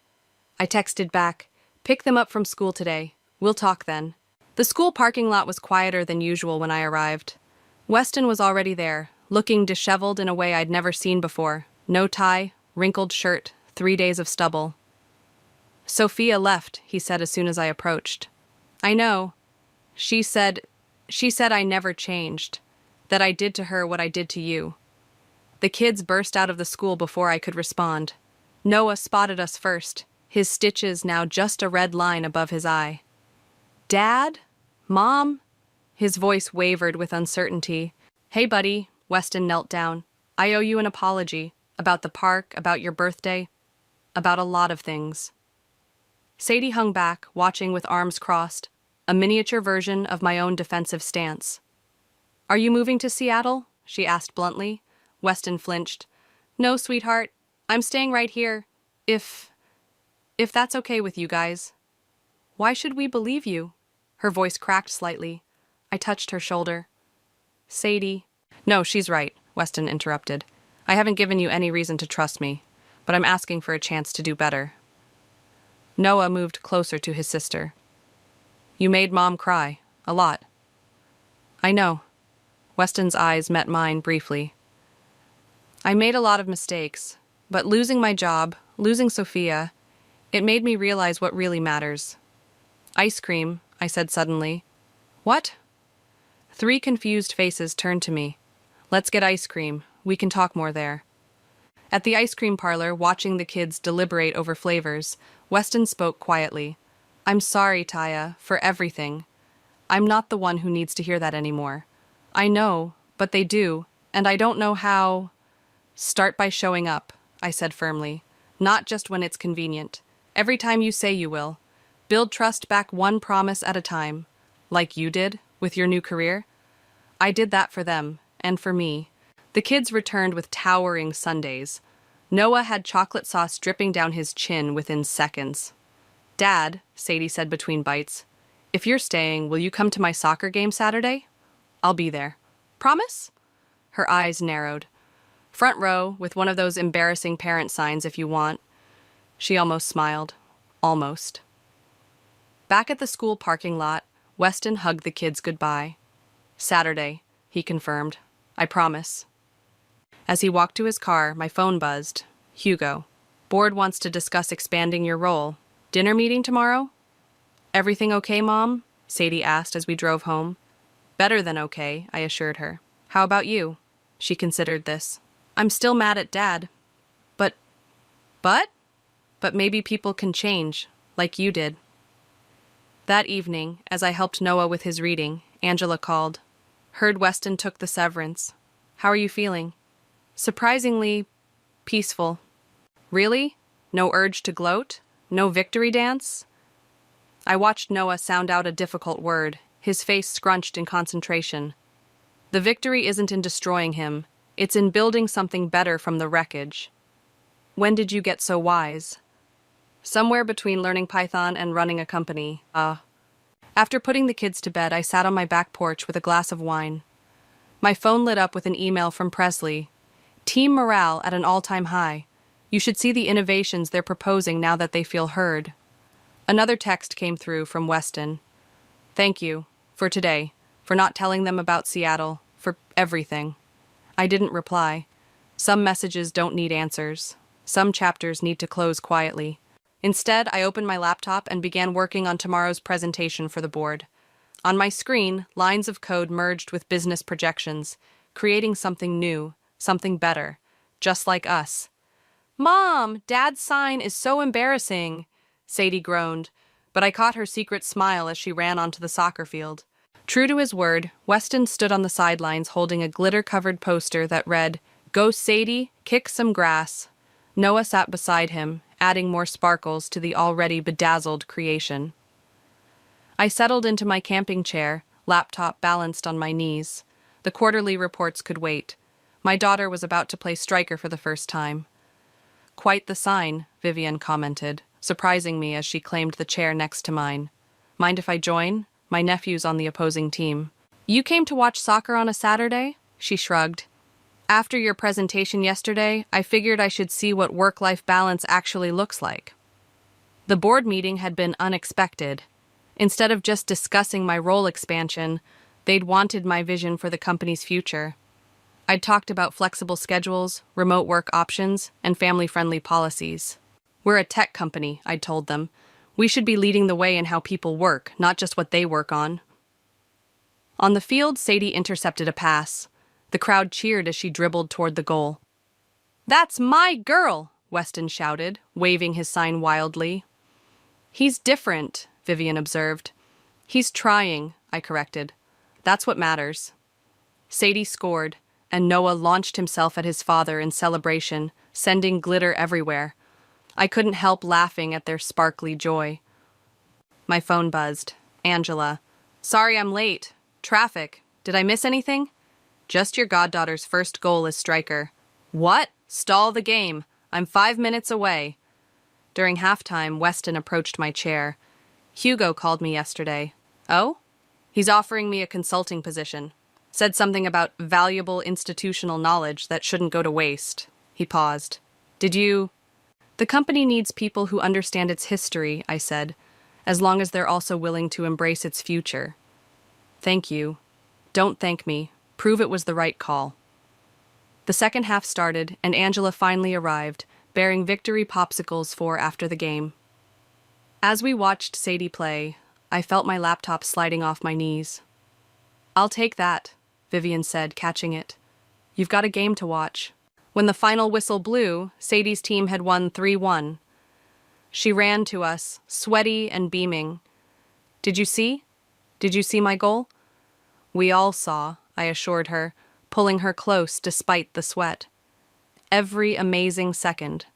I texted back, pick them up from school today. We'll talk then. The school parking lot was quieter than usual when I arrived. Weston was already there, looking disheveled in a way I'd never seen before. No tie, wrinkled shirt, 3 days of stubble. Sophia left, he said as soon as I approached. I know. She said I never changed, that I did to her what I did to you. The kids burst out of the school before I could respond. Noah spotted us first, his stitches now just a red line above his eye. Dad? Mom? His voice wavered with uncertainty. Hey, buddy, Weston knelt down. I owe you an apology. About the park, about your birthday, about a lot of things. Sadie hung back, watching with arms crossed, a miniature version of my own defensive stance. Are you moving to Seattle? She asked bluntly. Weston flinched. No, sweetheart. I'm staying right here. If that's okay with you guys. Why should we believe you? Her voice cracked slightly. I touched her shoulder. Sadie. No, she's right, Weston interrupted. I haven't given you any reason to trust me, but I'm asking for a chance to do better. Noah moved closer to his sister. You made Mom cry. A lot. I know. Weston's eyes met mine briefly. I made a lot of mistakes, but losing my job, losing Sophia, it made me realize what really matters. Ice cream, I said suddenly. What? 3 confused faces turned to me. Let's get ice cream. We can talk more there. At the ice cream parlor, watching the kids deliberate over flavors, Weston spoke quietly. I'm sorry, Taya, for everything. I'm not the one who needs to hear that anymore. I know, but they do, and I don't know how. Start by showing up, I said firmly. Not just when it's convenient. Every time you say you will. Build trust back one promise at a time. Like you did, with your new career. I did that for them, and for me. The kids returned with towering sundaes. Noah had chocolate sauce dripping down his chin within seconds. "Dad," Sadie said between bites, "if you're staying, will you come to my soccer game Saturday? I'll be there. Promise?" Her eyes narrowed. "Front row, with one of those embarrassing parent signs if you want." She almost smiled. Almost. Back at the school parking lot, Weston hugged the kids goodbye. "Saturday," he confirmed. "I promise." As he walked to his car, my phone buzzed. "Hugo, board wants to discuss expanding your role. Dinner meeting tomorrow?" "Everything okay, Mom?" Sadie asked as we drove home. "Better than okay," I assured her. "How about you?" She considered this. "I'm still mad at Dad. But? But maybe people can change, like you did." That evening, as I helped Noah with his reading, Angela called. "Heard Weston took the severance. How are you feeling?" "Surprisingly peaceful." "Really? No urge to gloat? No victory dance?" I watched Noah sound out a difficult word, his face scrunched in concentration. "The victory isn't in destroying him. It's in building something better from the wreckage." "When did you get so wise?" "Somewhere between learning Python and running a company. After putting the kids to bed, I sat on my back porch with a glass of wine. My phone lit up with an email from Presley. "Team morale at an all-time high. You should see the innovations they're proposing now that they feel heard." Another text came through from Weston. "Thank you, for today, for not telling them about Seattle, for everything." I didn't reply. Some messages don't need answers. Some chapters need to close quietly. Instead, I opened my laptop and began working on tomorrow's presentation for the board. On my screen, lines of code merged with business projections, creating something new, something better, just like us. "Mom, Dad's sign is so embarrassing," Sadie groaned, but I caught her secret smile as she ran onto the soccer field. True to his word, Weston stood on the sidelines holding a glitter-covered poster that read, "Go Sadie, kick some grass." Noah sat beside him, adding more sparkles to the already bedazzled creation. I settled into my camping chair, laptop balanced on my knees. The quarterly reports could wait. My daughter was about to play striker for the first time. "Quite the sign," Vivian commented, surprising me as she claimed the chair next to mine. "Mind if I join? My nephew's on the opposing team." "You came to watch soccer on a Saturday?" She shrugged. "After your presentation yesterday, I figured I should see what work-life balance actually looks like." The board meeting had been unexpected. Instead of just discussing my role expansion, they'd wanted my vision for the company's future. I'd talked about flexible schedules, remote work options, and family-friendly policies. "We're a tech company," I'd told them. "We should be leading the way in how people work, not just what they work on." On the field, Sadie intercepted a pass. The crowd cheered as she dribbled toward the goal. "That's my girl!" Weston shouted, waving his sign wildly. "He's different," Vivian observed. "He's trying," I corrected. "That's what matters." Sadie scored, and Noah launched himself at his father in celebration, sending glitter everywhere. I couldn't help laughing at their sparkly joy. My phone buzzed. "Angela. Sorry I'm late. Traffic. Did I miss anything?" "Just your goddaughter's first goal as striker." "What? Stall the game. I'm 5 minutes away." During halftime, Weston approached my chair. "Hugo called me yesterday." "Oh?" "He's offering me a consulting position. Said something about valuable institutional knowledge that shouldn't go to waste." He paused. "Did you—" "The company needs people who understand its history," I said, "as long as they're also willing to embrace its future." "Thank you." "Don't thank me. Prove it was the right call." The second half started, and Angela finally arrived, bearing victory popsicles for after the game. As we watched Sadie play, I felt my laptop sliding off my knees. "I'll take that," Vivian said, catching it. "You've got a game to watch." When the final whistle blew, Sadie's team had won 3-1. She ran to us, sweaty and beaming. Did you see? Did you see my goal?" "We all saw," I assured her, pulling her close despite the sweat. "Every amazing second.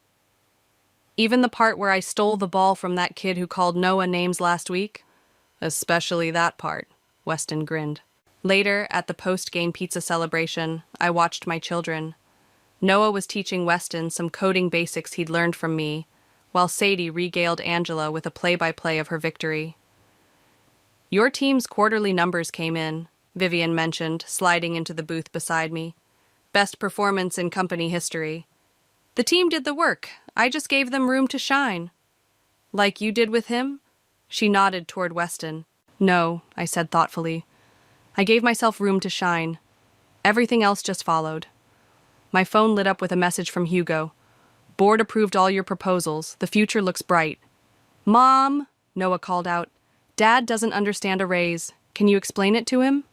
Even the part where I stole the ball from that kid who called Noah names last week?" "Especially that part," Weston grinned. Later, at the post-game pizza celebration, I watched my children. Noah was teaching Weston some coding basics he'd learned from me, while Sadie regaled Angela with a play-by-play of her victory. "Your team's quarterly numbers came in," Vivian mentioned, sliding into the booth beside me. "Best performance in company history. The team did the work. I just gave them room to shine." "Like you did with him?" She nodded toward Weston. "No," I said thoughtfully. "I gave myself room to shine. Everything else just followed." My phone lit up with a message from Hugo. "Board approved all your proposals. The future looks bright." "Mom," Noah called out, "Dad doesn't understand a raise. Can you explain it to him?"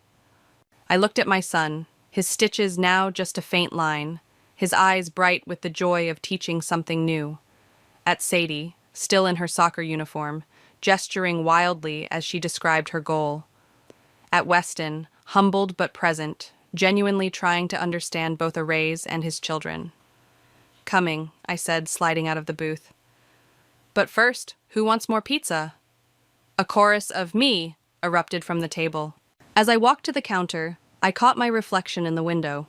I looked at my son, his stitches now just a faint line, his eyes bright with the joy of teaching something new. At Sadie, still in her soccer uniform, gesturing wildly as she described her goal. At Weston, humbled but present, genuinely trying to understand both a raise and his children. "Coming," I said, sliding out of the booth. "But first, who wants more pizza?" A chorus of "me" erupted from the table. As I walked to the counter, I caught my reflection in the window.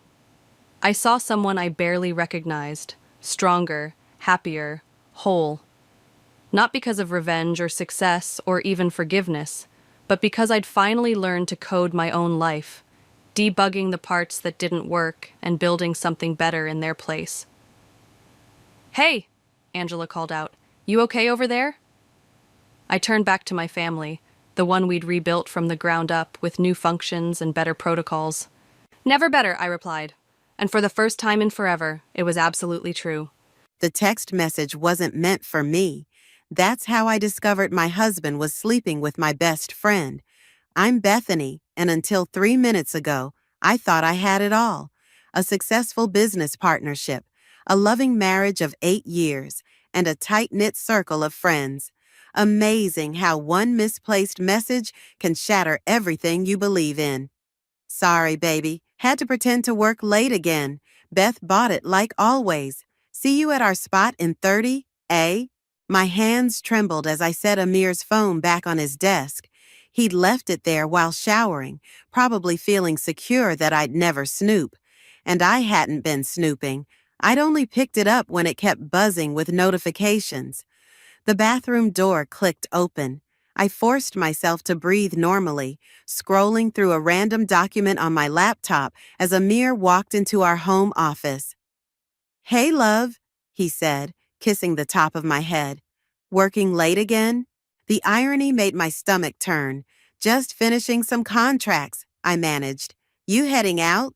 I saw someone I barely recognized, stronger, happier, whole. Not because of revenge or success or even forgiveness, but because I'd finally learned to code my own life, debugging the parts that didn't work and building something better in their place. "Hey," Angela called out, "you okay over there?" I turned back to my family, the one we'd rebuilt from the ground up with new functions and better protocols. "Never better," I replied. And for the first time in forever, it was absolutely true. The text message wasn't meant for me. That's how I discovered my husband was sleeping with my best friend. I'm Bethany, and until 3 minutes ago, I thought I had it all. A successful business partnership, a loving marriage of 8 years, and a tight-knit circle of friends. Amazing how one misplaced message can shatter everything you believe in. "Sorry, baby. Had to pretend to work late again. Beth bought it like always. See you at our spot in 30, eh?" My hands trembled as I set Amir's phone back on his desk. He'd left it there while showering, probably feeling secure that I'd never snoop. And I hadn't been snooping. I'd only picked it up when it kept buzzing with notifications. The bathroom door clicked open. I forced myself to breathe normally, scrolling through a random document on my laptop as Amir walked into our home office. "Hey, love," he said, kissing the top of my head. "Working late again?" The irony made my stomach turn. "Just finishing some contracts," I managed. "You heading out?"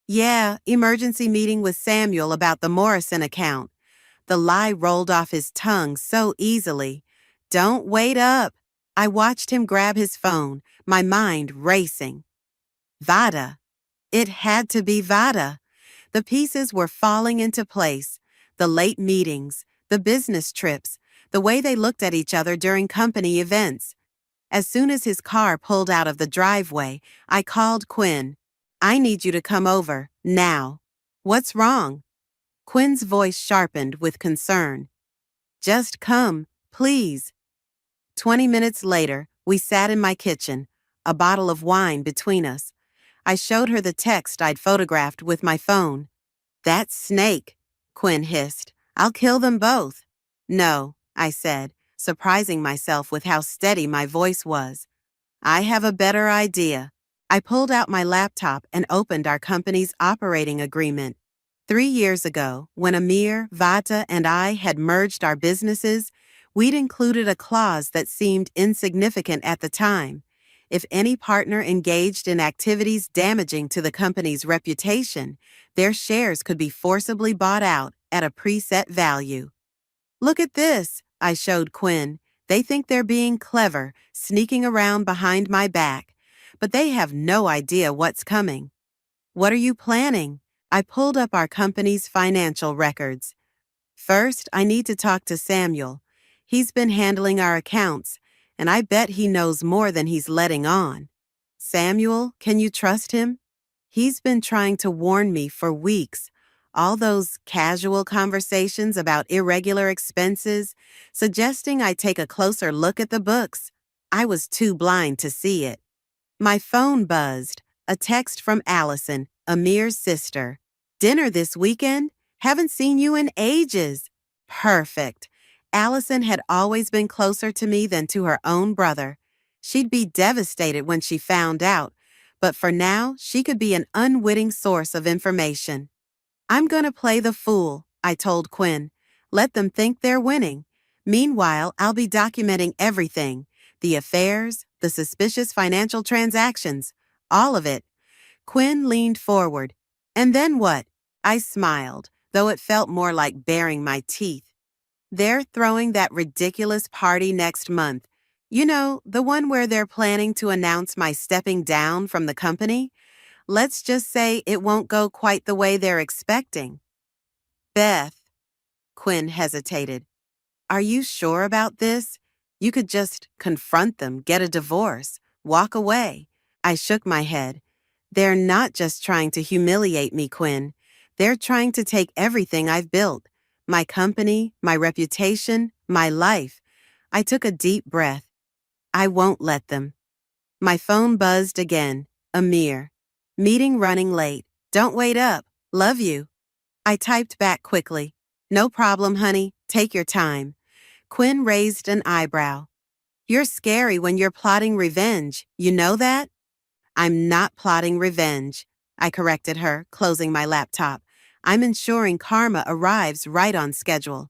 "Yeah, emergency meeting with Samuel about the Morrison account." The lie rolled off his tongue so easily. "Don't wait up." I watched him grab his phone, my mind racing. Vada. It had to be Vada. The pieces were falling into place. The late meetings, the business trips, the way they looked at each other during company events. As soon as his car pulled out of the driveway, I called Quinn. "I need you to come over, now." "What's wrong?" Quinn's voice sharpened with concern. "Just come, please." 20 minutes later, we sat in my kitchen, a bottle of wine between us. I showed her the text I'd photographed with my phone. "That snake," Quinn hissed. "I'll kill them both." "No," I said, surprising myself with how steady my voice was. "I have a better idea." I pulled out my laptop and opened our company's operating agreement. 3 years ago, when Amir, Vata, and I had merged our businesses, we'd included a clause that seemed insignificant at the time. If any partner engaged in activities damaging to the company's reputation, their shares could be forcibly bought out at a preset value. "Look at this," I showed Quinn. "They think they're being clever, sneaking around behind my back, but they have no idea what's coming." "What are you planning?" I pulled up our company's financial records. "First, I need to talk to Samuel. He's been handling our accounts, and I bet he knows more than he's letting on." "Samuel, can you trust him?" "He's been trying to warn me for weeks. All those casual conversations about irregular expenses, suggesting I take a closer look at the books. I was too blind to see it." My phone buzzed. A text from Allison, Amir's sister. Dinner this weekend? Haven't seen you in ages. Perfect. Allison had always been closer to me than to her own brother. She'd be devastated when she found out, but for now, she could be an unwitting source of information. I'm gonna play the fool, I told Quinn. Let them think they're winning. Meanwhile, I'll be documenting everything. The affairs, the suspicious financial transactions, all of it. Quinn leaned forward. And then what? I smiled, though it felt more like baring my teeth. They're throwing that ridiculous party next month. You know, the one where they're planning to announce my stepping down from the company? Let's just say it won't go quite the way they're expecting. Beth, Quinn hesitated. Are you sure about this? You could just confront them, get a divorce, walk away. I shook my head. They're not just trying to humiliate me, Quinn. They're trying to take everything I've built. My company, my reputation, my life. I took a deep breath. I won't let them. My phone buzzed again. Amir. Meeting running late. Don't wait up. Love you. I typed back quickly. No problem, honey. Take your time. Quinn raised an eyebrow. You're scary when you're plotting revenge. You know that? I'm not plotting revenge, I corrected her, closing my laptop. I'm ensuring karma arrives right on schedule.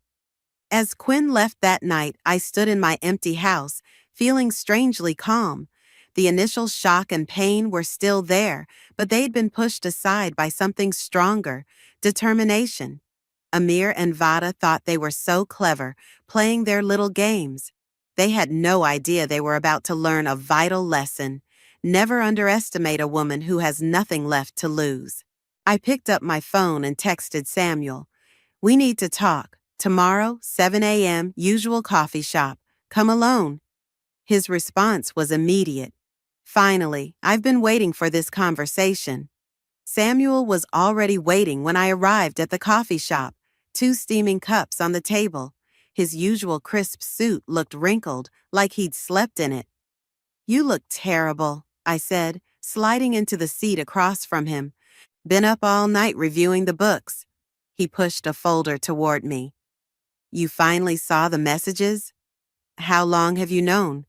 As Quinn left that night, I stood in my empty house, feeling strangely calm. The initial shock and pain were still there, but they'd been pushed aside by something stronger, determination. Amir and Vada thought they were so clever, playing their little games. They had no idea they were about to learn a vital lesson. Never underestimate a woman who has nothing left to lose. I picked up my phone and texted Samuel. We need to talk. Tomorrow, 7 a.m., usual coffee shop. Come alone. His response was immediate. Finally, I've been waiting for this conversation. Samuel was already waiting when I arrived at the coffee shop, 2 steaming cups on the table. His usual crisp suit looked wrinkled, like he'd slept in it. You look terrible, I said, sliding into the seat across from him. Been up all night reviewing the books. He pushed a folder toward me. You finally saw the messages? How long have you known?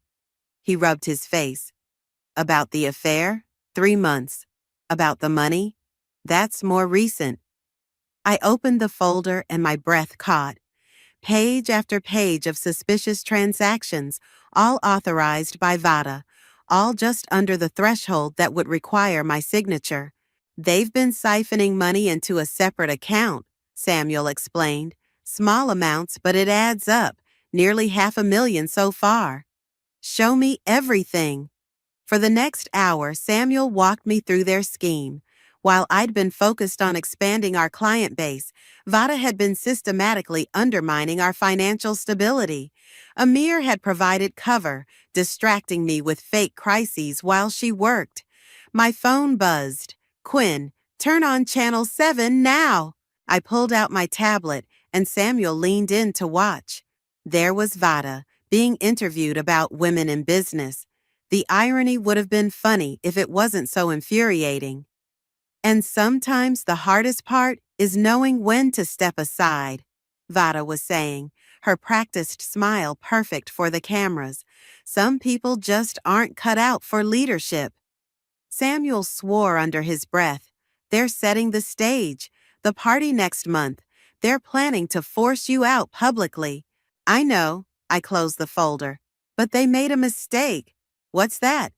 He rubbed his face. About the affair? 3 months. About the money? That's more recent. I opened the folder and my breath caught. Page after page of suspicious transactions, all authorized by Vada, all just under the threshold that would require my signature. They've been siphoning money into a separate account, Samuel explained. Small amounts, but it adds up. Nearly $500,000 so far. Show me everything. For the next hour, Samuel walked me through their scheme. While I'd been focused on expanding our client base, Vada had been systematically undermining our financial stability. Amir had provided cover, distracting me with fake crises while she worked. My phone buzzed. Quinn, turn on channel 7 now. I pulled out my tablet, and Samuel leaned in to watch. There was Vada, being interviewed about women in business. The irony would have been funny if it wasn't so infuriating. And sometimes the hardest part is knowing when to step aside, Vada was saying, her practiced smile perfect for the cameras. Some people just aren't cut out for leadership. Samuel swore under his breath. They're setting the stage. The party next month. They're planning to force you out publicly. I know, I closed the folder. But they made a mistake. What's that?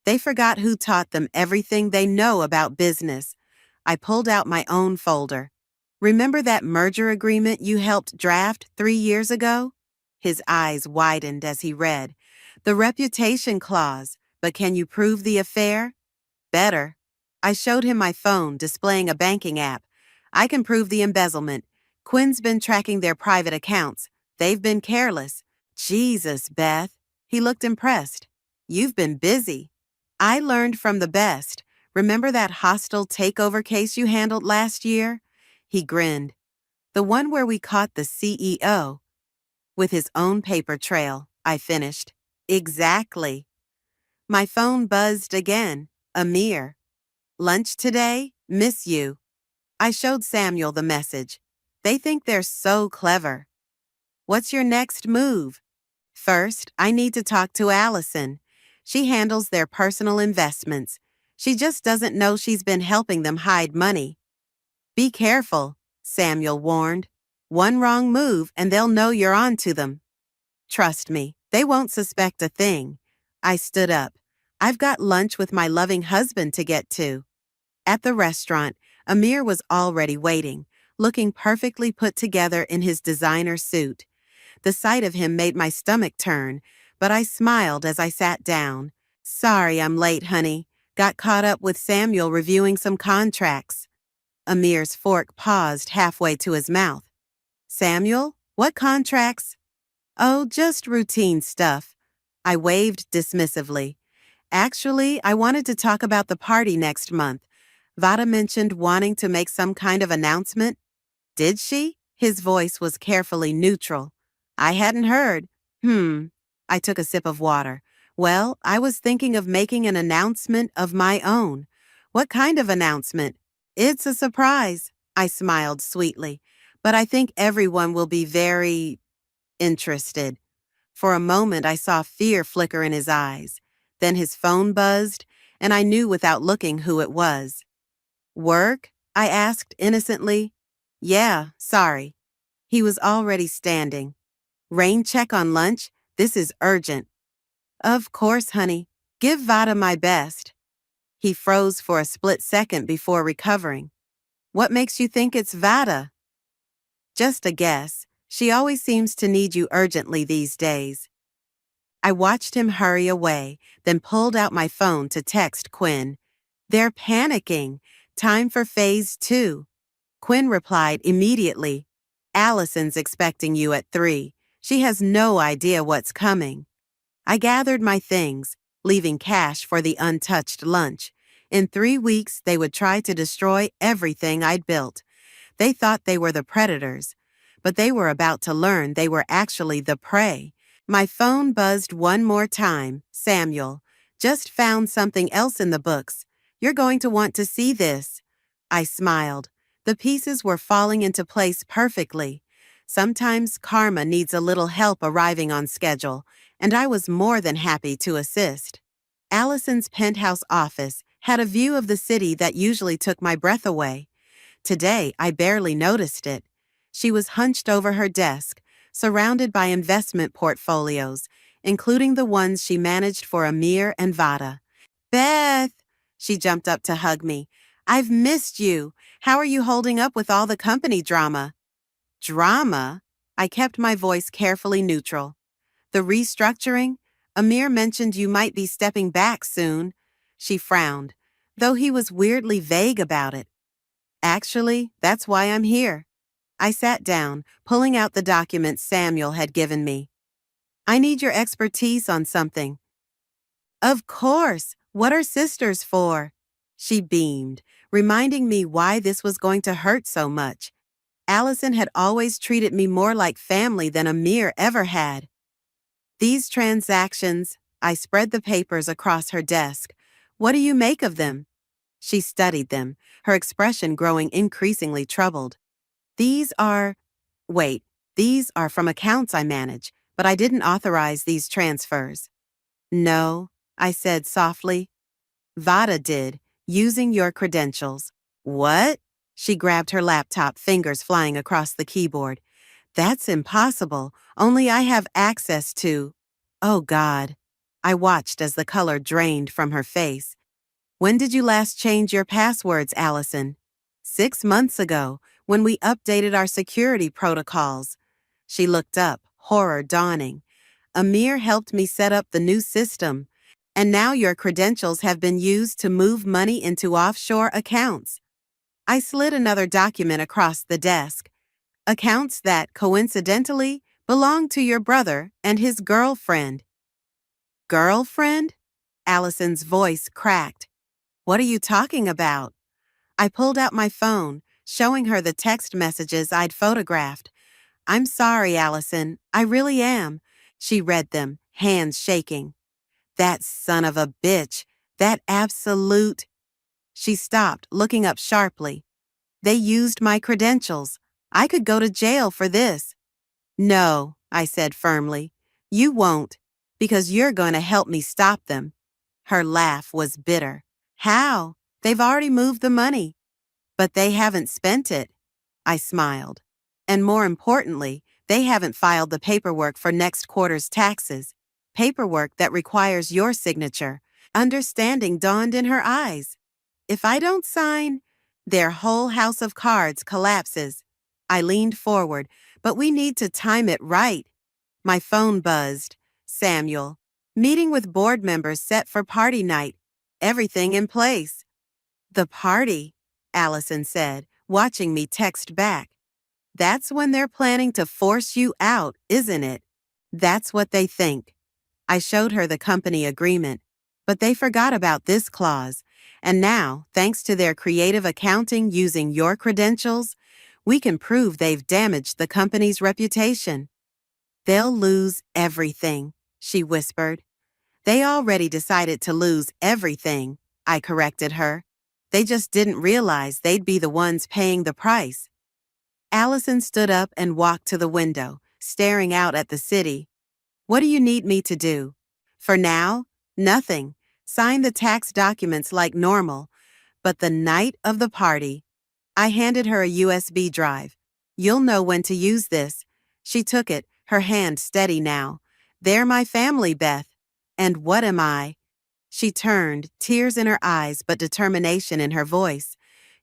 They forgot who taught them everything they know about business. I pulled out my own folder. Remember that merger agreement you helped draft 3 years ago? His eyes widened as he read. The reputation clause, but can you prove the affair? Better. I showed him my phone displaying a banking app. I can prove the embezzlement. Quinn's been tracking their private accounts. They've been careless. Jesus, Beth. He looked impressed. You've been busy. I learned from the best. Remember that hostile takeover case you handled last year? He grinned. The one where we caught the CEO. With his own paper trail, I finished. Exactly. My phone buzzed again. Amir. Lunch today? Miss you. I showed Samuel the message. They think they're so clever. What's your next move? First, I need to talk to Allison. She handles their personal investments. She just doesn't know she's been helping them hide money. Be careful, Samuel warned. One wrong move and they'll know you're on to them. Trust me, they won't suspect a thing. I stood up. I've got lunch with my loving husband to get to. At the restaurant, Amir was already waiting, looking perfectly put together in his designer suit. The sight of him made my stomach turn, but I smiled as I sat down. Sorry I'm late, honey. Got caught up with Samuel reviewing some contracts. Amir's fork paused halfway to his mouth. Samuel, what contracts? Oh, just routine stuff. I waved dismissively. Actually, I wanted to talk about the party next month. Vada mentioned wanting to make some kind of announcement. Did she? His voice was carefully neutral. I hadn't heard. I took a sip of water. Well, I was thinking of making an announcement of my own. What kind of announcement? It's a surprise. I smiled sweetly. But I think everyone will be very interested. For a moment, I saw fear flicker in his eyes. Then his phone buzzed, and I knew without looking who it was. Work? I asked innocently. Yeah, sorry. He was already standing. Rain check on lunch? This is urgent. Of course, honey. Give Vada my best. He froze for a split second before recovering. What makes you think it's Vada? Just a guess. She always seems to need you urgently these days. I watched him hurry away, then pulled out my phone to text Quinn. They're panicking. Time for phase 2. Quinn replied immediately. Allison's expecting you at 3. She has no idea what's coming. I gathered my things, leaving cash for the untouched lunch. In 3 weeks, they would try to destroy everything I'd built. They thought they were the predators, but they were about to learn they were actually the prey. My phone buzzed one more time. Samuel, just found something else in the books. You're going to want to see this. I smiled. The pieces were falling into place perfectly. Sometimes karma needs a little help arriving on schedule, and I was more than happy to assist. Allison's penthouse office had a view of the city that usually took my breath away. Today, I barely noticed it. She was hunched over her desk, surrounded by investment portfolios, including the ones she managed for Amir and Vada. Beth! She jumped up to hug me. I've missed you. How are you holding up with all the company drama? Drama? I kept my voice carefully neutral. The restructuring? Amir mentioned you might be stepping back soon. She frowned, though he was weirdly vague about it. Actually, that's why I'm here. I sat down, pulling out the documents Samuel had given me. I need your expertise on something. Of course. What are sisters for? She beamed, reminding me why this was going to hurt so much. Allison had always treated me more like family than Amir ever had. These transactions, I spread the papers across her desk. What do you make of them? She studied them, her expression growing increasingly troubled. These are from accounts I manage, but I didn't authorize these transfers. No, I said softly. Vada did, using your credentials. What? She grabbed her laptop, fingers flying across the keyboard. That's impossible. Only I have access to... Oh, God. I watched as the color drained from her face. When did you last change your passwords, Allison? 6 months ago, when we updated our security protocols. She looked up, horror dawning. Amir helped me set up the new system, and now your credentials have been used to move money into offshore accounts. I slid another document across the desk. Accounts that, coincidentally, belong to your brother and his girlfriend. Girlfriend? Allison's voice cracked. What are you talking about? I pulled out my phone, showing her the text messages I'd photographed. I'm sorry, Allison. I really am. She read them, hands shaking. That son of a bitch. That absolute... She stopped, looking up sharply. They used my credentials. I could go to jail for this. No, I said firmly. You won't, because you're going to help me stop them. Her laugh was bitter. How? They've already moved the money. But they haven't spent it. I smiled. And more importantly, they haven't filed the paperwork for next quarter's taxes. Paperwork that requires your signature. Understanding dawned in her eyes. If I don't sign, their whole house of cards collapses. I leaned forward, but we need to time it right. My phone buzzed. Samuel. Meeting with board members set for party night. Everything in place. The party, Allison said, watching me text back. That's when they're planning to force you out, isn't it? That's what they think. I showed her the company agreement, but they forgot about this clause. And now, thanks to their creative accounting using your credentials, we can prove they've damaged the company's reputation. They'll lose everything, she whispered. They already decided to lose everything, I corrected her. They just didn't realize they'd be the ones paying the price. Allison stood up and walked to the window, staring out at the city. What do you need me to do? For now, nothing. Sign the tax documents like normal. But the night of the party, I handed her a USB drive. You'll know when to use this. She took it, her hand steady now. They're my family, Beth. And what am I? She turned, tears in her eyes but determination in her voice.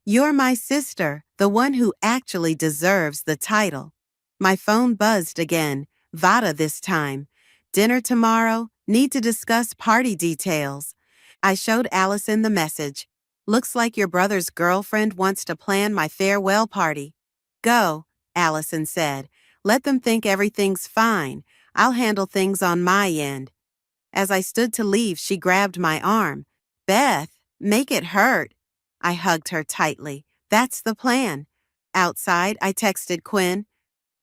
You're my sister, the one who actually deserves the title. My phone buzzed again, Vada this time. Dinner tomorrow, need to discuss party details. I showed Allison the message. Looks like your brother's girlfriend wants to plan my farewell party. Go, Allison said. Let them think everything's fine. I'll handle things on my end. As I stood to leave, she grabbed my arm. Beth, make it hurt. I hugged her tightly. That's the plan. Outside, I texted Quinn.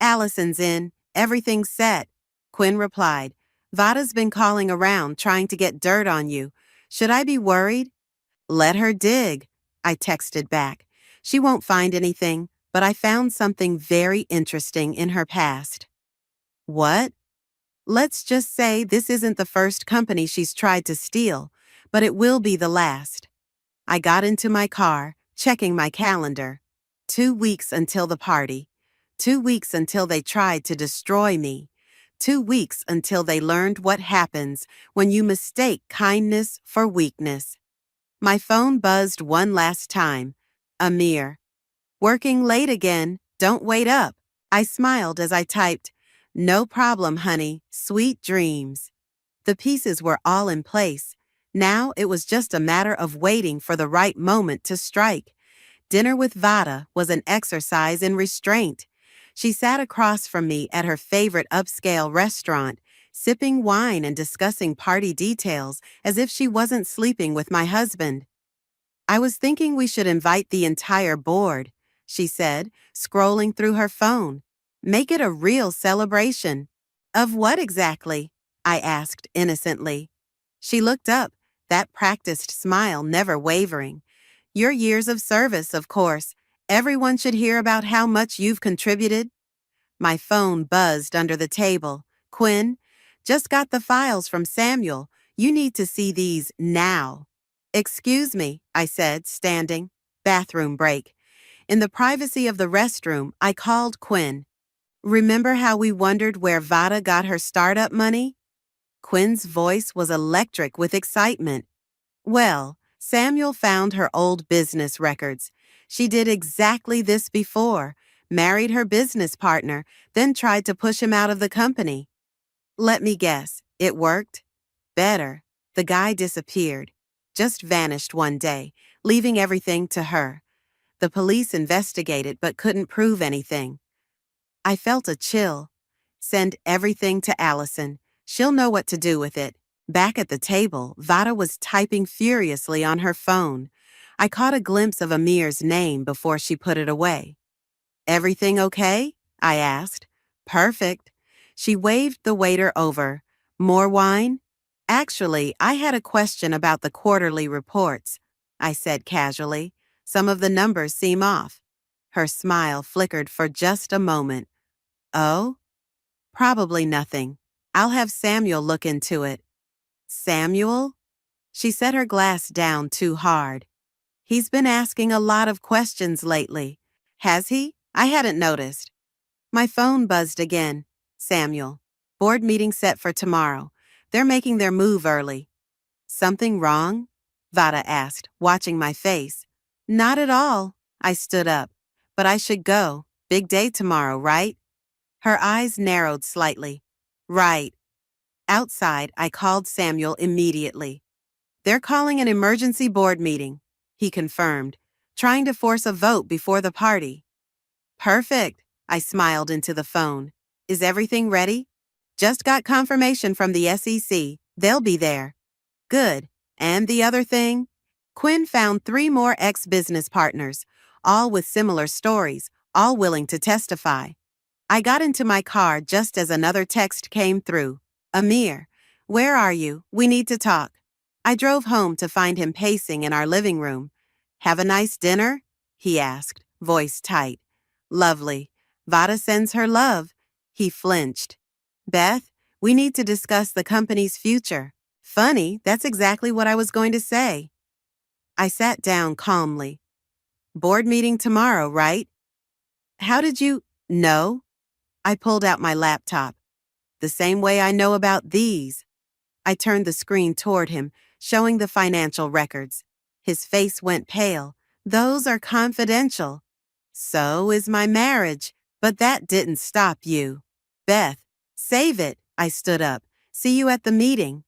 Allison's in. Everything's set. Quinn replied. Vada's been calling around, trying to get dirt on you. Should I be worried? Let her dig, I texted back. She won't find anything, but I found something very interesting in her past. What? Let's just say this isn't the first company she's tried to steal, but it will be the last. I got into my car, checking my calendar. 2 weeks until the party. 2 weeks until they tried to destroy me. 2 weeks until they learned what happens when you mistake kindness for weakness. My phone buzzed one last time. Amir. Working late again. Don't wait up. I smiled as I typed, No problem, honey. Sweet dreams. The pieces were all in place. Now it was just a matter of waiting for the right moment to strike. Dinner with Vada was an exercise in restraint. She sat across from me at her favorite upscale restaurant, sipping wine and discussing party details as if she wasn't sleeping with my husband. I was thinking we should invite the entire board, she said, scrolling through her phone. Make it a real celebration. Of what exactly? I asked innocently. She looked up, that practiced smile never wavering. Your years of service, of course. Everyone should hear about how much you've contributed. My phone buzzed under the table. Quinn, just got the files from Samuel. You need to see these now. Excuse me, I said, standing. Bathroom break. In the privacy of the restroom, I called Quinn. Remember how we wondered where Vada got her startup money? Quinn's voice was electric with excitement. Well, Samuel found her old business records. She did exactly this before, married her business partner, then tried to push him out of the company. Let me guess, it worked? Better. The guy disappeared, just vanished one day, leaving everything to her. The police investigated but couldn't prove anything. I felt a chill. Send everything to Allison. She'll know what to do with it. Back at the table, Vada was typing furiously on her phone. I caught a glimpse of Amir's name before she put it away. Everything okay? I asked. Perfect. She waved the waiter over. More wine? Actually, I had a question about the quarterly reports. I said casually. Some of the numbers seem off. Her smile flickered for just a moment. Oh? Probably nothing. I'll have Samuel look into it. Samuel? She set her glass down too hard. He's been asking a lot of questions lately. Has he? I hadn't noticed. My phone buzzed again. Samuel. Board meeting set for tomorrow. They're making their move early. Something wrong? Vada asked, watching my face. Not at all. I stood up. But I should go. Big day tomorrow, right? Her eyes narrowed slightly. Right. Outside, I called Samuel immediately. They're calling an emergency board meeting, he confirmed, trying to force a vote before the party. Perfect, I smiled into the phone. Is everything ready? Just got confirmation from the SEC. They'll be there. Good. And the other thing? Quinn found 3 more ex-business partners, all with similar stories, all willing to testify. I got into my car just as another text came through. Amir, where are you? We need to talk. I drove home to find him pacing in our living room. Have a nice dinner? He asked, voice tight. Lovely. Vada sends her love. He flinched. Beth, we need to discuss the company's future. Funny, that's exactly what I was going to say. I sat down calmly. Board meeting tomorrow, right? How did you know? I pulled out my laptop. The same way I know about these. I turned the screen toward him, showing the financial records. His face went pale. Those are confidential. So is my marriage, but that didn't stop you. Beth, save it. I stood up. See you at the meeting.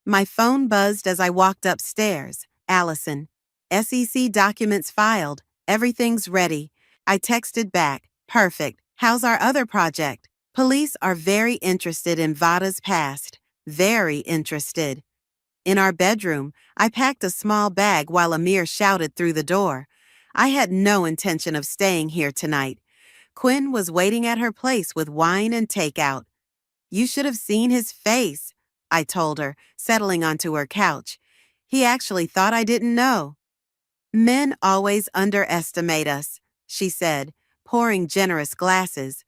My phone buzzed as I walked upstairs. Allison. SEC documents filed. Everything's ready. I texted back. Perfect. How's our other project? Police are very interested in Vada's past. Very interested. In our bedroom, I packed a small bag while Amir shouted through the door. I had no intention of staying here tonight. Quinn was waiting at her place with wine and takeout. You should have seen his face, I told her, settling onto her couch. He actually thought I didn't know. Men always underestimate us, she said, pouring generous glasses.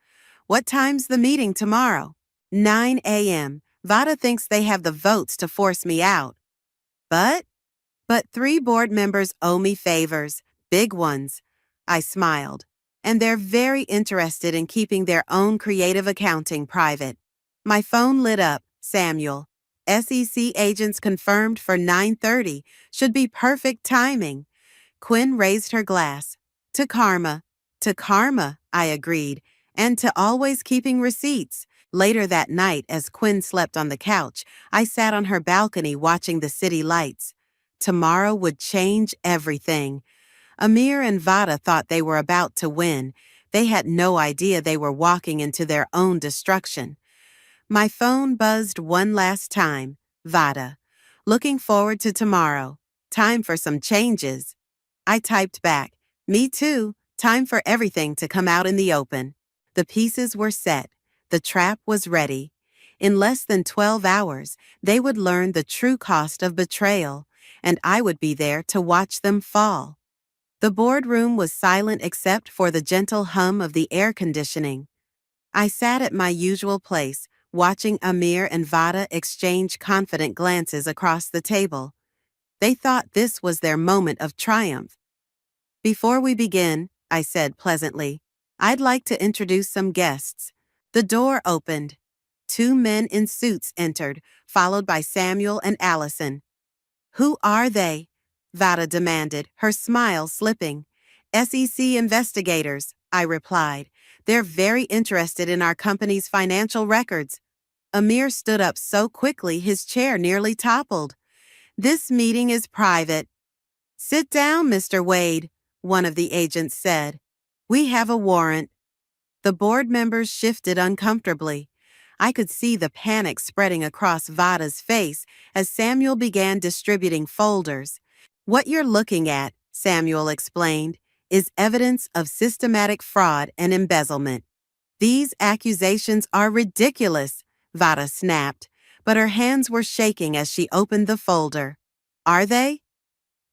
What time's the meeting tomorrow? 9 a.m. Vada thinks they have the votes to force me out. But 3 board members owe me favors, big ones. I smiled. And they're very interested in keeping their own creative accounting private. My phone lit up. Samuel. SEC agents confirmed for 9:30. Should be perfect timing. Quinn raised her glass. To karma. To karma, I agreed. And to always keeping receipts. Later that night, as Quinn slept on the couch, I sat on her balcony watching the city lights. Tomorrow would change everything. Amir and Vada thought they were about to win. They had no idea they were walking into their own destruction. My phone buzzed one last time. Vada. Looking forward to tomorrow. Time for some changes. I typed back. Me too. Time for everything to come out in the open. The pieces were set. The trap was ready. In less than 12 hours, they would learn the true cost of betrayal, and I would be there to watch them fall. The boardroom was silent except for the gentle hum of the air conditioning. I sat at my usual place, watching Amir and Vada exchange confident glances across the table. They thought this was their moment of triumph. Before we begin, I said pleasantly, I'd like to introduce some guests. The door opened. 2 men in suits entered, followed by Samuel and Allison. Who are they? Vada demanded, her smile slipping. SEC investigators, I replied. They're very interested in our company's financial records. Amir stood up so quickly his chair nearly toppled. This meeting is private. Sit down, Mr. Wade, one of the agents said. We have a warrant. The board members shifted uncomfortably. I could see the panic spreading across Vada's face as Samuel began distributing folders. What you're looking at, Samuel explained, is evidence of systematic fraud and embezzlement. These accusations are ridiculous, Vada snapped, but her hands were shaking as she opened the folder. Are they?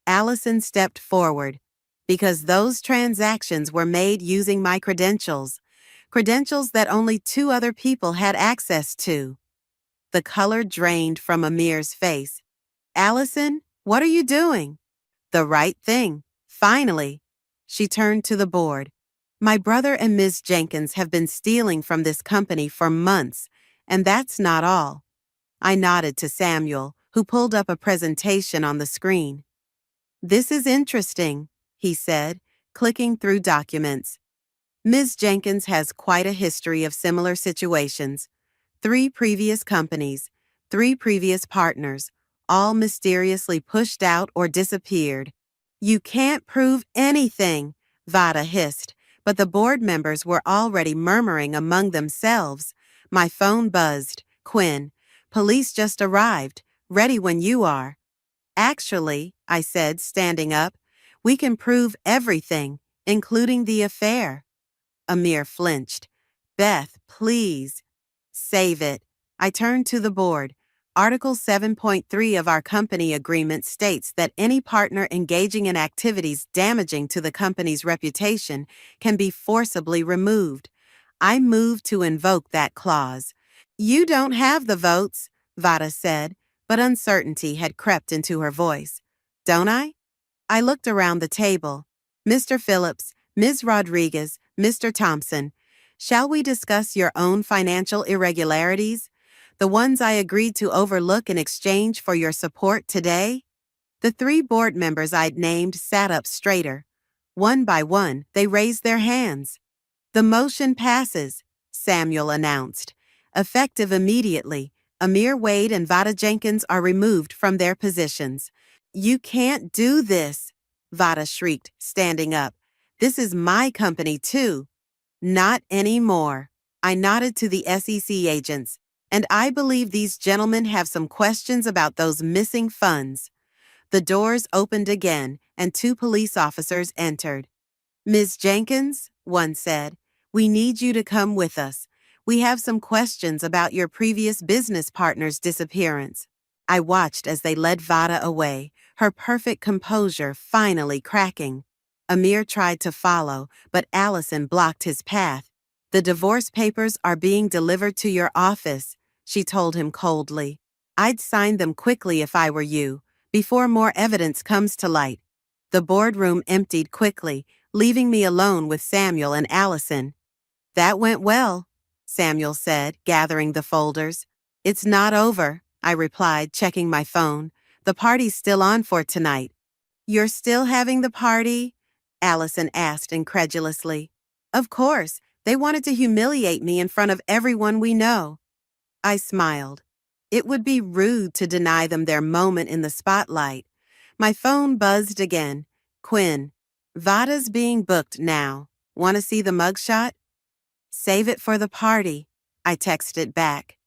Allison stepped forward. Because those transactions were made using my credentials that only 2 other people had access to. The color drained from Amir's face. Allison, what are you doing? The right thing. Finally. She turned to the board. My brother and Ms. Jenkins have been stealing from this company for months, and that's not all. I nodded to Samuel, who pulled up a presentation on the screen. This is interesting, he said, clicking through documents. Ms. Jenkins has quite a history of similar situations. 3 previous companies, 3 previous partners, all mysteriously pushed out or disappeared. You can't prove anything, Vada hissed, but the board members were already murmuring among themselves. My phone buzzed. Quinn, police just arrived, ready when you are. Actually, I said, standing up, we can prove everything, including the affair. Amir flinched. Beth, please. Save it. I turned to the board. Article 7.3 of our company agreement states that any partner engaging in activities damaging to the company's reputation can be forcibly removed. I move to invoke that clause. You don't have the votes, Vada said, but uncertainty had crept into her voice. Don't I? I looked around the table. Mr. Phillips, Ms. Rodriguez, Mr. Thompson, shall we discuss your own financial irregularities? The ones I agreed to overlook in exchange for your support today? The 3 board members I'd named sat up straighter. One by one, they raised their hands. The motion passes, Samuel announced. Effective immediately, Amir Wade and Vada Jenkins are removed from their positions. You can't do this, Vada shrieked, standing up. This is my company, too. Not anymore. I nodded to the SEC agents, and I believe these gentlemen have some questions about those missing funds. The doors opened again, and 2 police officers entered. Ms. Jenkins, one said, we need you to come with us. We have some questions about your previous business partner's disappearance. I watched as they led Vada away, her perfect composure finally cracking. Amir tried to follow, but Allison blocked his path. The divorce papers are being delivered to your office, she told him coldly. I'd sign them quickly if I were you, before more evidence comes to light. The boardroom emptied quickly, leaving me alone with Samuel and Allison. That went well, Samuel said, gathering the folders. It's not over, I replied, checking my phone. The party's still on for tonight. You're still having the party? Allison asked incredulously. Of course, they wanted to humiliate me in front of everyone we know. I smiled. It would be rude to deny them their moment in the spotlight. My phone buzzed again. Quinn, Vada's being booked now. Want to see the mugshot? Save it for the party, I texted back.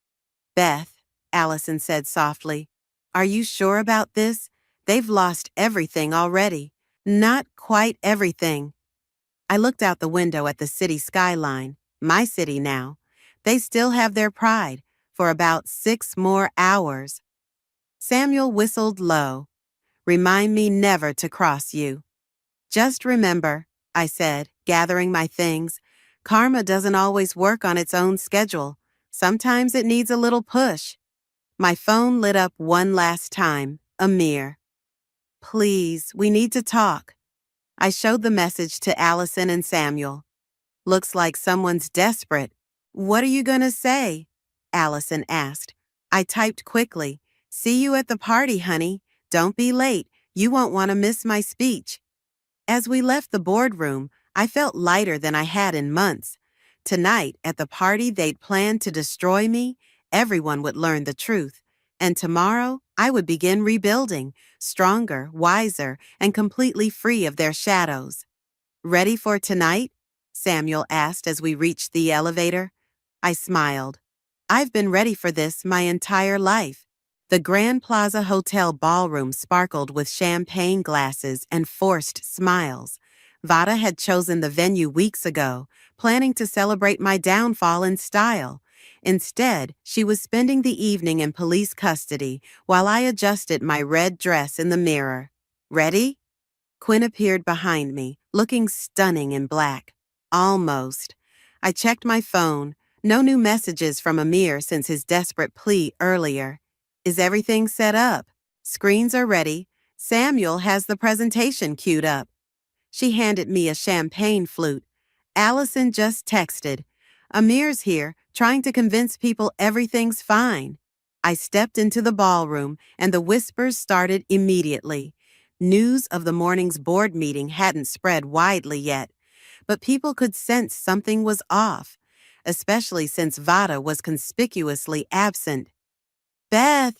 Beth, Allison said softly, are you sure about this? They've lost everything already. Not quite everything. I looked out the window at the city skyline, my city now. They still have their pride, for about 6 more hours. Samuel whistled low. Remind me never to cross you. Just remember, I said, gathering my things, karma doesn't always work on its own schedule. Sometimes it needs a little push. My phone lit up one last time. Amir. Please, we need to talk. I showed the message to Allison and Samuel. Looks like someone's desperate. What are you gonna say? Allison asked. I typed quickly. See you at the party, honey. Don't be late. You won't want to miss my speech. As we left the boardroom, I felt lighter than I had in months. Tonight, at the party they'd planned to destroy me, everyone would learn the truth. And tomorrow, I would begin rebuilding, stronger, wiser, and completely free of their shadows. Ready for tonight? Samuel asked as we reached the elevator. I smiled. I've been ready for this my entire life. The Grand Plaza Hotel ballroom sparkled with champagne glasses and forced smiles. Vada had chosen the venue weeks ago, planning to celebrate my downfall in style. Instead, she was spending the evening in police custody while I adjusted my red dress in the mirror. Ready? Quinn appeared behind me, looking stunning in black. Almost. I checked my phone. No new messages from Amir since his desperate plea earlier. Is everything set up? Screens are ready. Samuel has the presentation queued up. She handed me a champagne flute. Allison just texted. Amir's here, trying to convince people everything's fine. I stepped into the ballroom, and the whispers started immediately. News of the morning's board meeting hadn't spread widely yet, but people could sense something was off, especially since Vada was conspicuously absent. Beth!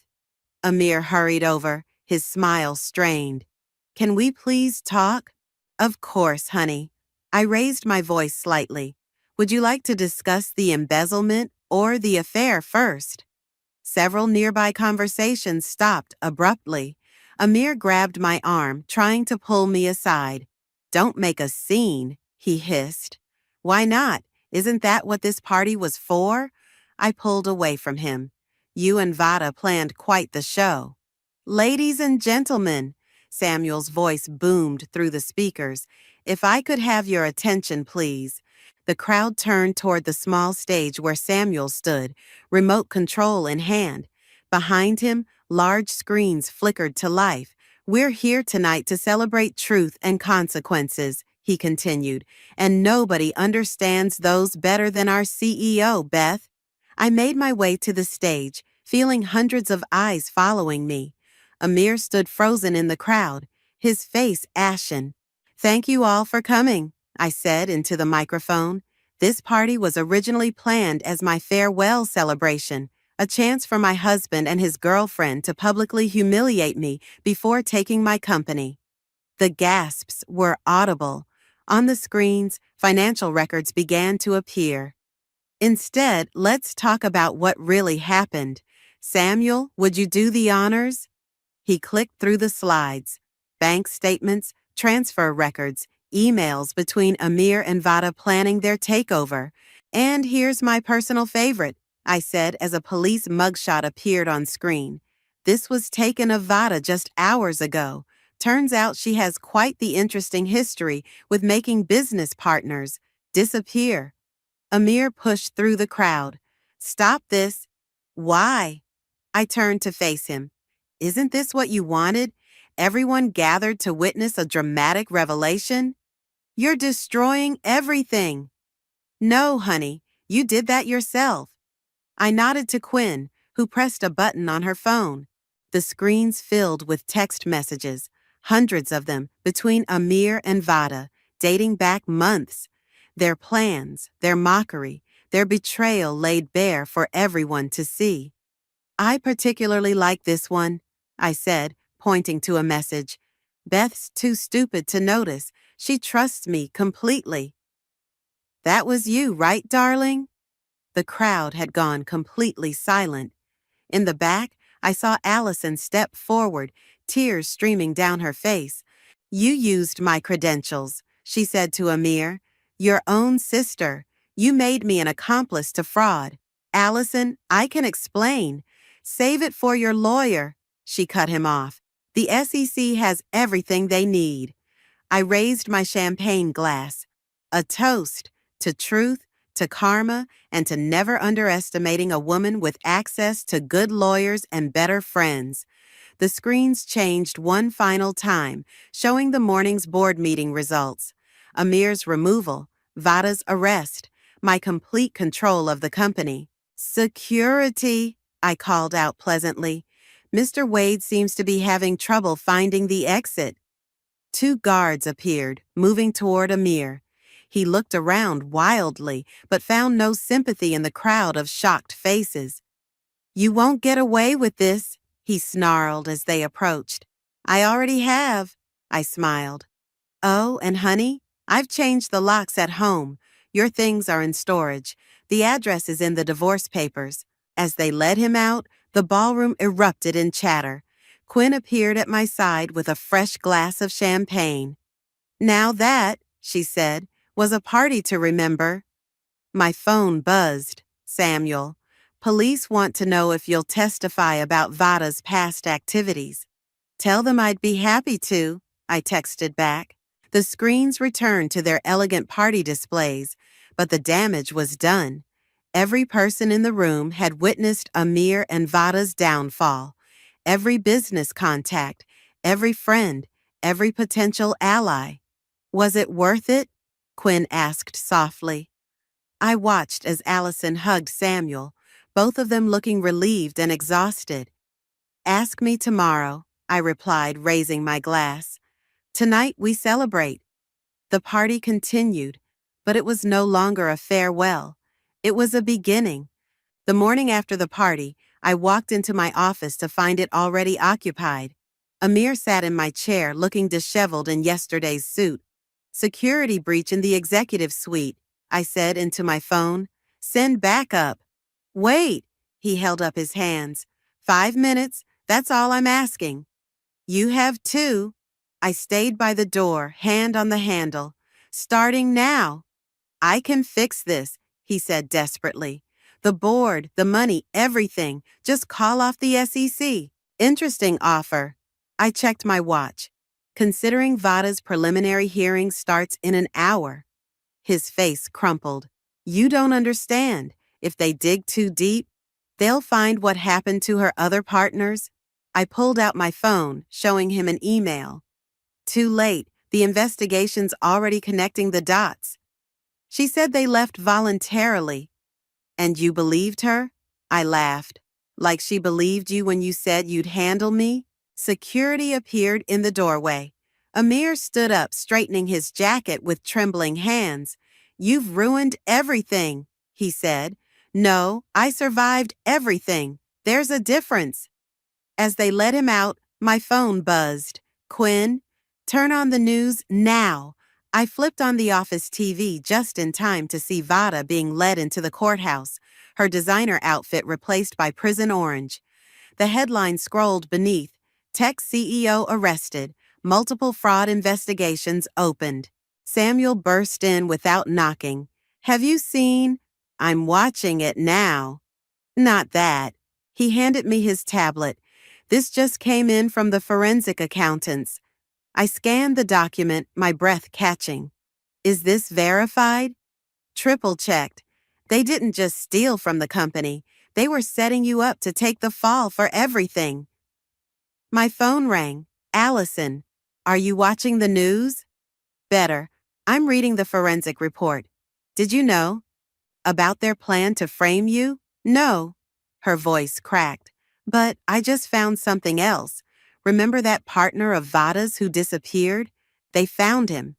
Amir hurried over, his smile strained. Can we please talk? Of course, honey. I raised my voice slightly. Would you like to discuss the embezzlement or the affair first? Several nearby conversations stopped abruptly. Amir grabbed my arm, trying to pull me aside. Don't make a scene, he hissed. Why not? Isn't that what this party was for? I pulled away from him. You and Vada planned quite the show. Ladies and gentlemen, Samuel's voice boomed through the speakers. If I could have your attention, please. The crowd turned toward the small stage where Samuel stood, remote control in hand. Behind him, large screens flickered to life. We're here tonight to celebrate truth and consequences, he continued, and nobody understands those better than our CEO, Beth. I made my way to the stage, feeling hundreds of eyes following me. Amir stood frozen in the crowd, his face ashen. Thank you all for coming, I said into the microphone. This party was originally planned as my farewell celebration, a chance for my husband and his girlfriend to publicly humiliate me before taking my company. The gasps were audible. On the screens, financial records began to appear. Instead, let's talk about what really happened. Samuel, would you do the honors? He clicked through the slides. Bank statements, transfer records, emails between Amir and Vada planning their takeover. And here's my personal favorite, I said as a police mugshot appeared on screen. This was taken of Vada just hours ago. Turns out she has quite the interesting history with making business partners disappear. Amir pushed through the crowd. Stop this. Why? I turned to face him. Isn't this what you wanted? Everyone gathered to witness a dramatic revelation? You're destroying everything. No, honey, you did that yourself. I nodded to Quinn, who pressed a button on her phone. The screens filled with text messages, hundreds of them between Amir and Vada, dating back months. Their plans, their mockery, their betrayal laid bare for everyone to see. I particularly like this one, I said, pointing to a message. Beth's too stupid to notice. She trusts me completely. That was you, right, darling? The crowd had gone completely silent. In the back, I saw Allison step forward, tears streaming down her face. You used my credentials, she said to Amir. Your own sister. You made me an accomplice to fraud. Allison, I can explain. Save it for your lawyer. She cut him off. The SEC has everything they need. I raised my champagne glass. A toast to truth, to karma, and to never underestimating a woman with access to good lawyers and better friends. The screens changed one final time, showing the morning's board meeting results. Amir's removal, Vada's arrest, my complete control of the company. Security, I called out pleasantly. Mr. Wade seems to be having trouble finding the exit. 2 guards appeared, moving toward Amir. He looked around wildly, but found no sympathy in the crowd of shocked faces. You won't get away with this, he snarled as they approached. I already have, I smiled. Oh, and honey, I've changed the locks at home. Your things are in storage. The address is in the divorce papers. As they led him out, the ballroom erupted in chatter. Quinn appeared at my side with a fresh glass of champagne. Now that, she said, was a party to remember. My phone buzzed. Samuel. Police want to know if you'll testify about Vada's past activities. Tell them I'd be happy to, I texted back. The screens returned to their elegant party displays, but the damage was done. Every person in the room had witnessed Amir and Vada's downfall. Every business contact, every friend, every potential ally. Was it worth it? Quinn asked softly. I watched as Allison hugged Samuel, both of them looking relieved and exhausted. Ask me tomorrow, I replied, raising my glass. Tonight we celebrate. The party continued, but it was no longer a farewell. It was a beginning. The morning after the party, I walked into my office to find it already occupied. Amir sat in my chair looking disheveled in yesterday's suit. Security breach in the executive suite, I said into my phone. Send backup. Wait, he held up his hands. 5 minutes, that's all I'm asking. You have 2. I stayed by the door, hand on the handle. Starting now. I can fix this, he said desperately. The board, the money, everything. Just call off the SEC. Interesting offer. I checked my watch. Considering Vada's preliminary hearing starts in an hour. His face crumpled. You don't understand. If they dig too deep, they'll find what happened to her other partners. I pulled out my phone, showing him an email. Too late. The investigation's already connecting the dots. She said they left voluntarily. And you believed her? I laughed. Like she believed you when you said you'd handle me? Security appeared in the doorway. Amir stood up, straightening his jacket with trembling hands. You've ruined everything, he said. No, I survived everything. There's a difference. As they let him out, my phone buzzed. Quinn, turn on the news now. I flipped on the office TV just in time to see Vada being led into the courthouse, her designer outfit replaced by prison orange. The headline scrolled beneath, Tech CEO arrested, multiple fraud investigations opened. Samuel burst in without knocking. Have you seen? I'm watching it now. Not that. He handed me his tablet. This just came in from the forensic accountants. I scanned the document, my breath catching. Is this verified? Triple checked. They didn't just steal from the company. They were setting you up to take the fall for everything. My phone rang. Allison, are you watching the news? Better. I'm reading the forensic report. Did you know? About their plan to frame you? No. Her voice cracked. But I just found something else. Remember that partner of Vada's who disappeared? They found him.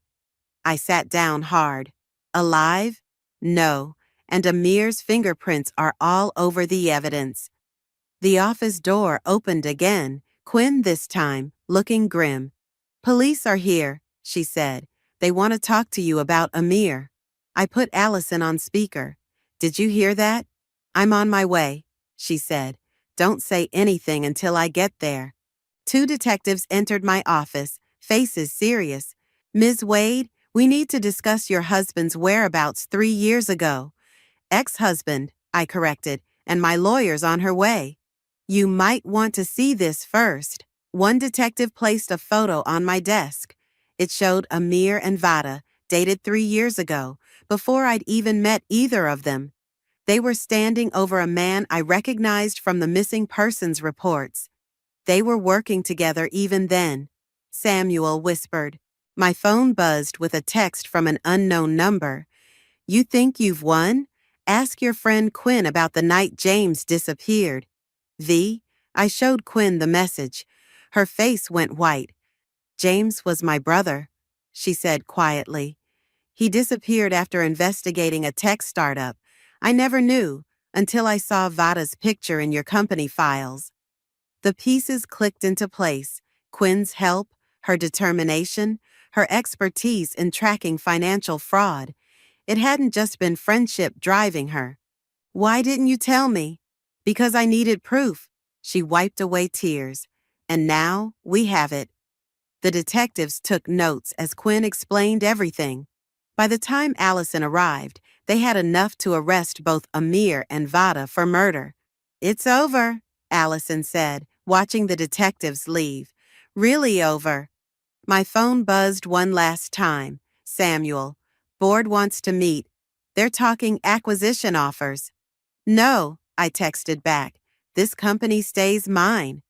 I sat down hard. Alive? No. And Amir's fingerprints are all over the evidence. The office door opened again, Quinn this time, looking grim. Police are here, she said. They want to talk to you about Amir. I put Allison on speaker. Did you hear that? I'm on my way, she said. Don't say anything until I get there. 2 detectives entered my office, faces serious. Ms. Wade, we need to discuss your husband's whereabouts 3 years ago. Ex-husband, I corrected, and my lawyer's on her way. You might want to see this first. One detective placed a photo on my desk. It showed Amir and Vada, dated 3 years ago, before I'd even met either of them. They were standing over a man I recognized from the missing persons reports. They were working together even then. Samuel whispered. My phone buzzed with a text from an unknown number. You think you've won? Ask your friend Quinn about the night James disappeared. I showed Quinn the message. Her face went white. James was my brother, she said quietly. He disappeared after investigating a tech startup. I never knew until I saw Vada's picture in your company files. The pieces clicked into place. Quinn's help, her determination, her expertise in tracking financial fraud. It hadn't just been friendship driving her. Why didn't you tell me? Because I needed proof. She wiped away tears. And now we have it. The detectives took notes as Quinn explained everything. By the time Allison arrived, they had enough to arrest both Amir and Vada for murder. It's over, Allison said, watching the detectives leave. Really over. My phone buzzed one last time. Samuel. Board wants to meet. They're talking acquisition offers. No, I texted back. This company stays mine.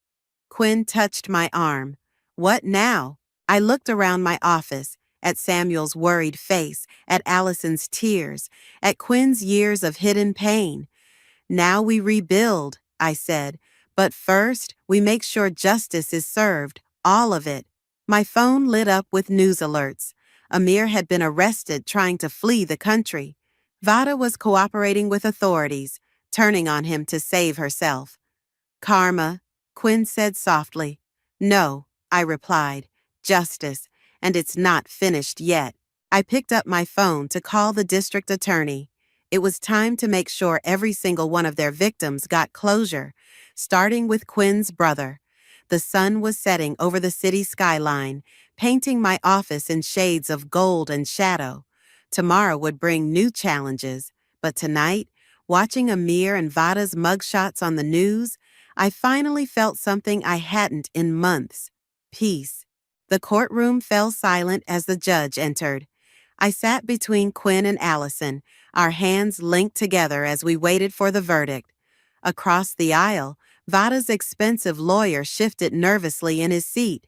Quinn touched my arm. What now? I looked around my office, at Samuel's worried face, at Allison's tears, at Quinn's years of hidden pain. Now we rebuild, I said, but first we make sure justice is served, all of it. My phone lit up with news alerts. Amir had been arrested trying to flee the country. Vada was cooperating with authorities, turning on him to save herself. Karma, Quinn said softly. No, I replied. Justice, and it's not finished yet. I picked up my phone to call the district attorney. It was time to make sure every single one of their victims got closure, starting with Quinn's brother. The sun was setting over the city skyline, painting my office in shades of gold and shadow. Tomorrow would bring new challenges, but tonight, watching Amir and Vada's mugshots on the news, I finally felt something I hadn't in months. Peace. The courtroom fell silent as the judge entered. I sat between Quinn and Allison, our hands linked together as we waited for the verdict. Across the aisle, Vada's expensive lawyer shifted nervously in his seat.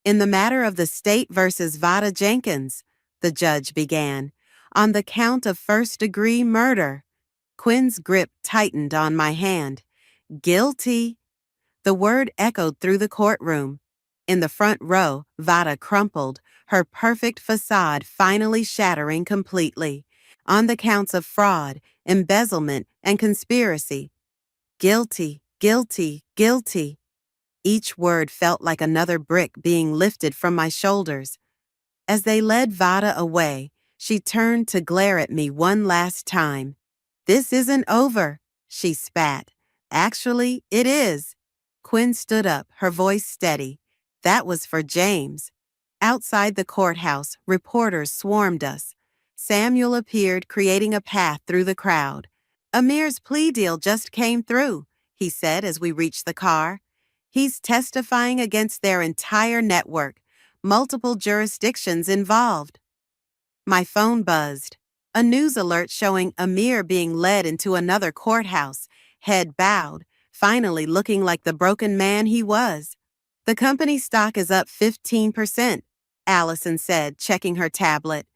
In the matter of the state versus Vada Jenkins, the judge began, on the count of first-degree murder. Quinn's grip tightened on my hand. Guilty. The word echoed through the courtroom. In the front row, Vada crumpled, her perfect facade finally shattering completely, on the counts of fraud, embezzlement, and conspiracy. Guilty, guilty, guilty. Each word felt like another brick being lifted from my shoulders. As they led Vada away, she turned to glare at me one last time. This isn't over, she spat. Actually, it is. Quinn stood up, her voice steady. That was for James. Outside the courthouse, reporters swarmed us. Samuel appeared, creating a path through the crowd. Amir's plea deal just came through, he said as we reached the car. He's testifying against their entire network, multiple jurisdictions involved. My phone buzzed. A news alert showing Amir being led into another courthouse, head bowed, finally looking like the broken man he was. The company's stock is up 15%, Allison said, checking her tablet.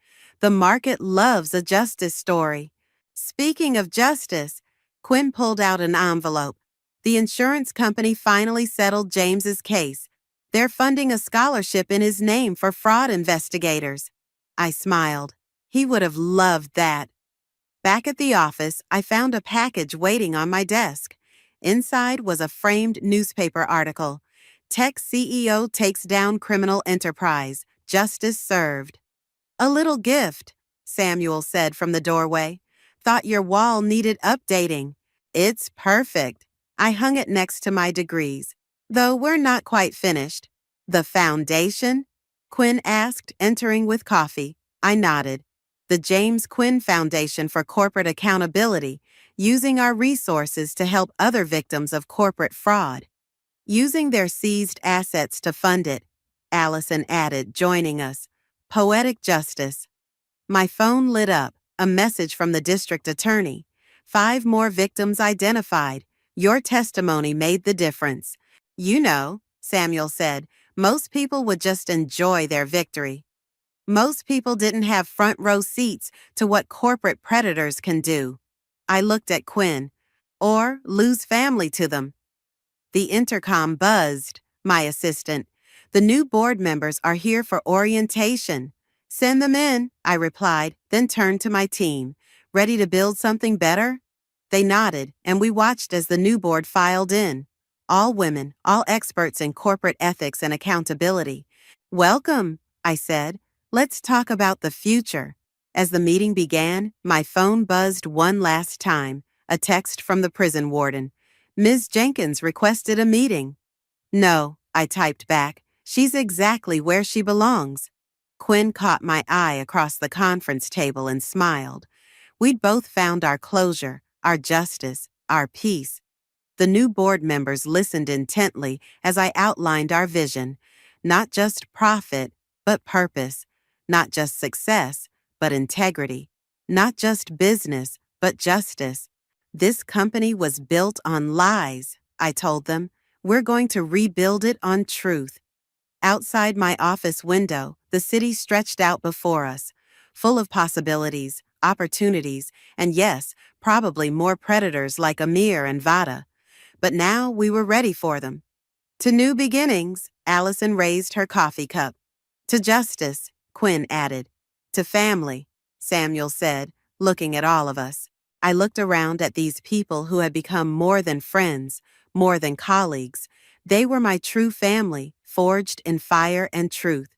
The market loves a justice story. Speaking of justice, Quinn pulled out an envelope. The insurance company finally settled James's case. They're funding a scholarship in his name for fraud investigators. I smiled. He would have loved that. Back at the office, I found a package waiting on my desk. Inside was a framed newspaper article. Tech CEO takes down criminal enterprise. Justice served. A little gift, Samuel said from the doorway. Thought your wall needed updating. It's perfect. I hung it next to my degrees, though we're not quite finished. The foundation? Quinn asked, entering with coffee. I nodded. The James Quinn Foundation for Corporate Accountability, using our resources to help other victims of corporate fraud. Using their seized assets to fund it, Allison added, joining us. Poetic justice. My phone lit up, a message from the district attorney. 5 more victims identified. Your testimony made the difference. You know, Samuel said, most people would just enjoy their victory. Most people didn't have front row seats to what corporate predators can do. I looked at Quinn. Or lose family to them. The intercom buzzed, my assistant. The new board members are here for orientation. Send them in, I replied, then turned to my team. Ready to build something better? They nodded, and we watched as the new board filed in. All women, all experts in corporate ethics and accountability. Welcome, I said. Let's talk about the future. As the meeting began, my phone buzzed one last time, a text from the prison warden. Ms. Jenkins requested a meeting. No, I typed back. She's exactly where she belongs. Quinn caught my eye across the conference table and smiled. We'd both found our closure, our justice, our peace. The new board members listened intently as I outlined our vision. Not just profit, but purpose. Not just success, but integrity. Not just business, but justice. This company was built on lies, I told them. We're going to rebuild it on truth. Outside my office window, the city stretched out before us, full of possibilities, opportunities, and yes, probably more predators like Amir and Vada. But now we were ready for them. To new beginnings, Allison raised her coffee cup. To justice, Quinn added. To family, Samuel said, looking at all of us. I looked around at these people who had become more than friends, more than colleagues. They were my true family, forged in fire and truth.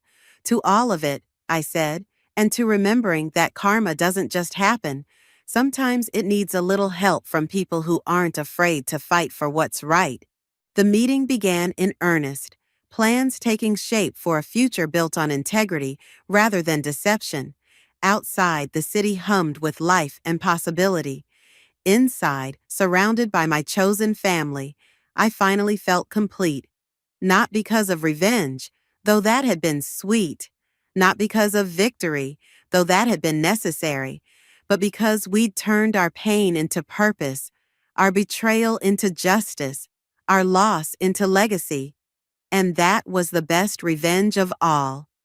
To all of it, I said, and to remembering that karma doesn't just happen. Sometimes it needs a little help from people who aren't afraid to fight for what's right. The meeting began in earnest, plans taking shape for a future built on integrity rather than deception. Outside, the city hummed with life and possibility. Inside, surrounded by my chosen family, I finally felt complete. Not because of revenge, though that had been sweet. Not because of victory, though that had been necessary. But because we'd turned our pain into purpose, our betrayal into justice, our loss into legacy. And that was the best revenge of all.